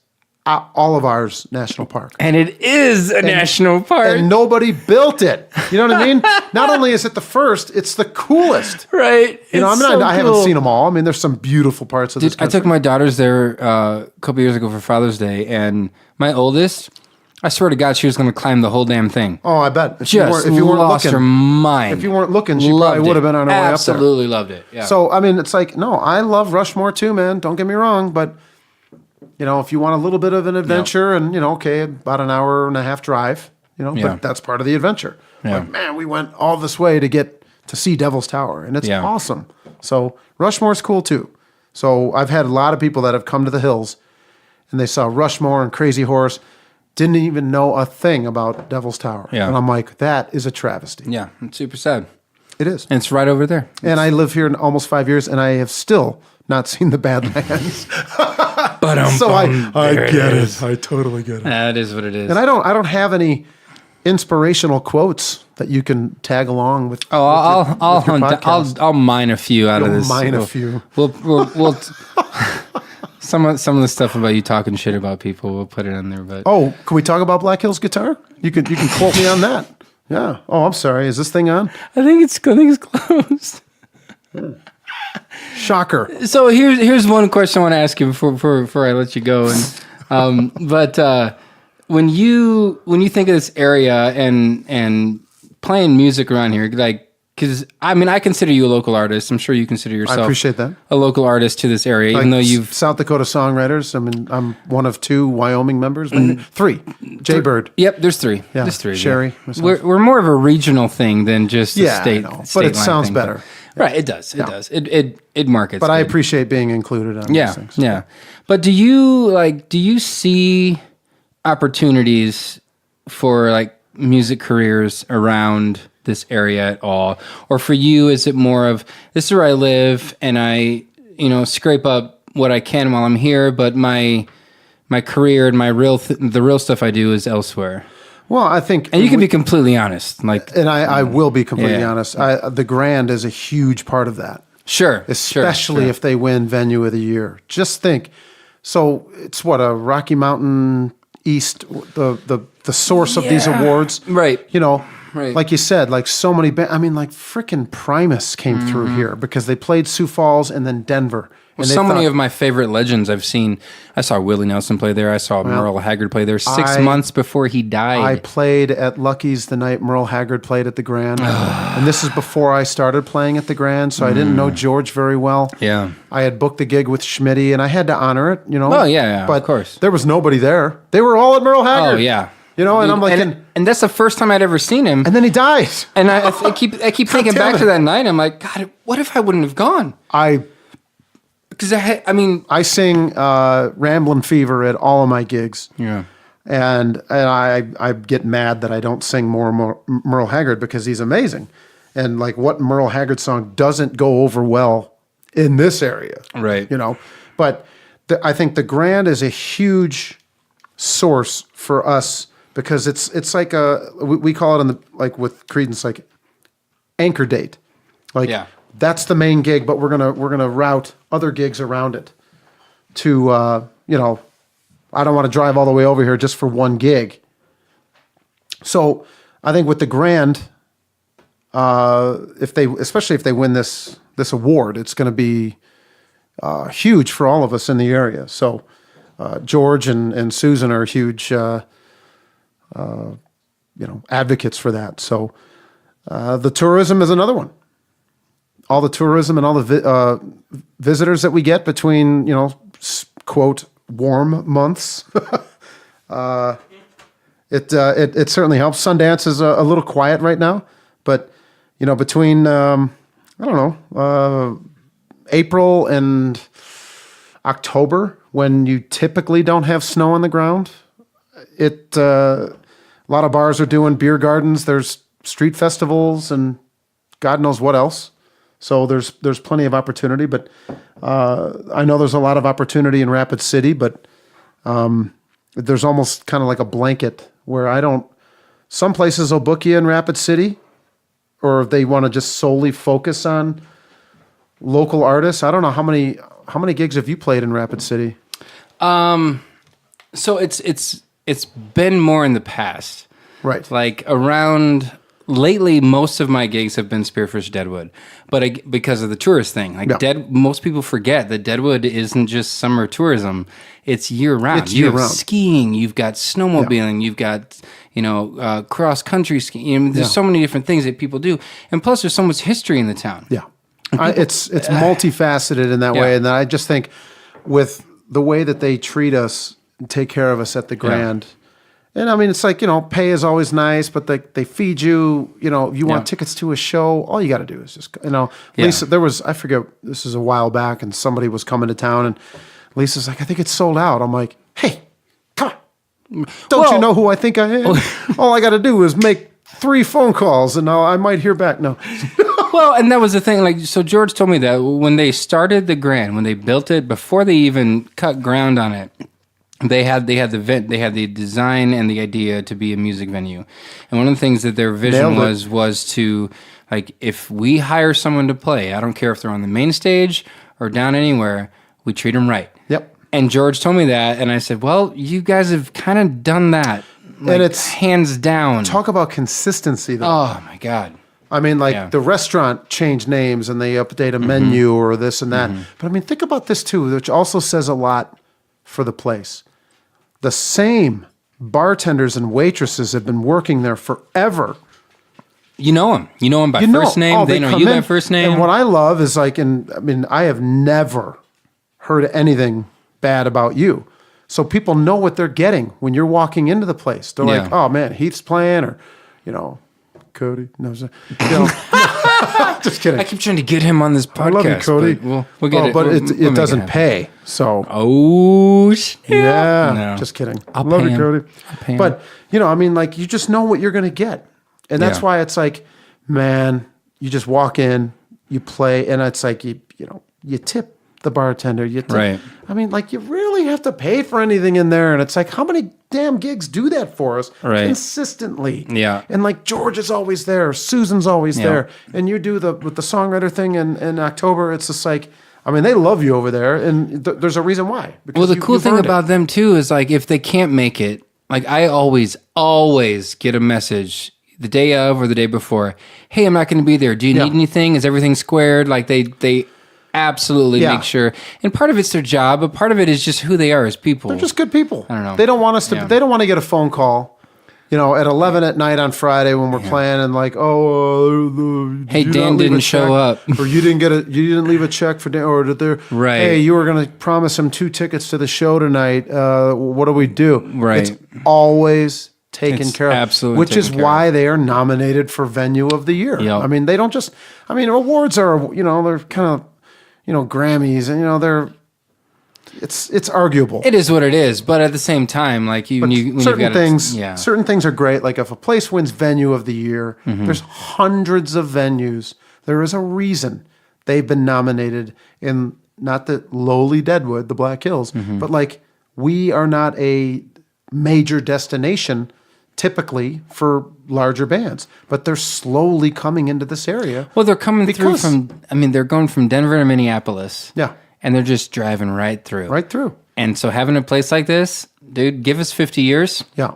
all of ours national park. And it is a national park. And nobody built it. You know what I mean? Not only is it the first, it's the coolest. Right. I haven't seen them all. I mean, there's some beautiful parts of this country. I took my daughters there a couple years ago for Father's Day, and my oldest, I swear to God, she was going to climb the whole damn thing. Oh, I bet. If you weren't lost looking, her mind. If you weren't looking, she probably would have been on her way up there. Absolutely loved it. Yeah. So, I mean, it's no, I love Rushmore too, man. Don't get me wrong, but... if you want a little bit of an adventure and, okay, about an hour and a half drive, but that's part of the adventure. Yeah. Man, we went all this way to get to see Devil's Tower, and it's awesome. So Rushmore's cool too. So I've had a lot of people that have come to the hills and they saw Rushmore and Crazy Horse, didn't even know a thing about Devil's Tower. Yeah. And I'm like, that is a travesty. Yeah, it's super sad. It is. And it's right over there. And I live here in almost 5 years, and I have still not seen the Badlands. So I get it. I totally get it. That is what it is. And I don't have any inspirational quotes that you can tag along with. I'll mine a few out of this. Mine a few. We'll some of the stuff about you talking shit about people, we'll put it in there. But can we talk about Black Hills Guitar? You can quote me on that. Yeah. Oh, I'm sorry. Is this thing on? I think it's closed. Shocker. So here's one question I want to ask you before I let you go. And when you think of this area and playing music around here, like, because I consider you a local artist. I'm sure you consider yourself. I appreciate that. A local artist to this area, even though you've South Dakota songwriters. I'm one of 2 Wyoming members. Maybe 3. Jaybird. Yep, there's 3. Yeah. There's 3. Sherry. Yeah. We're more of a regional thing than just a state. But it sounds better. Right, it does. It does. It markets. But I appreciate being included on these things. Yeah. But do you see opportunities for like music careers around this area at all? Or for you, is it more of, this is where I live and I, scrape up what I can while I'm here, but my career and the real stuff I do is elsewhere? Well, I think... And you can be completely honest. And I will be completely honest. The Grand is a huge part of that. Sure. Especially if they win Venue of the Year. Just think. So it's a Rocky Mountain East, the source of these awards. Right. Right. Like you said, like so many like frickin' Primus came through here because they played Sioux Falls and then Denver. Well, so many of my favorite legends I've seen. I saw Willie Nelson play there. I saw Merle Haggard play there 6 months before he died. I played at Lucky's the night Merle Haggard played at the Grand. And this is before I started playing at the Grand, so I didn't know George very well. Yeah. I had booked the gig with Schmitty, and I had to honor it, Oh, yeah, but of course. There was nobody there. They were all at Merle Haggard. Oh, yeah. And I'm like... And that's the first time I'd ever seen him. And then he died. And I keep thinking back to that night. I'm like, God, what if I wouldn't have gone? Because I sing Ramblin' Fever at all of my gigs. Yeah. And I get mad that I don't sing more Merle Haggard because he's amazing. And like what Merle Haggard song doesn't go over well in this area. Right. But I think the Grand is a huge source for us because it's like we call it with Creedence like anchor date. That's the main gig, but we're gonna route other gigs around it to I don't want to drive all the way over here just for one gig. So I think with the Grand, especially if they win this award, it's going to be huge for all of us in the area. So George and Susan are huge advocates for that. So the tourism is another one. All the tourism and all the visitors that we get between, quote, warm months. It certainly helps. Sundance is a little quiet right now, but, between, April and October, when you typically don't have snow on the ground, a lot of bars are doing beer gardens. There's street festivals and God knows what else. So there's plenty of opportunity, but I know there's a lot of opportunity in Rapid City, but there's almost kind of like a blanket where some places will book you in Rapid City, or if they want to just solely focus on local artists. I don't know how many gigs have you played in Rapid City? So it's been more in the past. Right. Like lately, most of my gigs have been Spearfish Deadwood, but because of the tourist thing, most people forget that Deadwood isn't just summer tourism; it's year round. You have skiing, you've got snowmobiling, you've got cross country skiing. There's so many different things that people do, and plus there's so much history in the town. Yeah, it's multifaceted in that way, and I just think with the way that they treat us, take care of us at the Grand. Yeah. And it's like, pay is always nice, but they feed you, you want tickets to a show, all you got to do is just, Lisa, I forget, this is a while back, and somebody was coming to town, and Lisa's like, I think it's sold out. I'm like, hey, come on. Don't you know who I think I am? All I got to do is make 3 phone calls, and I might hear back. No. Well, and that was the thing. So George told me that when they started the Grand, when they built it, before they even cut ground on it, they had the design and the idea to be a music venue. And one of the things that their vision was to, like, if we hire someone to play, I don't care if they're on the main stage or down anywhere, we treat them right. Yep. And George told me that, and I said, well, you guys have kind of done that. Like, and it's hands down. Talk about consistency, though. Oh, my God. I mean, like, the restaurant changed names and they update a menu or this and that. But, I mean, think about this, too, which also says a lot for the place. The same bartenders and waitresses have been working there forever. You know them. You know them by first name. They know you by first name. And what I love is, like, I have never heard anything bad about you. So people know what they're getting when you're walking into the place. They're like, oh, man, Heath's playing, or, Cody. No, just kidding. I keep trying to get him on this podcast. I love you, Cody. We'll get it. But it doesn't pay. So. Oh, snap. Yeah. No. Just kidding. I'll love pay you, Cody. I'll pay him. But, like, you just know what you're going to get. And that's why it's like, man, you just walk in, you play, and it's like, you tip the bartender. Right. I mean, like, you really have to pay for anything in there. And it's like, how many damn gigs do that for us consistently? Yeah. And, like, George is always there. Susan's always there. And you do with the songwriter thing in October, it's just like, I mean, they love you over there. And there's a reason why. Well, the cool thing about them, too, is, like, if they can't make it, like, I always get a message the day of or the day before. Hey, I'm not going to be there. Do you need anything? Is everything squared? Like, they absolutely make sure. And part of it's their job, but part of it is just who they are as people. They're just good people. I don't know. They don't want us to. They don't want to get a phone call, at 11 at night on Friday when we're playing, and like, hey, Dan didn't show up, or you didn't leave a check for Dan, or did there? Right. Hey, you were going to promise him 2 tickets to the show tonight. What do we do? Right. It's always taken care of. Absolutely. Which is why they are nominated for Venue of the Year. Yep. I mean, they don't just. I mean, awards are they're kind of. Grammys, and they're, it's arguable. It is what it is, but at the same time, like certain things are great. Like if a place wins Venue of the Year, there's hundreds of venues. There is a reason they've been nominated in not the lowly Deadwood, the Black Hills, but like we are not a major destination typically for larger bands, but they're slowly coming into this area. Well, they're coming through they're going from Denver to Minneapolis. Yeah. And they're just driving right through. Right through. And so having a place like this, dude, give us 50 years. Yeah.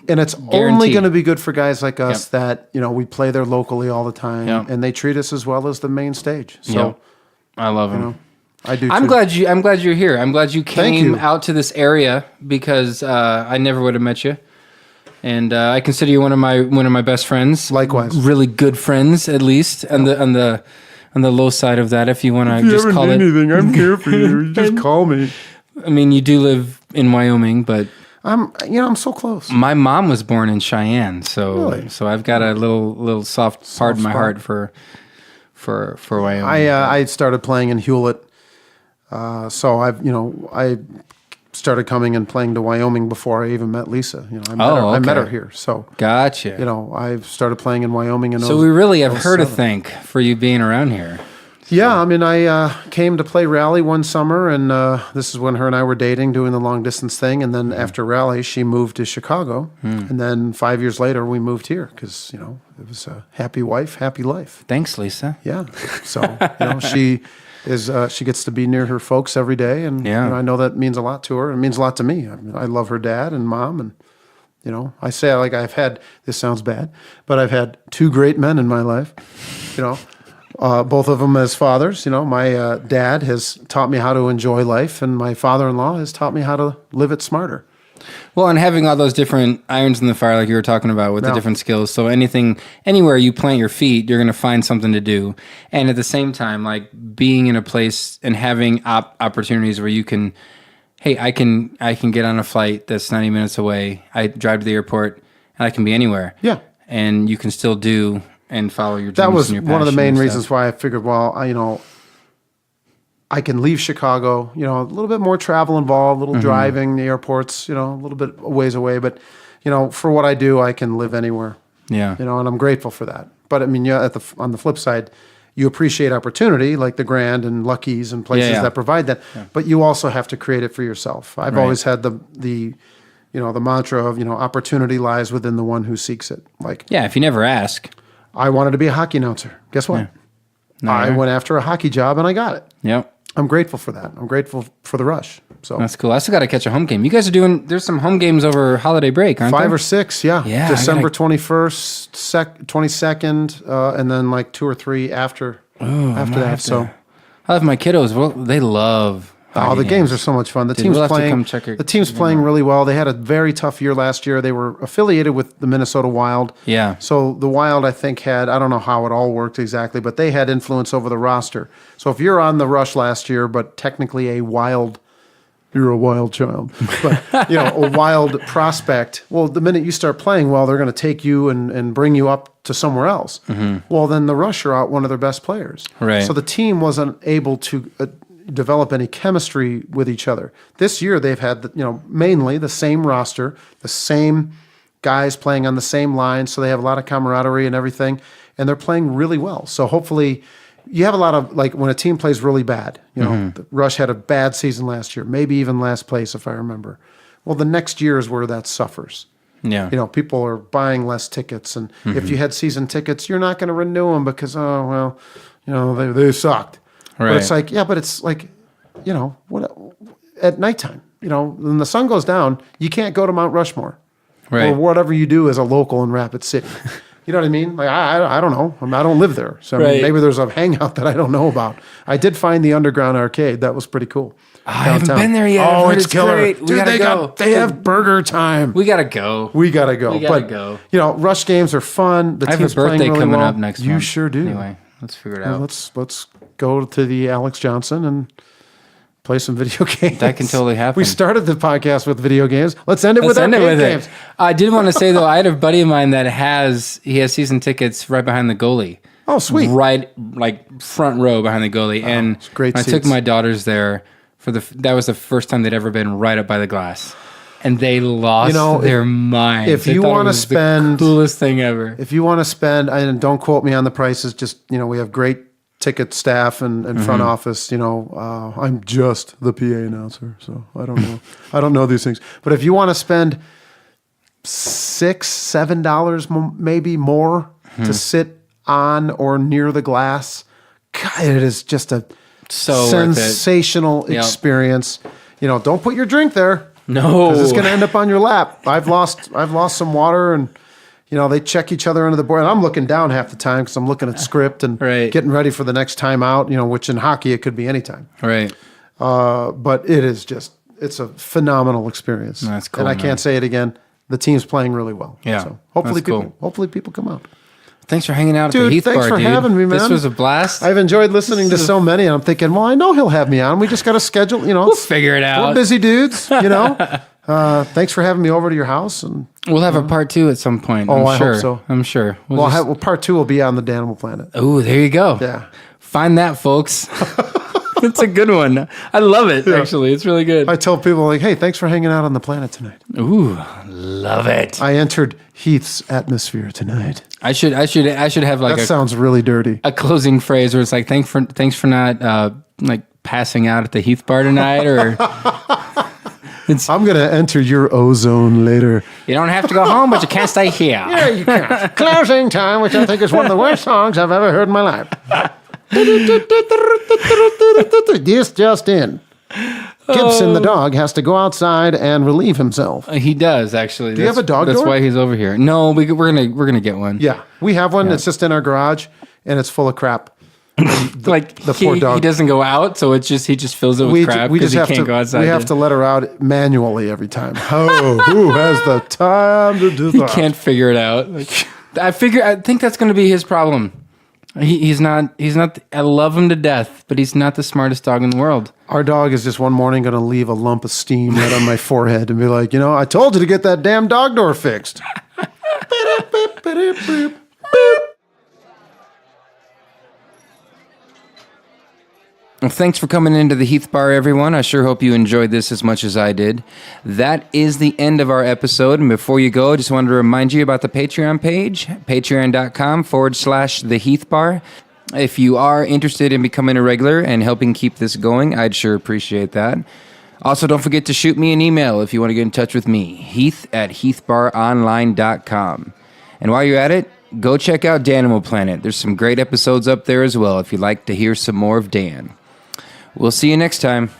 And it's only going to be good for guys like us that, we play there locally all the time and they treat us as well as the main stage. So I love them. I do. I'm glad you're here. I'm glad you came out to this area because I never would have met you. And I consider you one of my best friends. Likewise, really good friends, at least on the low side of that. If you want to just call it anything, I'm here for you. Just call me. I mean, you do live in Wyoming, but I'm so close. My mom was born in Cheyenne, so really? So I've got a little soft part in my heart for Wyoming. I started playing in Hewlett, so I started coming and playing to Wyoming before I even met Lisa. I met her here. So gotcha. I started playing in Wyoming, and so we really have her to thank for you being around here. Yeah, I mean, I came to play Rally one summer, and this is when her and I were dating, doing the long distance thing. And then after Rally, she moved to Chicago, and then 5 years later, we moved here because it was a happy wife, happy life. Thanks, Lisa. Yeah. So she gets to be near her folks every day, and I know that means a lot to her. It means a lot to me. I mean, I love her dad and mom, and I say like I've had. This sounds bad, but I've had 2 great men in my life. Both of them as fathers. My dad has taught me how to enjoy life, and my father-in-law has taught me how to live it smarter. Well, and having all those different irons in the fire, like you were talking about with the different skills. So anywhere you plant your feet, you're going to find something to do. And at the same time, like being in a place and having opportunities where you can, hey, I can get on a flight that's 90 minutes away. I drive to the airport and I can be anywhere. Yeah. And you can still do and follow your dreams. That was and your one of the main and reasons why I figured, I can leave Chicago, a little bit more travel involved, a little driving, the airports, a little bit ways away. But, for what I do, I can live anywhere. Yeah. And I'm grateful for that. But I mean, on the flip side, you appreciate opportunity like the Grand and Lucky's and places that provide that, but you also have to create it for yourself. I've always had the mantra of, opportunity lies within the one who seeks it. Like, if you never ask. I wanted to be a hockey announcer. Guess what? I went after a hockey job and I got it. Yep. I'm grateful for that. I'm grateful for the rush. So that's cool. I still got to catch a home game. You guys are there's some home games over holiday break, aren't there? 5 or 6, yeah. December 21st, 22nd, and then like 2 or 3 after that. So I have my kiddos. Well, they love the games are so much fun. The team's playing really well. They had a very tough year last year. They were affiliated with the Minnesota Wild. Yeah. So the Wild, I think, I don't know how it all worked exactly, but they had influence over the roster. So if you're on the Rush last year, but technically you're a wild child. But, a wild prospect, well, the minute you start playing well, they're going to take you and bring you up to somewhere else. Mm-hmm. Well, then the Rush are out one of their best players. Right. So the team wasn't able to develop any chemistry with each other. This year they've had mainly the same roster, the same guys playing on the same line, so they have a lot of camaraderie and everything, and they're playing really well. So hopefully you have a lot of, like, when a team plays really bad, the Rush had a bad season last year, maybe even last place if I remember. Well, the next year is where that suffers. Yeah. People are buying less tickets, and if you had season tickets, you're not going to renew them because they sucked. Right. But it's like, but it's like, what at nighttime, when the sun goes down, you can't go to Mount Rushmore, or whatever you do as a local in Rapid City. You know what I mean? Like, I don't know. I don't live there, so maybe there's a hangout that I don't know about. I did find the underground arcade. That was pretty cool. I haven't been there yet. Oh, it's killer. Great. Dude, they have burger time. We gotta go. Rush games are fun. The I have team's a birthday playing really coming well. up next month. You sure do. Anyway, let's figure it out. Let's go to the Alex Johnson and play some video games. That can totally happen. We started the podcast with video games. Let's end it with games. I did want to say, though, I had a buddy of mine that has season tickets right behind the goalie. Oh, sweet. Right, like front row behind the goalie. And great I took my daughters there that was the first time they'd ever been right up by the glass. And they lost their minds. If you want to spend the coolest thing ever. If you want to spend, and don't quote me on the prices, just, we have great ticket staff and front office. I'm just the PA announcer, so I don't know. I don't know these things. But if you want to spend $6-7 maybe more to sit on or near the glass, God, it is just a sensational experience. Don't put your drink there. No, because it's going to end up on your lap. I've lost some water, and they check each other under the board. And I'm looking down half the time because I'm looking at script and getting ready for the next time out. Which in hockey it could be any time. Right. But it's a phenomenal experience. That's cool. And I can't say it again. The team's playing really well. Yeah. So hopefully people come out. Thanks for hanging out at the Heath Bar, dude. Thanks for having me, man. This was a blast. I've enjoyed listening to so many, and I'm thinking, well, I know he'll have me on. We just got to schedule, We'll figure it out. We're busy dudes, Thanks for having me over to your house. And we'll have a part 2 at some point. I hope so. I'm sure. Part 2 will be on the Danimal Planet. Oh, there you go. Yeah. Find that, folks. It's a good one. I love it, actually. It's really good. I tell people, like, hey, thanks for hanging out on the planet tonight. Ooh, love it. I entered Heath's atmosphere tonight. I should have like that sounds really dirty. A closing phrase where it's like, thanks for not passing out at the Heath Bar tonight, or I'm gonna enter your ozone later. You don't have to go home, but you can't stay here. Yeah, you can. Closing time, which I think is one of the worst songs I've ever heard in my life. This just in. Gibson the dog has to go outside and relieve himself. He does, actually. Do you have a dog door? That's why he's over here. No, we're gonna get one. Yeah, we have one. Yeah. It's just in our garage, and it's full of crap. The poor dog. He doesn't go out, so it's just he just fills it with crap because he can't go outside. We have to let her out manually every time. Oh, who has the time to do that? He can't figure it out. I think that's going to be his problem. He's not. I love him to death, but he's not the smartest dog in the world. Our dog is just one morning going to leave a lump of steam right on my forehead and be like, I told you to get that damn dog door fixed. Well, thanks for coming into the Heath Bar, everyone. I sure hope you enjoyed this as much as I did. That is the end of our episode. And before you go, I just wanted to remind you about the Patreon page, patreon.com/The Heath Bar. If you are interested in becoming a regular and helping keep this going, I'd sure appreciate that. Also, don't forget to shoot me an email if you want to get in touch with me, heath@heathbaronline.com. And while you're at it, go check out Danimal Planet. There's some great episodes up there as well if you'd like to hear some more of Dan. We'll see you next time.